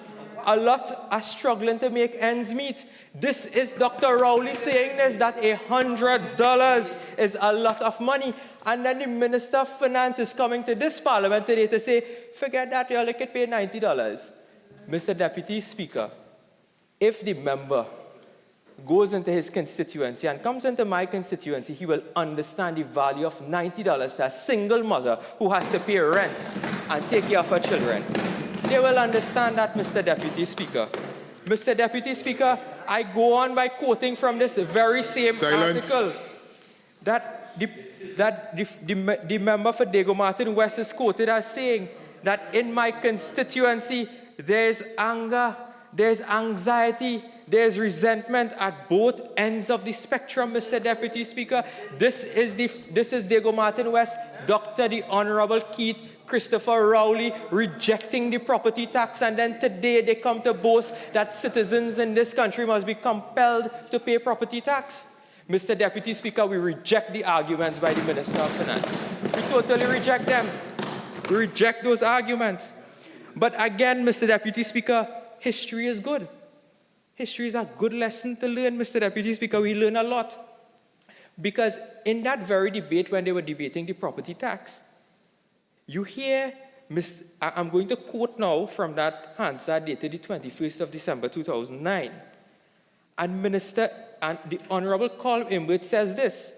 [SPEAKER 8] A lot are struggling to make ends meet." This is Dr. Rowley saying this, that $100 is a lot of money. And then the Minister of Finance is coming to this Parliament today to say, forget that, you only could pay $90. Mr. Deputy Speaker, if the member goes into his constituency and comes into my constituency, he will understand the value of $90 to a single mother who has to pay rent and take care of her children. They will understand that, Mr. Deputy Speaker. Mr. Deputy Speaker, I go on by quoting from this very same article that the member for Diego Martin West is quoted as saying that in my constituency, there's anger, there's anxiety, there's resentment at both ends of the spectrum, Mr. Deputy Speaker. This is Diego Martin West, Dr. the Honorable Keith Christopher Rowley rejecting the property tax, and then today they come to boast that citizens in this country must be compelled to pay property tax. Mr. Deputy Speaker, we reject the arguments by the Minister of Finance. We totally reject them. We reject those arguments. But again, Mr. Deputy Speaker, history is good. History is a good lesson to learn, Mr. Deputy Speaker. We learn a lot. Because in that very debate, when they were debating the property tax, you hear, I'm going to quote now from that Hansard dated the 21st of December 2009. And the Honorable Colm Imbert says this.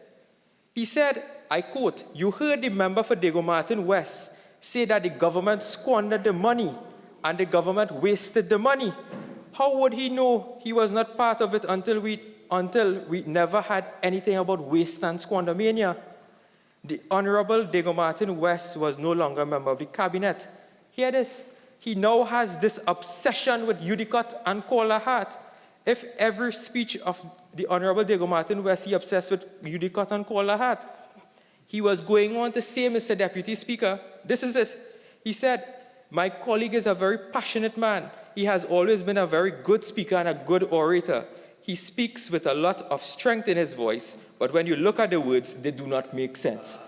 [SPEAKER 8] He said, I quote, "You heard the member for Diego Martin West say that the government squandered the money and the government wasted the money. How would he know? He was not part of it until we never had anything about waste and squander mania." The Honorable Diego Martin West was no longer a member of the cabinet. Hear this. He now has this obsession with Udicott and Caller Hart. If every speech of the Honorable Diego Martin West, he obsessed with Udicott and Caller Hart. He was going on to say, Mr. Deputy Speaker, this is it. He said, "My colleague is a very passionate man. He has always been a very good speaker and a good orator. He speaks with a lot of strength in his voice, but when you look at the words, they do not make sense."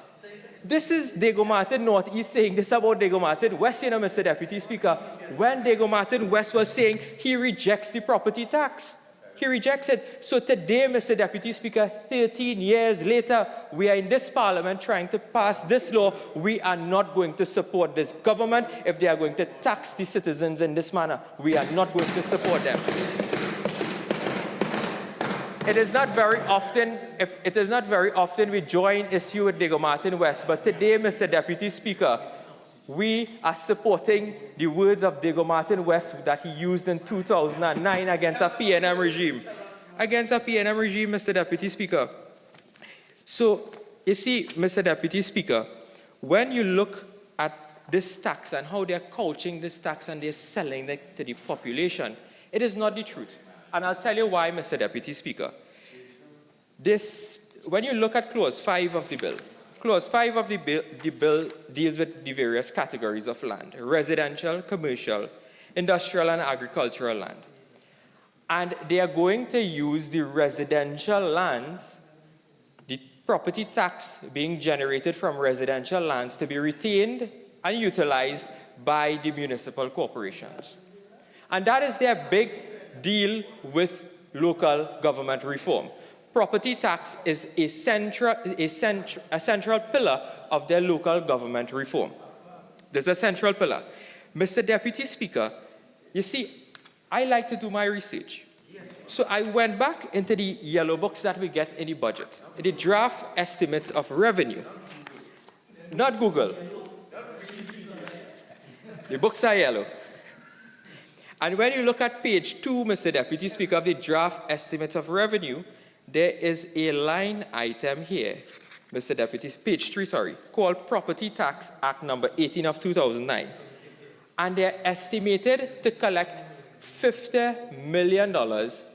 [SPEAKER 8] This is Diego Martin Northeast saying this about Diego Martin West, Mr. Deputy Speaker, when Diego Martin West was saying he rejects the property tax. He rejects it. So today, Mr. Deputy Speaker, 13 years later, we are in this Parliament trying to pass this law. We are not going to support this government if they are going to tax the citizens in this manner. We are not going to support them. It is not very often we join issue with Diego Martin West, but today, Mr. Deputy Speaker, we are supporting the words of Diego Martin West that he used in 2009 against a PNM regime. Against a PNM regime, Mr. Deputy Speaker. So, you see, Mr. Deputy Speaker, when you look at this tax and how they're couching this tax and they're selling it to the population, it is not the truth. And I'll tell you why, Mr. Deputy Speaker. When you look at Clause 5 of the bill, Clause 5 of the bill deals with the various categories of land: residential, commercial, industrial, and agricultural land. And they are going to use the residential lands, the property tax being generated from residential lands, to be retained and utilized by the municipal corporations. And that is their big deal with local government reform. Property tax is a central pillar of their local government reform. There's a central pillar. Mr. Deputy Speaker, you see, I like to do my research. So I went back into the yellow books that we get in the budget, the draft estimates of revenue. Not Google. The books are yellow. And when you look at page 2, Mr. Deputy Speaker, of the draft estimates of revenue, there is a line item here, Mr. Deputy, page 3, sorry, called Property Tax Act number 18 of 2009. And they're estimated to collect $50 million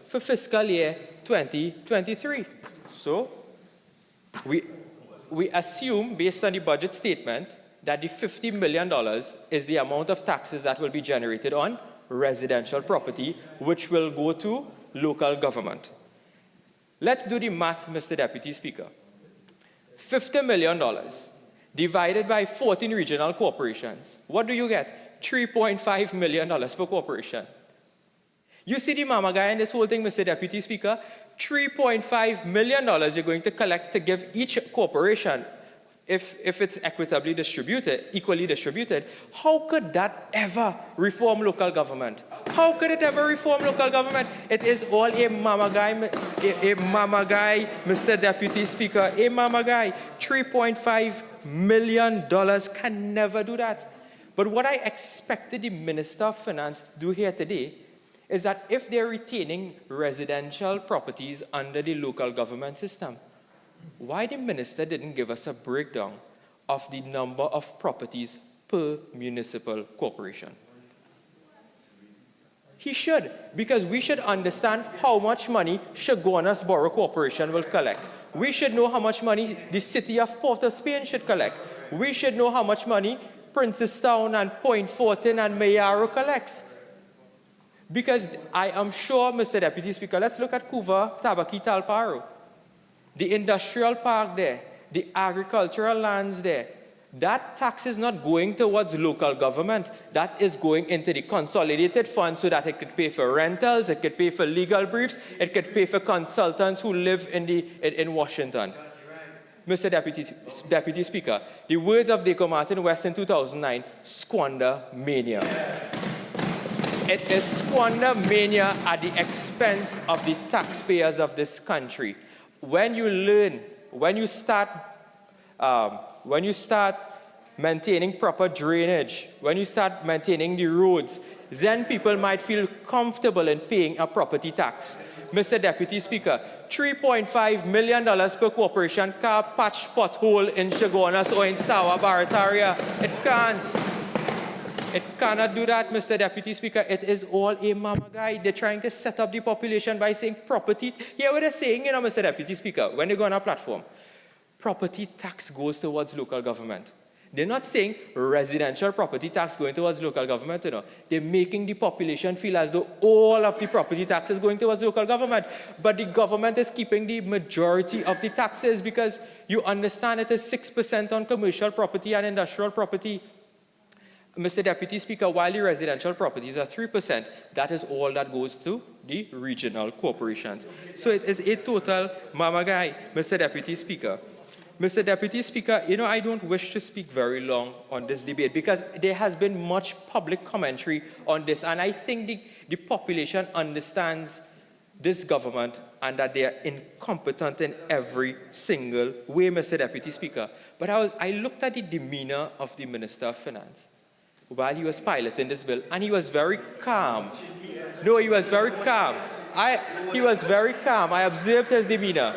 [SPEAKER 8] for fiscal year 2023. So we assume, based on the budget statement, that the $50 million is the amount of taxes that will be generated on residential property, which will go to local government. Let's do the math, Mr. Deputy Speaker. $50 million divided by 14 regional corporations. What do you get? $3.5 million per corporation. You see the mama guy in this whole thing, Mr. Deputy Speaker? $3.5 million you're going to collect to give each corporation, if it's equitably distributed, equally distributed. How could that ever reform local government? How could it ever reform local government? It is all a mama guy, Mr. Deputy Speaker, a mama guy. $3.5 million can never do that. But what I expected the Minister of Finance to do here today is that if they're retaining residential properties under the local government system, why the minister didn't give us a breakdown of the number of properties per municipal corporation? He should, because we should understand how much money Chaguanas Borough Corporation will collect. We should know how much money the city of Port of Spain should collect. We should know how much money Princestown and Point Fortin and Mayaro collects. Because I am sure, Mr. Deputy Speaker, let's look at Cuva, Tabaki, Talparo. The industrial park there, the agricultural lands there, that tax is not going towards local government. That is going into the consolidated fund so that it could pay for rentals, it could pay for legal briefs, it could pay for consultants who live in Washington. Mr. Deputy Speaker, the words of Deco Martin West in 2009, squander mania. It is squander mania at the expense of the taxpayers of this country. When you start maintaining proper drainage, when you start maintaining the roads, then people might feel comfortable in paying a property tax. Mr. Deputy Speaker, $3.5 million per corporation can't patch pothole in Chaguanas or in Sawa Barataria. It can't. It cannot do that, Mr. Deputy Speaker. It is all a mama guy. They're trying to set up the population by saying property. Hear what they're saying, Mr. Deputy Speaker, when they go on our platform. Property tax goes towards local government. They're not saying residential property tax going towards local government, They're making the population feel as though all of the property tax is going towards local government. But the government is keeping the majority of the taxes because you understand it is 6% on commercial property and industrial property. Mr. Deputy Speaker, while the residential properties are 3%, that is all that goes to the regional corporations. So it is a total mama guy, Mr. Deputy Speaker. Mr. Deputy Speaker, I don't wish to speak very long on this debate because there has been much public commentary on this, and I think the population understands this government and that they are incompetent in every single way, Mr. Deputy Speaker. But I looked at the demeanor of the Minister of Finance while he was piloting this bill, and he was very calm. No, he was very calm. He was very calm. I observed his demeanor.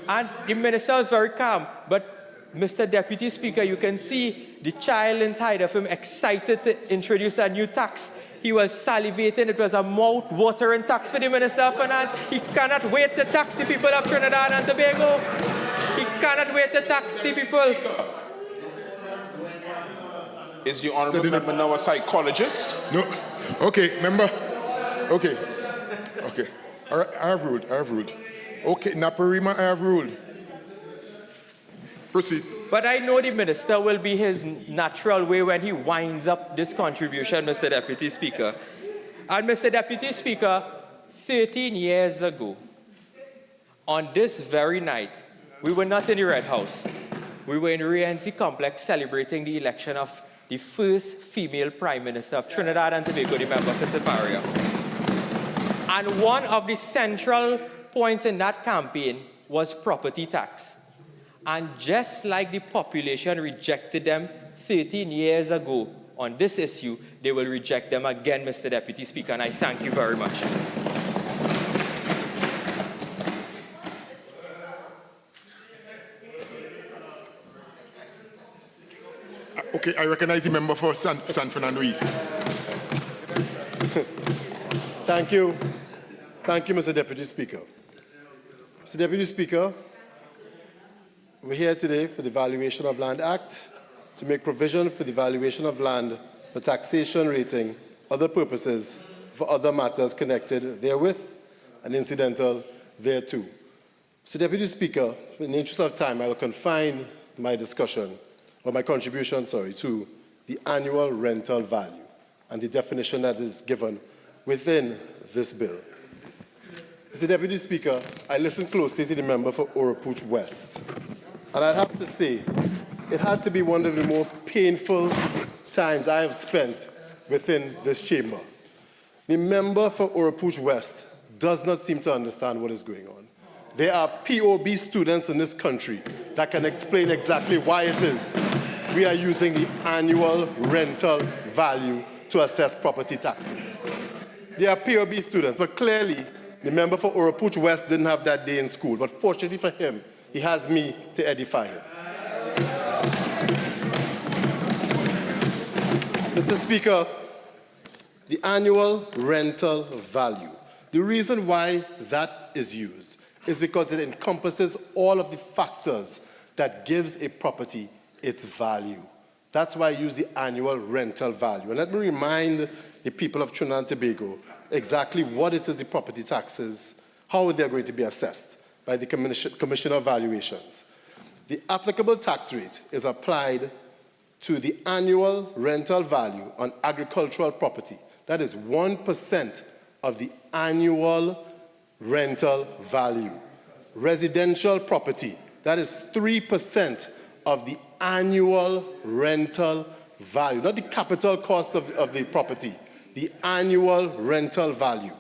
[SPEAKER 8] And the minister was very calm. But, Mr. Deputy Speaker, you can see the child inside of him excited to introduce a new tax. He was salivating. It was a mouth-watering tax for the Minister of Finance. He cannot wait to tax the people of Trinidad and Tobago. He cannot wait to tax the people.
[SPEAKER 9] Is the honourable member now a psychologist?
[SPEAKER 1] No. Okay, member. Okay. All right, I have ruled. Okay, Naparima, I have ruled. Proceed.
[SPEAKER 8] But I know the minister will be his natural way when he winds up this contribution, Mr. Deputy Speaker. And Mr. Deputy Speaker, 13 years ago, on this very night, we were not in the Red House. we were in Regency Complex celebrating the election of the first female Prime Minister of Trinidad and Tobago, the member for Siparia. And one of the central points in that campaign was property tax. And just like the population rejected them 13 years ago on this issue, they will reject them again, Mr. Deputy Speaker, and I thank you very much.
[SPEAKER 1] Okay, I recognize the member for San Fernando East.
[SPEAKER 10] Thank you. Thank you, Mr. Deputy Speaker. Mr. Deputy Speaker, we're here today for the Valuation of Land Act to make provision for the valuation of land for taxation, rating, other purposes, for other matters connected therewith and incidental thereto. Mr. Deputy Speaker, in the interest of time, I will confine my discussion, or my contribution, to the annual rental value and the definition that is given within this bill. Mr. Deputy Speaker, I listened closely to the member for Orapooch West, and I have to say, it had to be one of the more painful times I have spent within this chamber. The member for Orapooch West does not seem to understand what is going on. There are POB students in this country that can explain exactly why it is we are using the annual rental value to assess property taxes. They are POB students, but clearly the member for Orapooch West didn't have that day in school. But fortunately for him, he has me to edify him. Mr. Speaker, the annual rental value, the reason why that is used is because it encompasses all of the factors that gives a property its value. That's why I use the annual rental value. And let me remind the people of Trinidad and Tobago exactly what it is the property taxes, how they're going to be assessed by the Commissioner of Valuations. The applicable tax rate is applied to the annual rental value on agricultural property. That is 1% of the annual rental value. Residential property, that is 3% of the annual rental value, not the capital cost of the property, the annual rental value.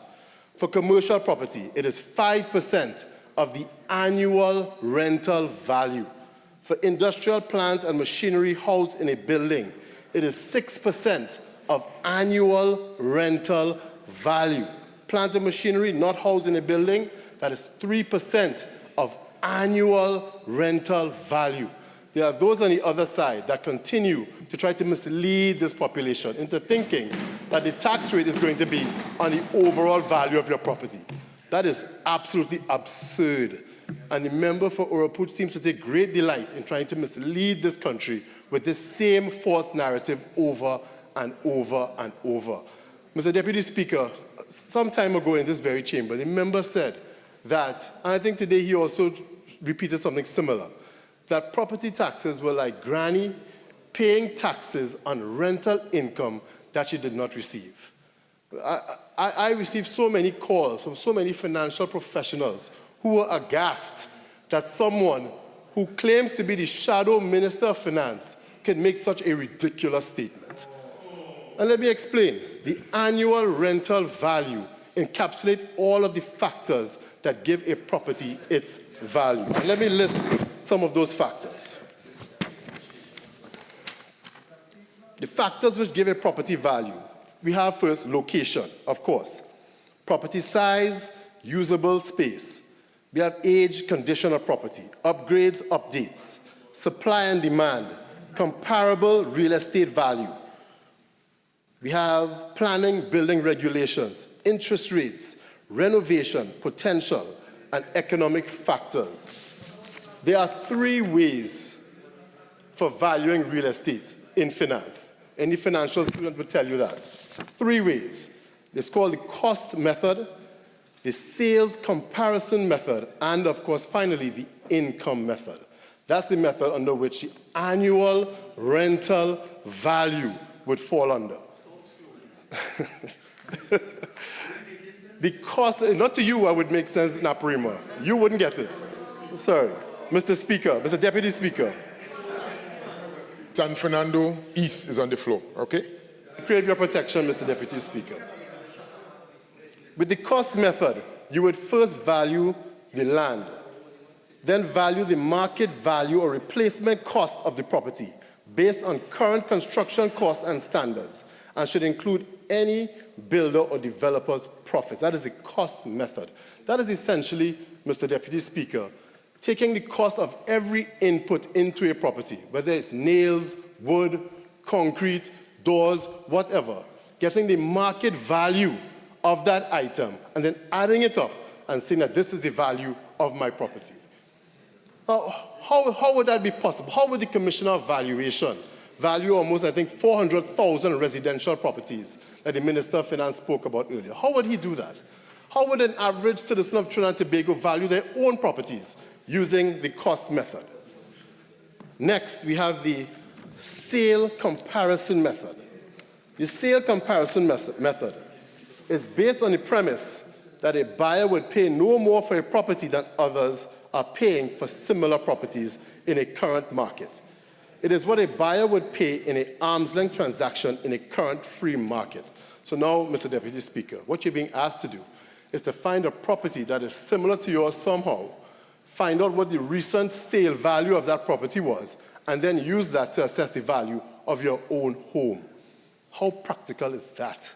[SPEAKER 10] For commercial property, it is 5% of the annual rental value. For industrial plant and machinery housed in a building, it is 6% of annual rental value. Plant and machinery not housed in a building, that is 3% of annual rental value. There are those on the other side that continue to try to mislead this population into thinking that the tax rate is going to be on the overall value of your property. That is absolutely absurd. And the member for Orapooch seems to take great delight in trying to mislead this country with this same false narrative over and over and over. Mr. Deputy Speaker, some time ago in this very chamber, the member said that, and I think today he also repeated something similar, that property taxes were like Granny paying taxes on rental income that she did not receive. I received so many calls from so many financial professionals who were aghast that someone who claims to be the shadow Minister of Finance can make such a ridiculous statement. And let me explain. The annual rental value encapsulates all of the factors that give a property its value. And let me list some of those factors. The factors which give a property value. We have first location, of course. Property size, usable space. We have age, condition of property, upgrades, updates, supply and demand, comparable real estate value. We have planning, building regulations, interest rates, renovation, potential, and economic factors. There are three ways for valuing real estate in finance. Any financial student will tell you that. Three ways. It's called the cost method, the sales comparison method, and of course, finally, the income method. That's the method under which the annual rental value would fall under. The cost, not to you, I would make sense, Naparima. You wouldn't get it. Sorry. Mr. Speaker, Mr. Deputy Speaker,
[SPEAKER 1] San Fernando East is on the floor, okay?
[SPEAKER 10] Crave your protection, Mr. Deputy Speaker. With the cost method, you would first value the land, then value the market value or replacement cost of the property based on current construction costs and standards, and should include any builder or developer's profits. That is the cost method. That is essentially, Mr. Deputy Speaker, taking the cost of every input into a property, whether it's nails, wood, concrete, doors, whatever, getting the market value of that item and then adding it up and saying that this is the value of my property. How would that be possible? How would the Commissioner of Valuation value almost, I think, 400,000 residential properties that the Minister of Finance spoke about earlier? How would he do that? How would an average citizen of Trinidad and Tobago value their own properties using the cost method? Next, we have the sale comparison method. The sale comparison method is based on the premise that a buyer would pay no more for a property than others are paying for similar properties in a current market. It is what a buyer would pay in an arm's length transaction in a current free market. So now, Mr. Deputy Speaker, what you're being asked to do is to find a property that is similar to yours somehow, find out what the recent sale value of that property was, and then use that to assess the value of your own home. How practical is that,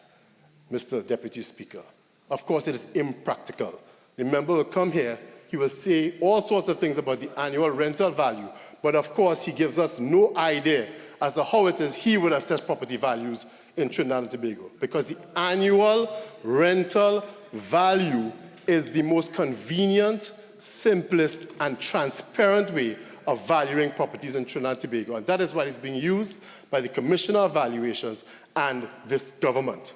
[SPEAKER 10] Mr. Deputy Speaker? Of course, it is impractical. The member will come here, he will say all sorts of things about the annual rental value, but of course, he gives us no idea as to how it is he would assess property values in Trinidad and Tobago, because the annual rental value is the most convenient, simplest, and transparent way of valuing properties in Trinidad and Tobago, and that is what is being used by the Commissioner of Valuations and this government.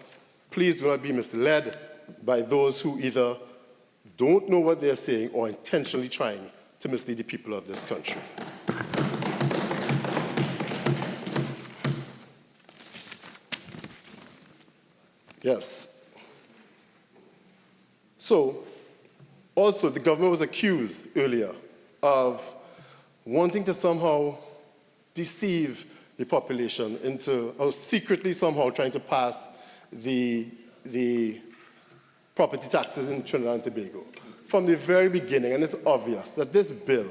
[SPEAKER 10] Please do not be misled by those who either don't know what they're saying or intentionally trying to mislead the people of this country. Yes. So, also, the government was accused earlier of wanting to somehow deceive the population into, or secretly somehow trying to pass the property taxes in Trinidad and Tobago. From the very beginning, and it's obvious that this bill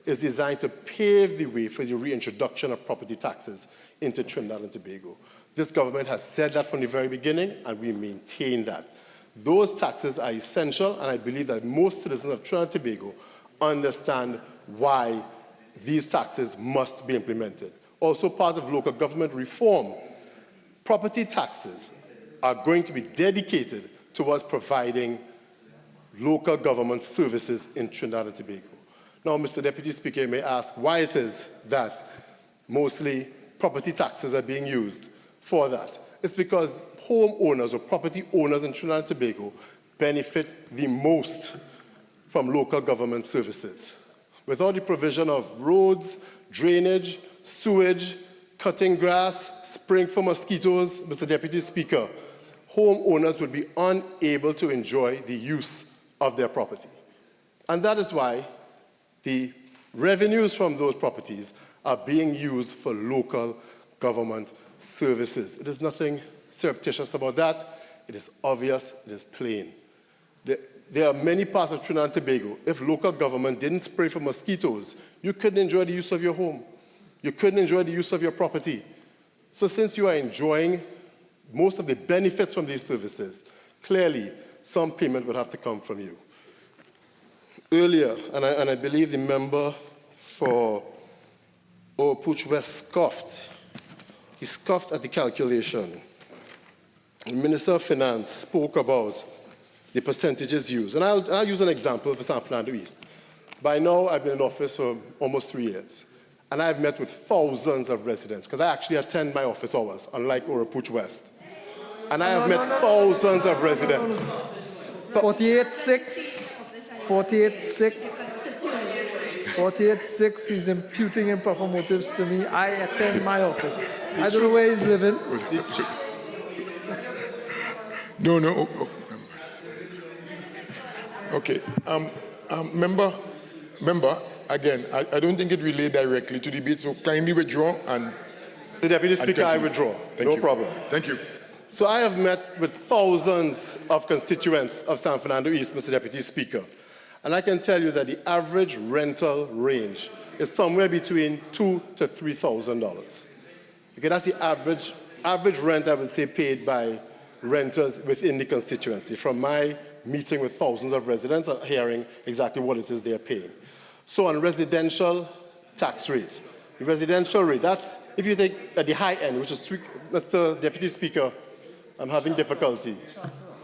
[SPEAKER 10] is designed to pave the way for the reintroduction of property taxes into Trinidad and Tobago. This government has said that from the very beginning, and we maintain that. Those taxes are essential, and I believe that most citizens of Trinidad and Tobago understand why these taxes must be implemented. Also part of local government reform, property taxes are going to be dedicated towards providing local government services in Trinidad and Tobago. Now, Mr. Deputy Speaker, you may ask why it is that mostly property taxes are being used for that. It's because homeowners or property owners in Trinidad and Tobago benefit the most from local government services. Without the provision of roads, drainage, sewage, cutting grass, spraying for mosquitoes, Mr. Deputy Speaker, homeowners would be unable to enjoy the use of their property. And that is why the revenues from those properties are being used for local government services. It is nothing surreptitious about that. It is obvious, it is plain. There are many parts of Trinidad and Tobago. If local government didn't spray for mosquitoes, you couldn't enjoy the use of your home. You couldn't enjoy the use of your property. So since you are enjoying most of the benefits from these services, clearly some payment would have to come from you. Earlier, and I believe the member for Puch West scoffed. He scoffed at the calculation. The Minister of Finance spoke about the percentages used. And I'll use an example for San Fernando East. By now, I've been in office for almost 3 years. And I've met with thousands of residents, because I actually attend my office hours, unlike Puch West. And I have met thousands of residents.
[SPEAKER 5] 48.6, 48.6, 48.6, he's imputing improper motives to me. I attend my office. I don't know where he's living.
[SPEAKER 1] No. Okay. Member, again, I don't think it relates directly to debate, so kindly withdraw and
[SPEAKER 10] Mr. Deputy Speaker, I withdraw. No problem.
[SPEAKER 1] Thank you.
[SPEAKER 10] So I have met with thousands of constituents of San Fernando East, Mr. Deputy Speaker, and I can tell you that the average rental range is somewhere between $2,000 to $3,000. Okay, that's the average rent, I would say, paid by renters within the constituency, from my meeting with thousands of residents and hearing exactly what it is they're paying. So on residential tax rate, the residential rate, that's, if you take at the high end, which is, Mr. Deputy Speaker, I'm having difficulty.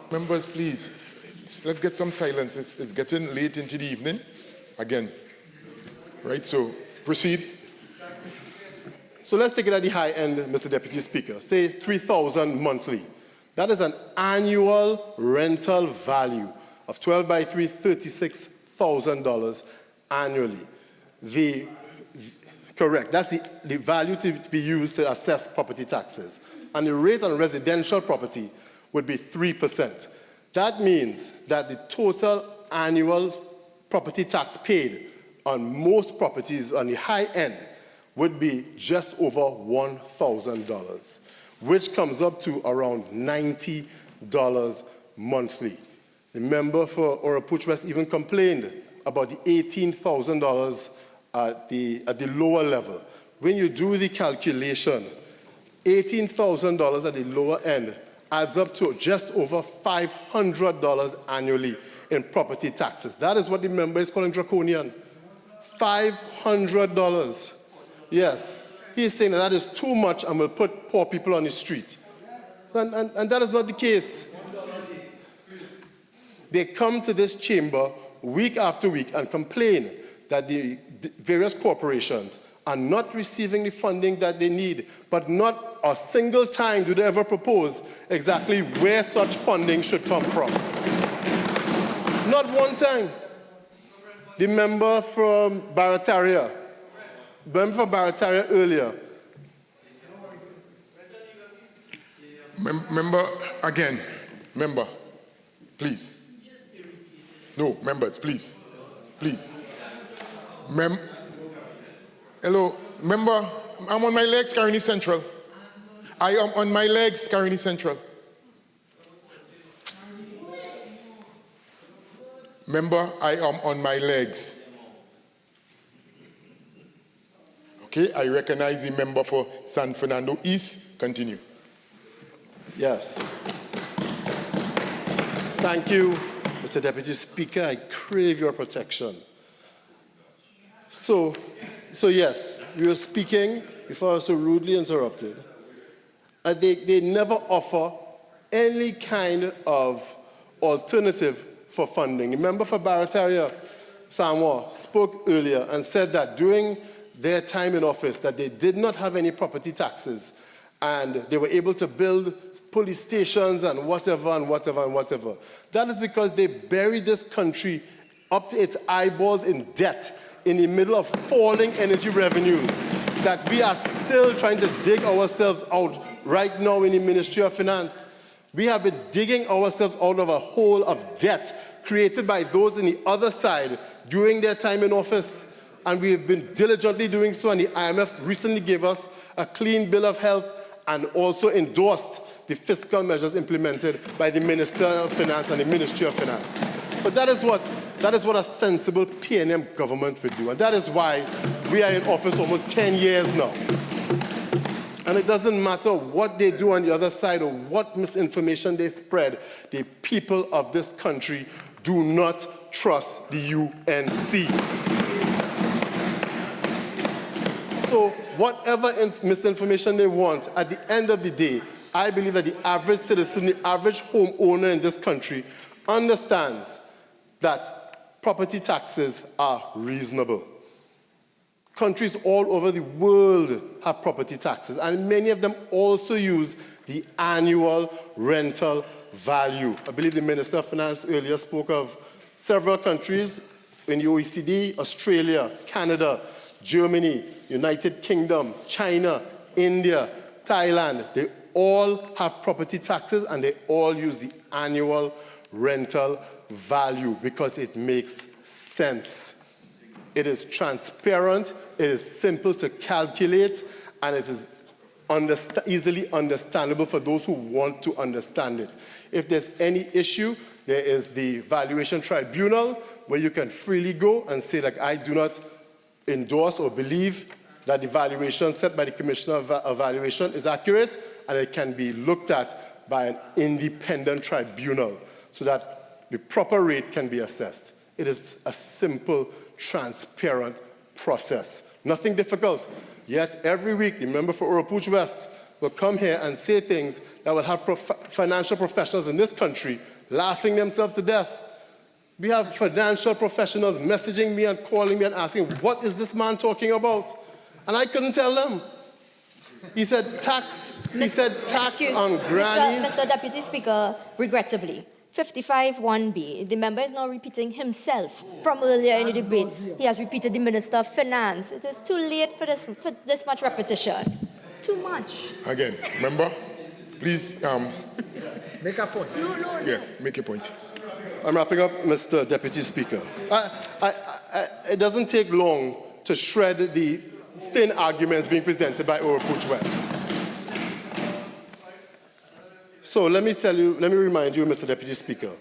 [SPEAKER 1] Members, please, let's get some silence. It's getting late into the evening. Again. Right, so proceed.
[SPEAKER 10] So let's take it at the high end, Mr. Deputy Speaker. Say $3,000 monthly. That is an annual rental value of 12 by 3, $36,000 annually. Correct, that's the value to be used to assess property taxes. And the rate on residential property would be 3%. That means that the total annual property tax paid on most properties on the high end would be just over $1,000, which comes up to around $90 monthly. The member for Oropouche West even complained about the $18,000 at the lower level. When you do the calculation, $18,000 at the lower end adds up to just over $500 annually in property taxes. That is what the member is calling draconian. $500. Yes, he's saying that is too much and will put poor people on the street. And that is not the case. They come to this chamber week after week and complain that the various corporations are not receiving the funding that they need, but not a single time do they ever propose exactly where such funding should come from. Not one time. The member from Barataria earlier.
[SPEAKER 1] Member, please. No, members, please. Please. Hello, member, I'm on my legs, Caroni Central. I am on my legs, Caroni Central. Member, I am on my legs. Okay, I recognize the member for San Fernando East. Continue.
[SPEAKER 10] Yes. Thank you, Mr. Deputy Speaker. I crave your protection. So yes, we were speaking before I was so rudely interrupted. And they never offer any kind of alternative for funding. The member for Barataria, Samoa, spoke earlier and said that during their time in office that they did not have any property taxes and they were able to build police stations and whatever and whatever and whatever. That is because they buried this country up to its eyeballs in debt in the middle of falling energy revenues that we are still trying to dig ourselves out right now in the Ministry of Finance. We have been digging ourselves out of a hole of debt created by those on the other side during their time in office. And we have been diligently doing so, and the IMF recently gave us a clean bill of health and also endorsed the fiscal measures implemented by the Minister of Finance and the Ministry of Finance. But that is what a sensible PNM government would do, and that is why we are in office almost 10 years now. And it doesn't matter what they do on the other side or what misinformation they spread, the people of this country do not trust the UNC. So whatever misinformation they want, at the end of the day, I believe that the average citizen, the average homeowner in this country understands that property taxes are reasonable. Countries all over the world have property taxes, and many of them also use the annual rental value. I believe the Minister of Finance earlier spoke of several countries in the OECD, Australia, Canada, Germany, United Kingdom, China, India, Thailand. They all have property taxes and they all use the annual rental value because it makes sense. It is transparent, it is simple to calculate, and it is easily understandable for those who want to understand it. If there's any issue, there is the Valuation Tribunal where you can freely go and say, like, I do not endorse or believe that the valuation set by the Commissioner of Valuation is accurate, and it can be looked at by an independent tribunal so that the proper rate can be assessed. It is a simple, transparent process. Nothing difficult. Yet every week, the member for Oropouche West will come here and say things that will have financial professionals in this country laughing themselves to death. We have financial professionals messaging me and calling me and asking, what is this man talking about? And I couldn't tell them. He said tax on grannies.
[SPEAKER 11] Mr. Deputy Speaker, regrettably, 55(1)B, the member is now repeating himself from earlier in the debate. He has repeated the Minister of Finance. It is too late for this much repetition. Too much.
[SPEAKER 1] Again, member, please
[SPEAKER 5] Make a point.
[SPEAKER 1] yeah, make a point.
[SPEAKER 10] I'm wrapping up, Mr. Deputy Speaker. It doesn't take long to shred the thin arguments being presented by Oropouche West. So let me remind you, Mr. Deputy Speaker,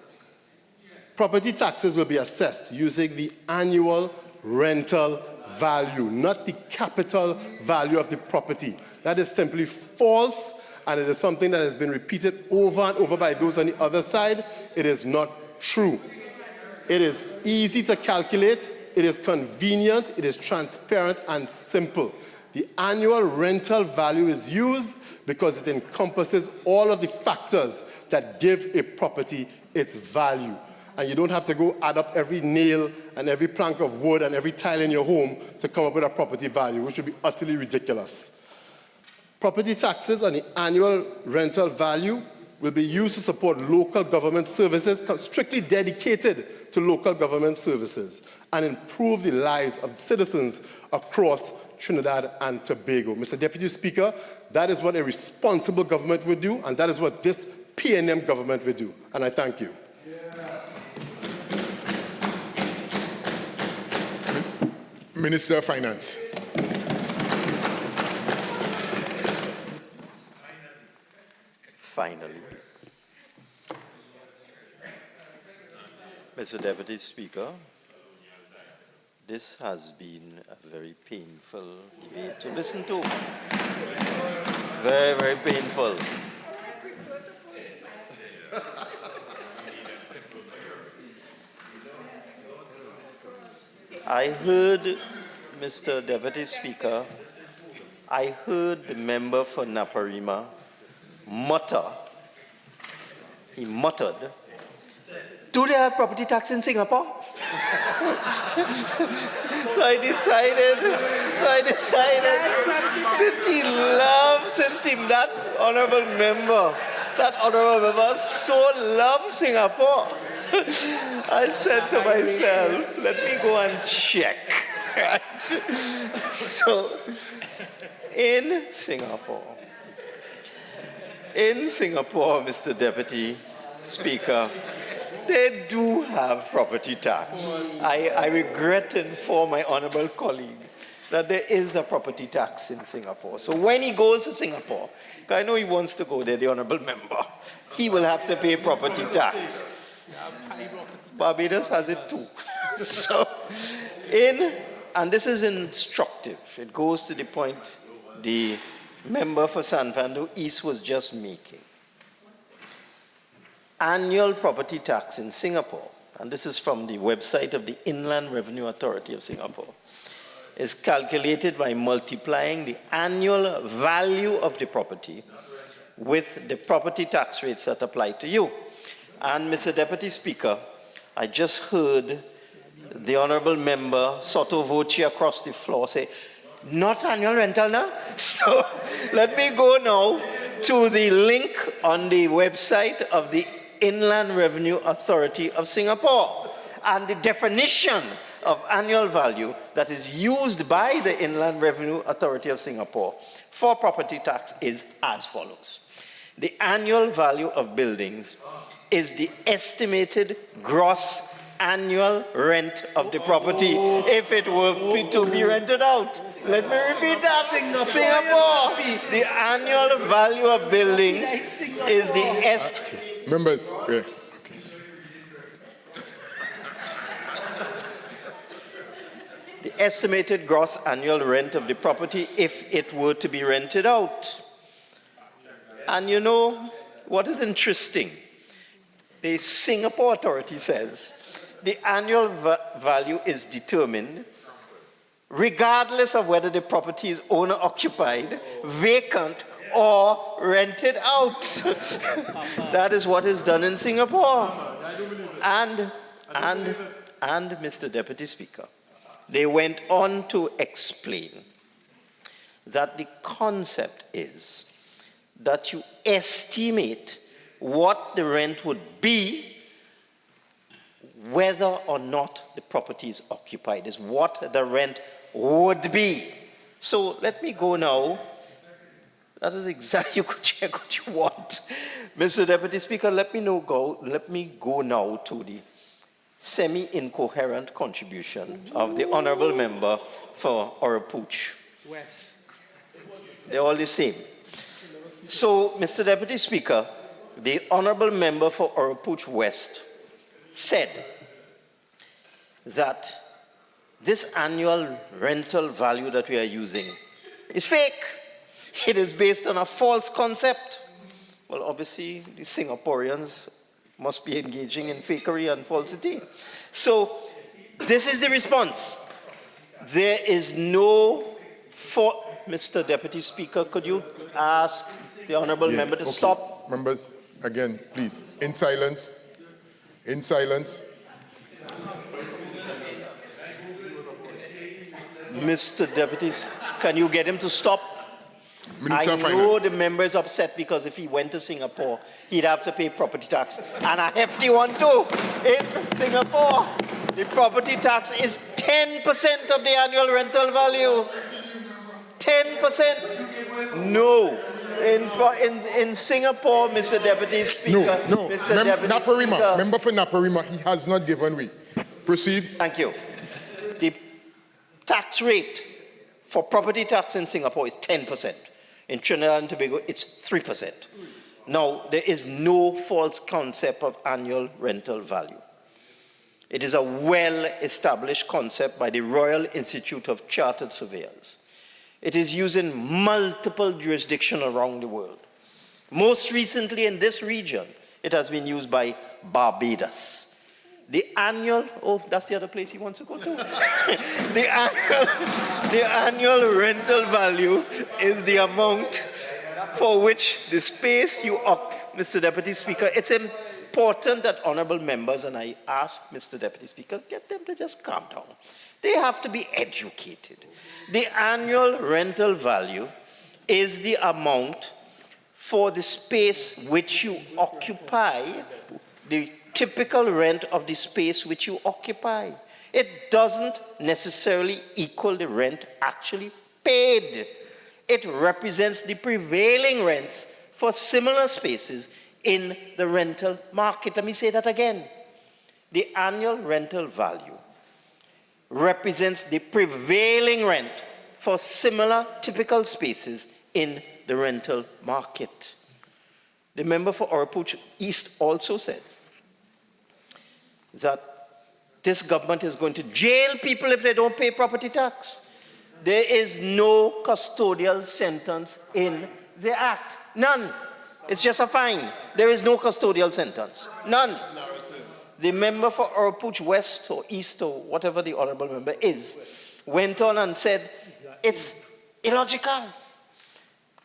[SPEAKER 10] property taxes will be assessed using the annual rental value, not the capital value of the property. That is simply false, and it is something that has been repeated over and over by those on the other side. It is not true. It is easy to calculate, it is convenient, it is transparent and simple. The annual rental value is used because it encompasses all of the factors that give a property its value. And you don't have to go add up every nail and every plank of wood and every tile in your home to come up with a property value, which would be utterly ridiculous. Property taxes on the annual rental value will be used to support local government services strictly dedicated to local government services and improve the lives of citizens across Trinidad and Tobago. Mr. Deputy Speaker, that is what a responsible government would do, and that is what this PNM government would do. And I thank you.
[SPEAKER 1] Minister of Finance.
[SPEAKER 4] Finally. Mr. Deputy Speaker, this has been a very painful debate to listen to. Very, very painful. I heard, Mr. Deputy Speaker, I heard the member for Naparima mutter. He muttered, do they have property tax in Singapore? So I decided, since that honorable member so loves Singapore, I said to myself, let me go and check. Right? So, in Singapore, Mr. Deputy Speaker, they do have property tax. I regret to inform my honorable colleague that there is a property tax in Singapore. So when he goes to Singapore, because I know he wants to go there, the honorable member, he will have to pay property tax. Barbados has it too. So, and this is instructive. It goes to the point the member for San Fernando East was just making. Annual property tax in Singapore, and this is from the website of the Inland Revenue Authority of Singapore, is calculated by multiplying the annual value of the property with the property tax rates that apply to you. And Mr. Deputy Speaker, I just heard the honorable member sotto voce across the floor say, not annual rental now? So let me go now to the link on the website of the Inland Revenue Authority of Singapore. And the definition of annual value that is used by the Inland Revenue Authority of Singapore for property tax is as follows. The annual value of buildings is the estimated gross annual rent of the property if it were to be rented out. Let me repeat that. Singapore. The annual value of buildings is the
[SPEAKER 1] Members, yeah.
[SPEAKER 4] the estimated gross annual rent of the property if it were to be rented out. And you know what is interesting? The Singapore authority says the annual value is determined regardless of whether the property is owner occupied, vacant, or rented out. That is what is done in Singapore. And Mr. Deputy Speaker, they went on to explain that the concept is that you estimate what the rent would be whether or not the property is occupied, is what the rent would be. So let me go now. That is exactly, you could check what you want. Mr. Deputy Speaker, let me go now to the semi-incoherent contribution of the Honourable Member for Orapooch. West. They're all the same. So, Mr. Deputy Speaker, the Honourable Member for Orapooch West said that this annual rental value that we are using is fake. It is based on a false concept. Well, obviously, the Singaporeans must be engaging in fakery and falsity. So, this is the response. There is no Mr. Deputy Speaker, could you ask the Honourable Member to stop?
[SPEAKER 1] Members, again, please, in silence. In silence.
[SPEAKER 4] Mr. Deputy, can you get him to stop?
[SPEAKER 1] Minister of
[SPEAKER 4] I know
[SPEAKER 1] Finance.
[SPEAKER 4] the member is upset because if he went to Singapore, he'd have to pay property tax, and a hefty one too. In Singapore, the property tax is 10% of the annual rental value. 10%? No. In Singapore, Mr. Deputy Speaker,
[SPEAKER 1] No.
[SPEAKER 4] Mr. Deputy
[SPEAKER 1] Naparima,
[SPEAKER 4] Speaker,
[SPEAKER 1] member for Naparima, he has not given way. Proceed.
[SPEAKER 4] Thank you. The tax rate for property tax in Singapore is 10%. In Trinidad and Tobago, it's 3%. Now, there is no false concept of annual rental value. It is a well-established concept by the Royal Institute of Chartered Surveyors. It is used in multiple jurisdictions around the world. Most recently in this region, it has been used by Barbados. The annual, that's the other place he wants to go to. the annual rental value is the amount for which the space you occupy. Mr. Deputy Speaker, it's important that honourable members, and I ask Mr. Deputy Speaker, get them to just calm down. They have to be educated. The annual rental value is the amount for the space which you occupy, the typical rent of the space which you occupy. It doesn't necessarily equal the rent actually paid. It represents the prevailing rents for similar spaces in the rental market. Let me say that again. The annual rental value represents the prevailing rent for similar typical spaces in the rental market. The member for Orapooch East also said that this government is going to jail people if they don't pay property tax. There is no custodial sentence in the Act. None. It's just a fine. There is no custodial sentence. None. The member for Orapooch West or East or whatever the honourable member is, went on and said, it's illogical.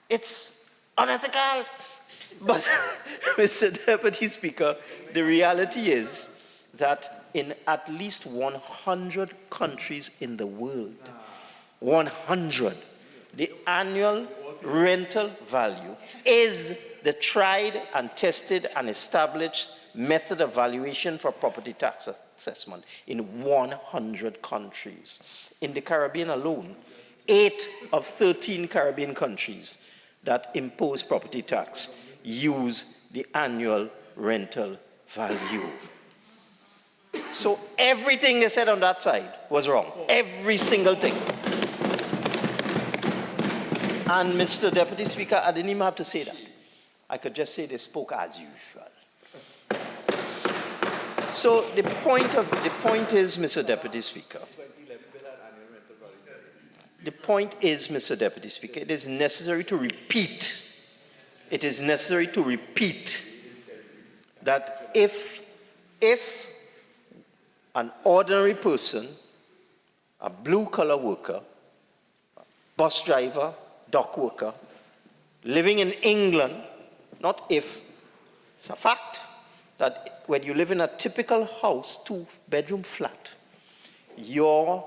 [SPEAKER 4] It's unethical. But, Mr. Deputy Speaker, the reality is that in at least 100 countries in the world, 100, the annual rental value is the tried and tested and established method of valuation for property tax assessment in 100 countries. In the Caribbean alone, 8 of 13 Caribbean countries that impose property tax use the annual rental value. So everything they said on that side was wrong. Every single thing. And Mr. Deputy Speaker, I didn't even have to say that. I could just say they spoke as usual. So the point is, Mr. Deputy Speaker, the point is, Mr. Deputy Speaker, it is necessary to repeat. It is necessary to repeat that if an ordinary person, a blue-collar worker, a bus driver, dock worker, living in England, not if, it's a fact, that when you live in a typical house, 2-bedroom flat, your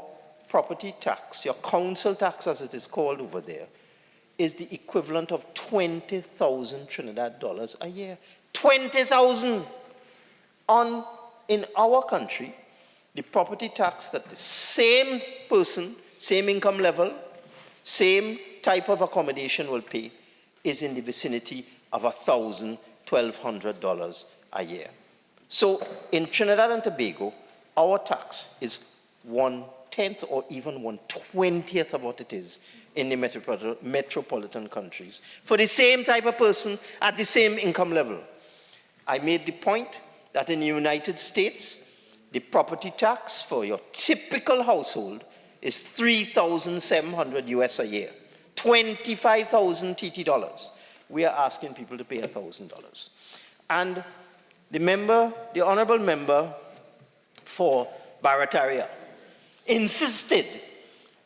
[SPEAKER 4] property tax, your council tax as it is called over there, is the equivalent of 20,000 Trinidad dollars a year. 20,000! In our country, the property tax that the same person, same income level, same type of accommodation will pay is in the vicinity of $1,000, $1,200 a year. So in Trinidad and Tobago, our tax is 1/10 or even 1/20 of what it is in the metropolitan countries for the same type of person at the same income level. I made the point that in the United States, the property tax for your typical household is $3,700 US a year, 25,000 TT dollars. We are asking people to pay $1,000. And the honorable member for Barataria insisted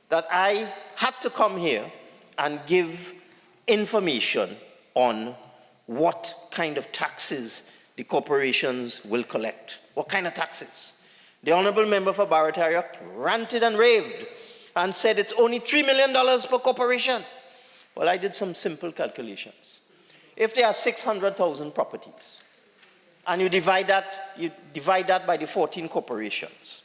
[SPEAKER 4] that I had to come here and give information on what kind of taxes the corporations will collect. What kind of taxes? The honorable member for Barataria ranted and raved and said it's only $3 million per corporation. Well, I did some simple calculations. If there are 600,000 properties, and you divide that by the 14 corporations,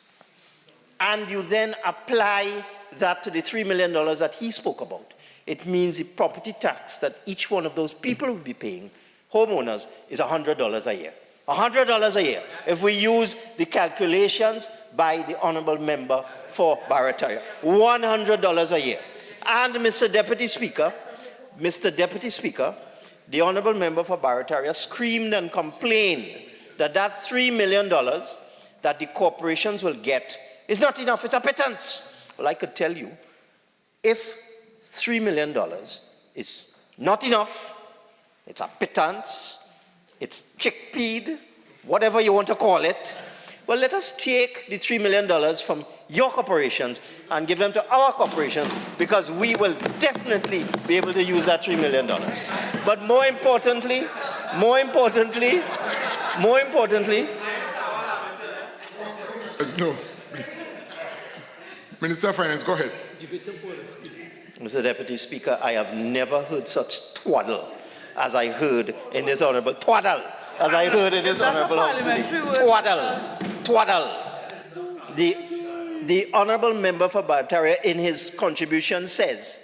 [SPEAKER 4] and you then apply that to the $3 million that he spoke about, it means the property tax that each one of those people will be paying, homeowners, is $100 a year. $100 a year, if we use the calculations by the honorable member for Barataria. $100 a year. And Mr. Deputy Speaker, the honorable member for Barataria screamed and complained that that $3 million that the corporations will get is not enough, it's a pittance. Well, I could tell you, if $3 million is not enough, it's a pittance, it's chickpeed, whatever you want to call it, well, let us take the $3 million from your corporations and give them to our corporations, because we will definitely be able to use that $3 million. But more importantly,
[SPEAKER 1] no, please. Minister of Finance, go ahead.
[SPEAKER 4] Mr. Deputy Speaker, I have never heard such twaddle as I heard in this honorable twaddle. As I heard in this honorable house today. Twaddle. The honorable member for Barataria in his contribution says,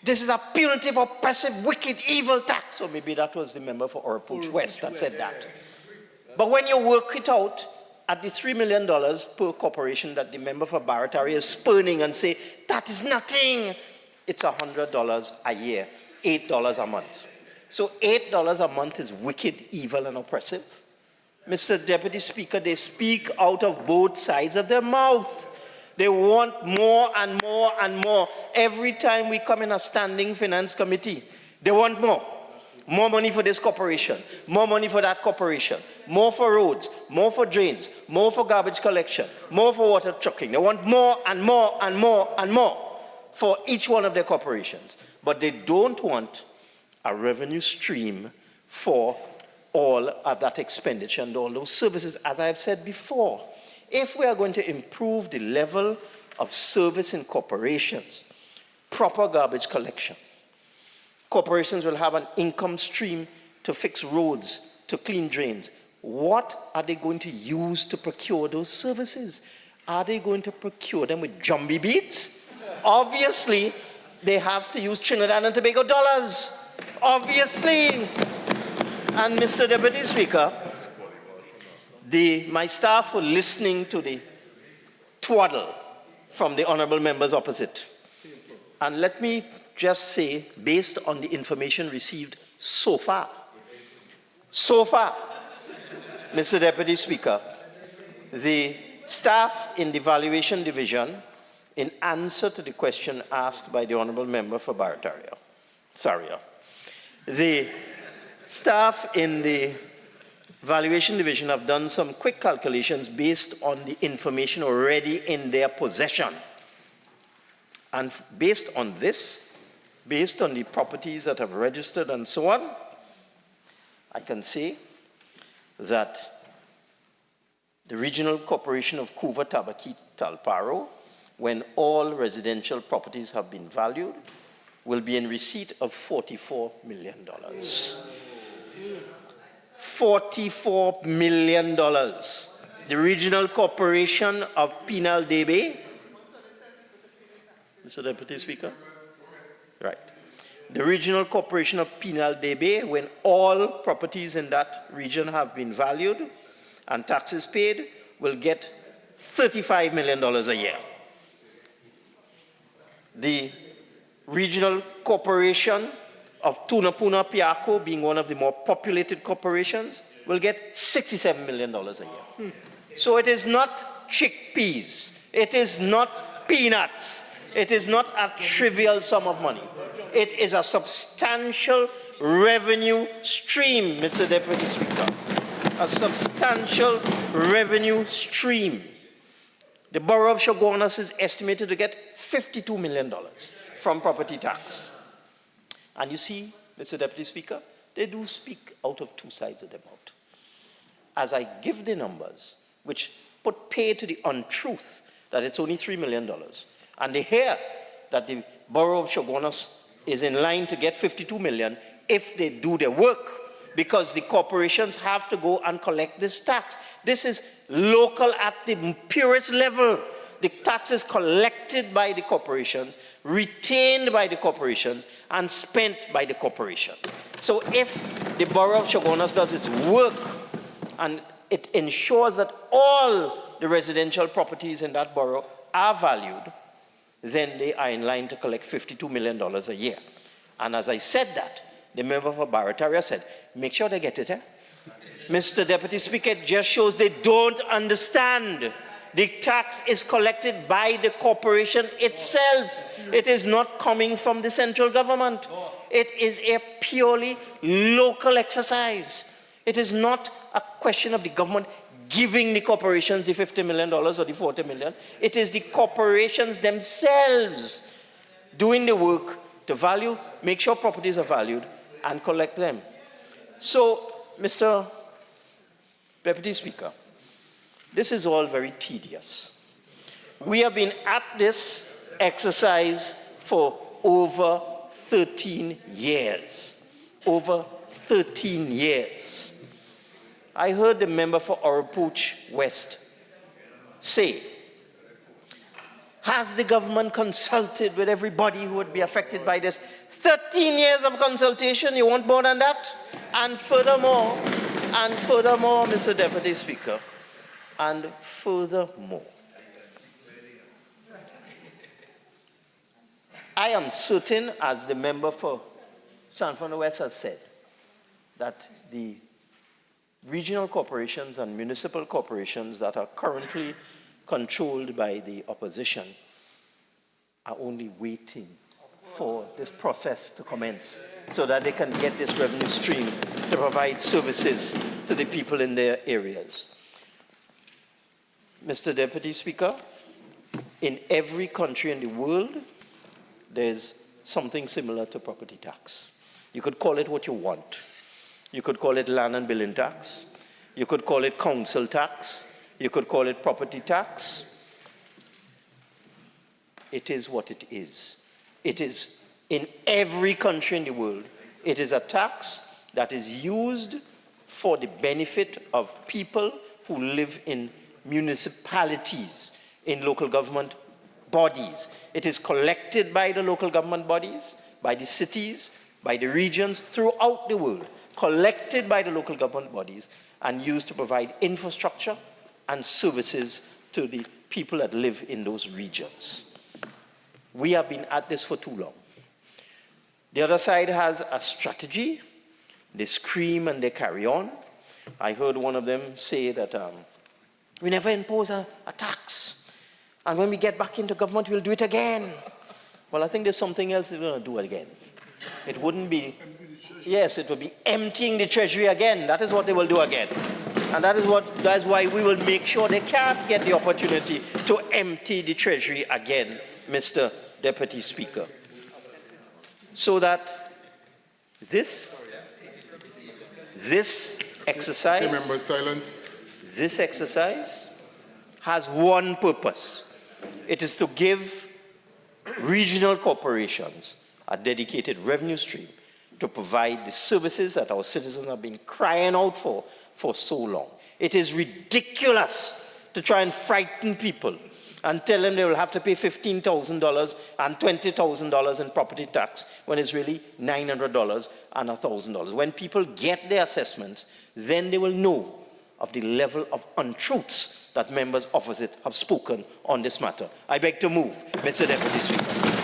[SPEAKER 4] this is a punitive, oppressive, wicked, evil tax. Or maybe that was the member for Orapooch West that said that. But when you work it out at the $3 million per corporation that the member for Barataria is spurning and say, that is nothing, it's $100 a year, $8 a month. So $8 a month is wicked, evil, and oppressive. Mr. Deputy Speaker, they speak out of both sides of their mouth. They want more and more and more. Every time we come in a standing finance committee, they want more. More money for this corporation, more money for that corporation, more for roads, more for drains, more for garbage collection, more for water trucking. They want more and more and more and more for each one of their corporations. But they don't want a revenue stream for all of that expenditure and all those services. As I have said before, if we are going to improve the level of service in corporations, proper garbage collection, corporations will have an income stream to fix roads, to clean drains. What are they going to use to procure those services? Are they going to procure them with jumbie beads? Obviously, they have to use Trinidad and Tobago dollars. Obviously. And Mr. Deputy Speaker, My staff were listening to the twaddle from the honorable members opposite. And let me just say, based on the information received so far, Mr. Deputy Speaker, the staff in the Valuation Division, in answer to the question asked by the honorable member for Barataria, Saria, the staff in the Valuation Division have done some quick calculations based on the information already in their possession. And based on this, based on the properties that have registered and so on, I can say that the Regional Corporation of Kuva Tabaki Talparo, when all residential properties have been valued, will be in receipt of $44 million. $44 million. The Regional Corporation of Penal Debe, Mr. Deputy Speaker? Right. The Regional Corporation of Penal Debe, when all properties in that region have been valued and taxes paid, will get $35 million a year. The Regional Corporation of Tunapuna Piako, being one of the more populated corporations, will get $67 million a year. So it is not chickpeas. It is not peanuts. It is not a trivial sum of money. It is a substantial revenue stream, Mr. Deputy Speaker. A substantial revenue stream. The borough of Chaguanas is estimated to get $52 million from property tax. And you see, Mr. Deputy Speaker, they do speak out of two sides of the mouth. As I give the numbers, which put pay to the untruth that it's only $3 million, and they hear that the borough of Chaguanas is in line to get $52 million if they do their work, because the corporations have to go and collect this tax. This is local at the purest level. The tax is collected by the corporations, retained by the corporations, and spent by the corporations. So if the borough of Chaguanas does its work, and it ensures that all the residential properties in that borough are valued, then they are in line to collect $52 million a year. And as I said that, the member for Barataria said, make sure they get it, eh? Mr. Deputy Speaker, it just shows they don't understand. The tax is collected by the corporation itself. It is not coming from the central government. It is a purely local exercise. It is not a question of the government giving the corporations the $50 million or the $40 million. It is the corporations themselves doing the work to value, make sure properties are valued, and collect them. So, Mr. Deputy Speaker, this is all very tedious. We have been at this exercise for over 13 years. Over 13 years. I heard the member for Oropouche West say, has the government consulted with everybody who would be affected by this? 13 years of consultation, you want more than that? And furthermore, Mr. Deputy Speaker, and furthermore, I am certain, as the member for Sanford West has said, that the regional corporations and municipal corporations that are currently controlled by the opposition are only waiting for this process to commence so that they can get this revenue stream to provide services to the people in their areas. Mr. Deputy Speaker, in every country in the world, there's something similar to property tax. You could call it what you want. You could call it land and building tax. You could call it council tax. You could call it property tax. It is what it is. It is in every country in the world. It is a tax that is used for the benefit of people who live in municipalities, in local government bodies. It is collected by the local government bodies, by the cities, by the regions throughout the world, collected by the local government bodies and used to provide infrastructure and services to the people that live in those regions. We have been at this for too long. The other side has a strategy. They scream and they carry on. I heard one of them say that we never impose a tax. And when we get back into government, we'll do it again. Well, I think there's something else they're going to do again. It wouldn't be, yes, it would be emptying the treasury again. That is what they will do again. And that's why we will make sure they can't get the opportunity to empty the treasury again, Mr. Deputy Speaker. So that this exercise,
[SPEAKER 1] Okay, members, silence.
[SPEAKER 4] This exercise has one purpose. It is to give regional corporations a dedicated revenue stream to provide the services that our citizens have been crying out for so long. It is ridiculous to try and frighten people and tell them they will have to pay $15,000 and $20,000 in property tax when it's really $900 and $1,000. When people get their assessments, then they will know of the level of untruths that members opposite have spoken on this matter. I beg to move, Mr. Deputy Speaker.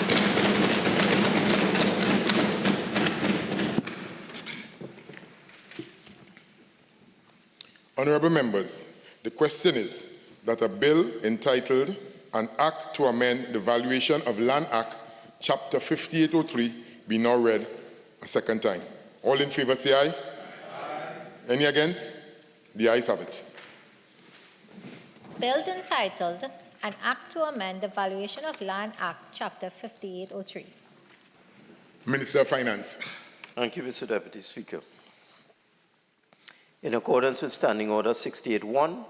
[SPEAKER 1] Honourable members, the question is that a bill entitled An Act to Amend the Valuation of Land Act, Chapter 5803, be now read a second time. All in favour say aye. Aye. Any against? The ayes have it.
[SPEAKER 12] Bill entitled An Act to Amend the Valuation of Land Act, Chapter 5803.
[SPEAKER 1] Minister of Finance.
[SPEAKER 4] Thank you, Mr. Deputy Speaker. In accordance with Standing Order 68.1,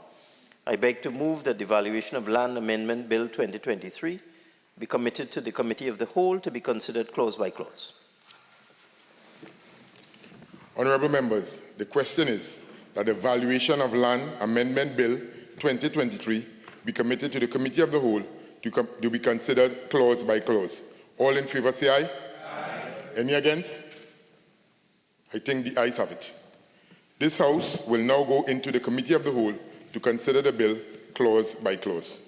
[SPEAKER 4] I beg to move that the Valuation of Land Amendment Bill 2023 be committed to the Committee of the Whole to be considered clause by clause.
[SPEAKER 1] Honourable members, the question is that the Valuation of Land Amendment Bill 2023 be committed to the Committee of the Whole to be considered clause by clause. All in favour say aye. Aye. Any against? I think the ayes have it. This House will now go into the Committee of the Whole to consider the bill clause by clause.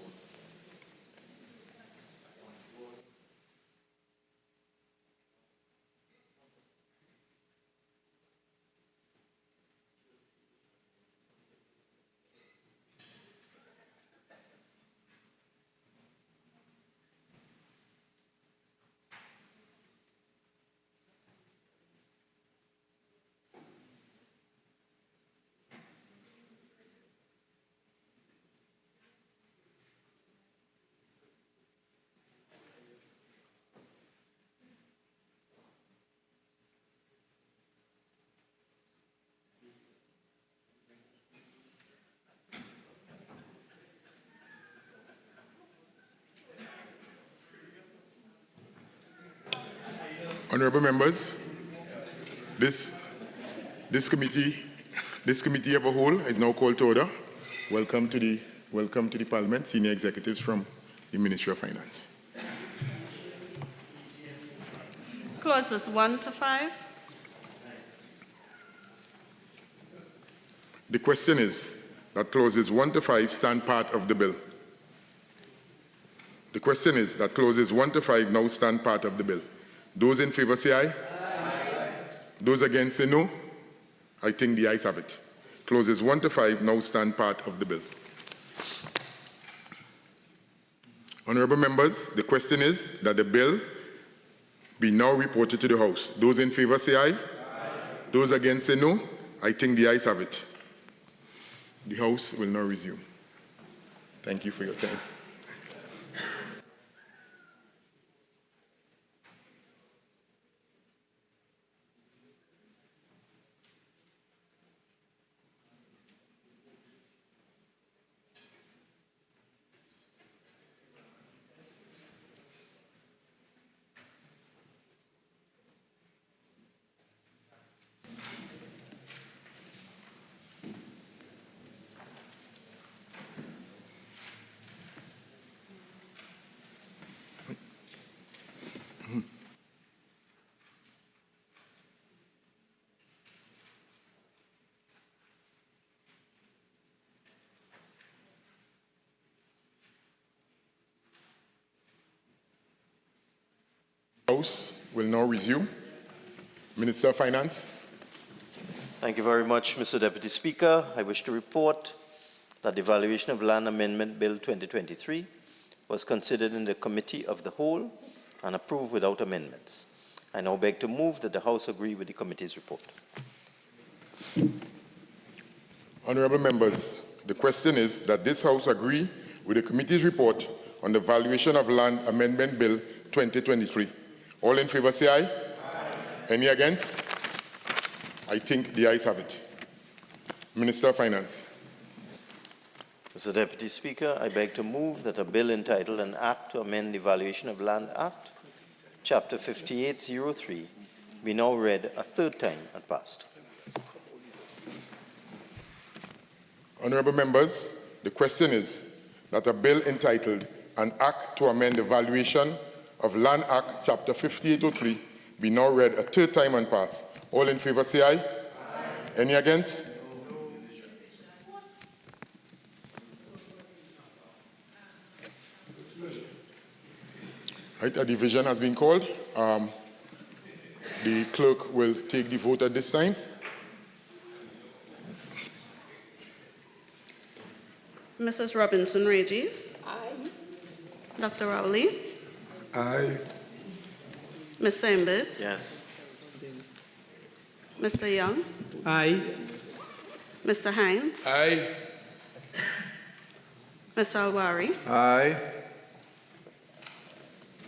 [SPEAKER 1] Honourable members, this committee of a whole is now called to order. Welcome to the Parliament, senior executives from the Ministry of Finance.
[SPEAKER 3] Clauses 1 to 5.
[SPEAKER 1] The question is that clauses 1 to 5 stand part of the bill. The question is that clauses 1 to 5 now stand part of the bill. Those in favour say aye. Aye. Those against say no. I think the ayes have it. Clauses 1 to 5 now stand part of the bill. Honourable members, the question is that the bill be now reported to the House. Those in favour say aye. Aye. Those against say no. I think the ayes have it. The House will now resume. Thank you for your time. House will now resume. Minister of Finance.
[SPEAKER 4] Thank you very much, Mr. Deputy Speaker. I wish to report that the Valuation of Land Amendment Bill 2023 was considered in the Committee of the Whole and approved without amendments. I now beg to move that the House agree with the committee's report.
[SPEAKER 1] Honourable members, the question is that this House agree with the committee's report on the Valuation of Land Amendment Bill 2023. All in favour say aye. Aye. Any against? I think the ayes have it. Minister of Finance.
[SPEAKER 4] Mr. Deputy Speaker, I beg to move that a bill entitled An Act to Amend the Valuation of Land Act, Chapter 5803, be now read a third time and passed.
[SPEAKER 1] Honourable members, the question is that a bill entitled An Act to Amend the Valuation of Land Act, Chapter 5803, be now read a third time and passed. All in favour say aye. Aye. Any against? Right, a division has been called. The clerk will take the vote at this time.
[SPEAKER 13] Mrs. Robinson Regis.
[SPEAKER 2] Aye.
[SPEAKER 13] Dr. Rowley.
[SPEAKER 1] Aye.
[SPEAKER 13] Mr. Imbert.
[SPEAKER 4] Yes.
[SPEAKER 13] Mr. Young.
[SPEAKER 8] Aye.
[SPEAKER 13] Mr. Hines.
[SPEAKER 9] Aye.
[SPEAKER 13] Ms. Alwari.
[SPEAKER 5] Aye.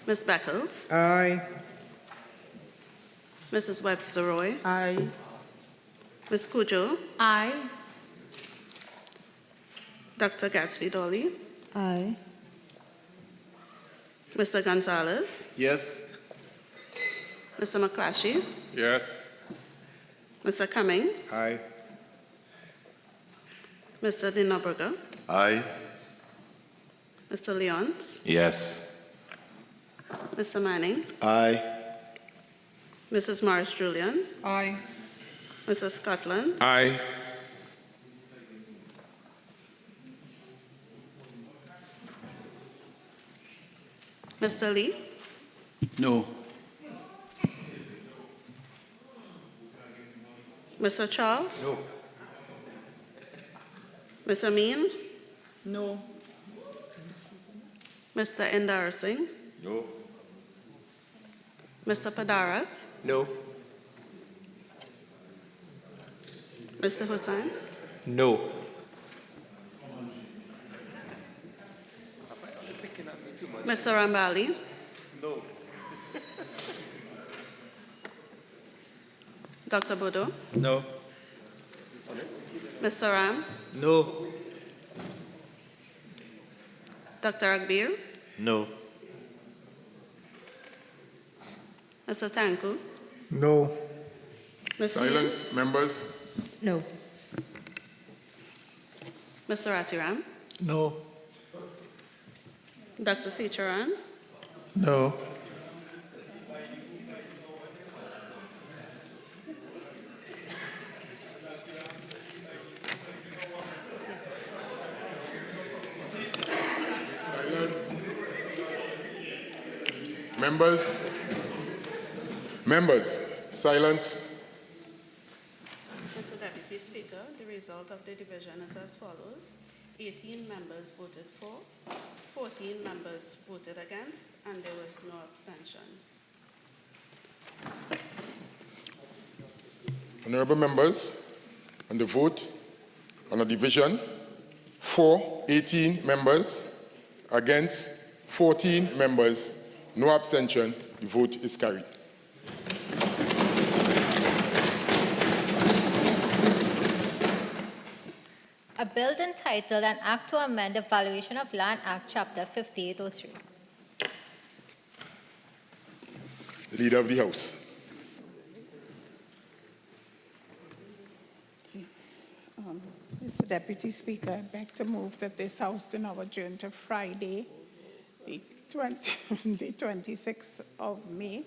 [SPEAKER 13] Ms. Beckles.
[SPEAKER 5] Aye.
[SPEAKER 13] Mrs. Webster Roy.
[SPEAKER 2] Aye.
[SPEAKER 13] Ms. Cujo.
[SPEAKER 12] Aye.
[SPEAKER 13] Dr. Gatsby Dolly.
[SPEAKER 2] Aye.
[SPEAKER 13] Mr. Gonzalez.
[SPEAKER 6] Yes.
[SPEAKER 13] Mr. McClatchy.
[SPEAKER 9] Yes.
[SPEAKER 13] Mr. Cummings.
[SPEAKER 6] Aye.
[SPEAKER 13] Mr. Dinaburger.
[SPEAKER 6] Aye.
[SPEAKER 13] Mr. Leons.
[SPEAKER 9] Yes.
[SPEAKER 13] Mr. Manning.
[SPEAKER 6] Aye.
[SPEAKER 13] Mrs. Morris Julian.
[SPEAKER 2] Aye.
[SPEAKER 13] Mrs. Scotland.
[SPEAKER 9] Aye.
[SPEAKER 13] Mr. Lee.
[SPEAKER 6] No.
[SPEAKER 13] Mr. Charles. No. Ms. Amin.
[SPEAKER 2] No.
[SPEAKER 13] Mr. Endar Singh.
[SPEAKER 7] No.
[SPEAKER 13] Mr. Padarat.
[SPEAKER 6] No.
[SPEAKER 13] Mr. Hussain.
[SPEAKER 8] No.
[SPEAKER 13] Mr. Rambali.
[SPEAKER 6] No.
[SPEAKER 13] Dr. Bodo.
[SPEAKER 6] No.
[SPEAKER 13] Mr. Ram.
[SPEAKER 6] No.
[SPEAKER 13] Dr. Agbir.
[SPEAKER 6] No.
[SPEAKER 13] Mr. Tanku.
[SPEAKER 5] No.
[SPEAKER 13] Ms.
[SPEAKER 1] Silence, members.
[SPEAKER 11] No.
[SPEAKER 13] Mr. Ratiram.
[SPEAKER 5] No.
[SPEAKER 13] Dr. Sicharan.
[SPEAKER 5] No.
[SPEAKER 1] Silence. Members, silence.
[SPEAKER 13] Mr. Deputy Speaker, the result of the division is as follows. 18 members voted for, 14 members voted against, and there was no abstention.
[SPEAKER 1] Honourable members, on the vote on a division, for 18 members, against 14 members, no abstention, the vote is carried.
[SPEAKER 12] A bill entitled An Act to Amend the Valuation of Land Act, Chapter 5803.
[SPEAKER 1] Leader of the House.
[SPEAKER 2] Mr. Deputy Speaker, I beg to move that this House do now adjourn to Friday, the 26th of May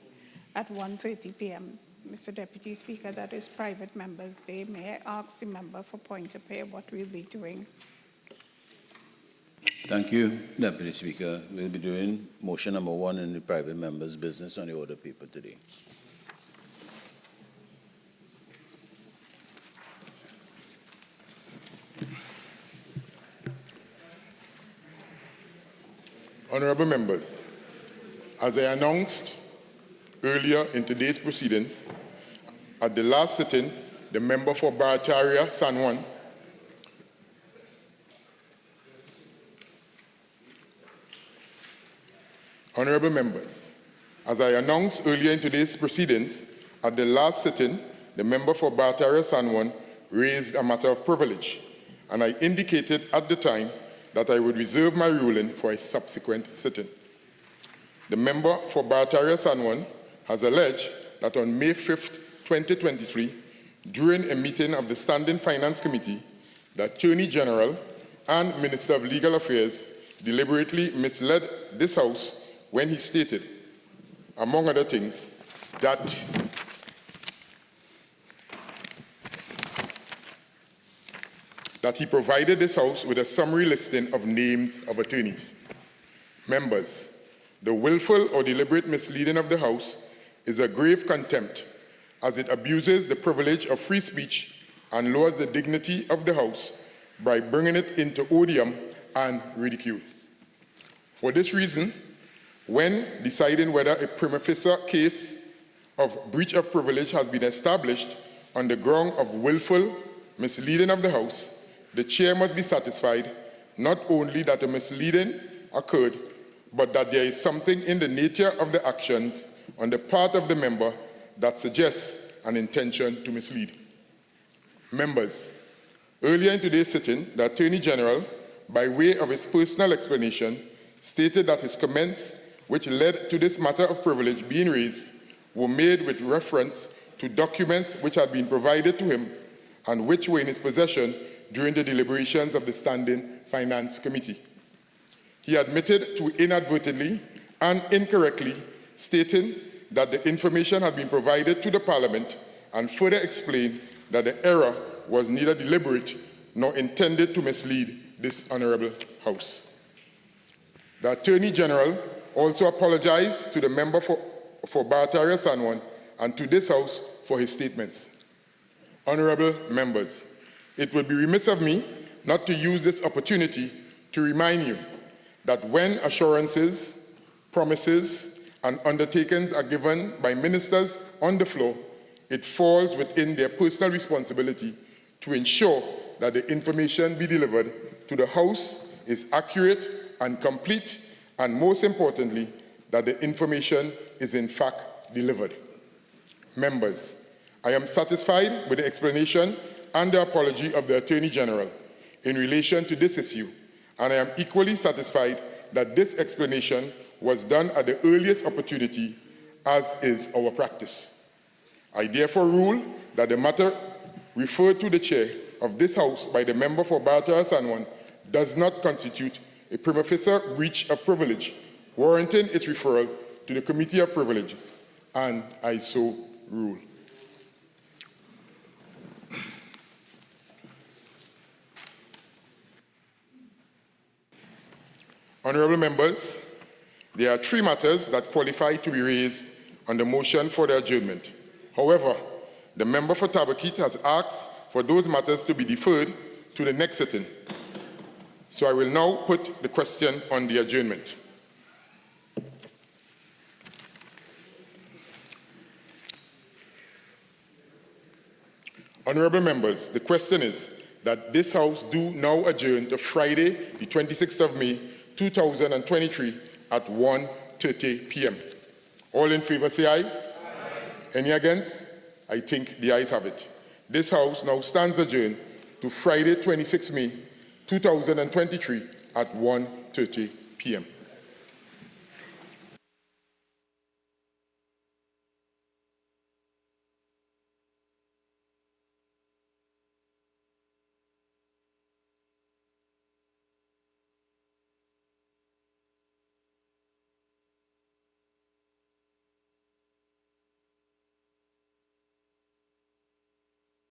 [SPEAKER 2] at 1:30 p.m. Mr. Deputy Speaker, that is private members' day. May I ask the member for point of order what we'll be doing?
[SPEAKER 14] Thank you, Deputy Speaker. We'll be doing motion number 1 in the private member's business on the order paper today.
[SPEAKER 1] Honorable members, as I announced earlier in today's proceedings, at the last sitting, the member for Barataria San Juan Honorable members, as I announced earlier in today's proceedings, at the last sitting, the member for Barataria San Juan raised a matter of privilege, and I indicated at the time that I would reserve my ruling for a subsequent sitting. The member for Barataria San Juan has alleged that on May 5th, 2023, during a meeting of the Standing Finance Committee, the Attorney General and Minister of Legal Affairs deliberately misled this House when he stated, among other things, that he provided this House with a summary listing of names of attorneys. Members, the willful or deliberate misleading of the House is a grave contempt, as it abuses the privilege of free speech and lowers the dignity of the House by bringing it into odium and ridicule. For this reason, when deciding whether a prima facie case of breach of privilege has been established on the ground of willful misleading of the House, the chair must be satisfied not only that the misleading occurred, but that there is something in the nature of the actions on the part of the member that suggests an intention to mislead. Members, earlier in today's sitting, the Attorney General, by way of his personal explanation, stated that his comments which led to this matter of privilege being raised were made with reference to documents which had been provided to him and which were in his possession during the deliberations of the Standing Finance Committee. He admitted to inadvertently and incorrectly stating that the information had been provided to the Parliament and further explained that the error was neither deliberate nor intended to mislead this Honourable House. The Attorney General also apologized to the member for Barataria San Juan and to this House for his statements. Honourable members, it would be remiss of me not to use this opportunity to remind you that when assurances, promises, and undertakings are given by ministers on the floor, it falls within their personal responsibility to ensure that the information be delivered to the House is accurate and complete, and most importantly, that the information is in fact delivered. Members, I am satisfied with the explanation and the apology of the Attorney General in relation to this issue, and I am equally satisfied that this explanation was done at the earliest opportunity, as is our practice. I therefore rule that the matter referred to the chair of this House by the member for Barataria San Juan does not constitute a prima facie breach of privilege, warranting its referral to the Committee of Privileges, and I so rule. Honourable members, there are 3 matters that qualify to be raised on the motion for the adjournment. However, the member for Tabakit has asked for those matters to be deferred to the next sitting. So I will now put the question on the adjournment. Honourable members, the question is that this House do now adjourn to Friday, the 26th of May, 2023 at 1:30 p.m. All in favour say aye. Aye. Any against? I think the ayes have it. This House now stands adjourned to Friday, 26 May, 2023 at 1:30 p.m.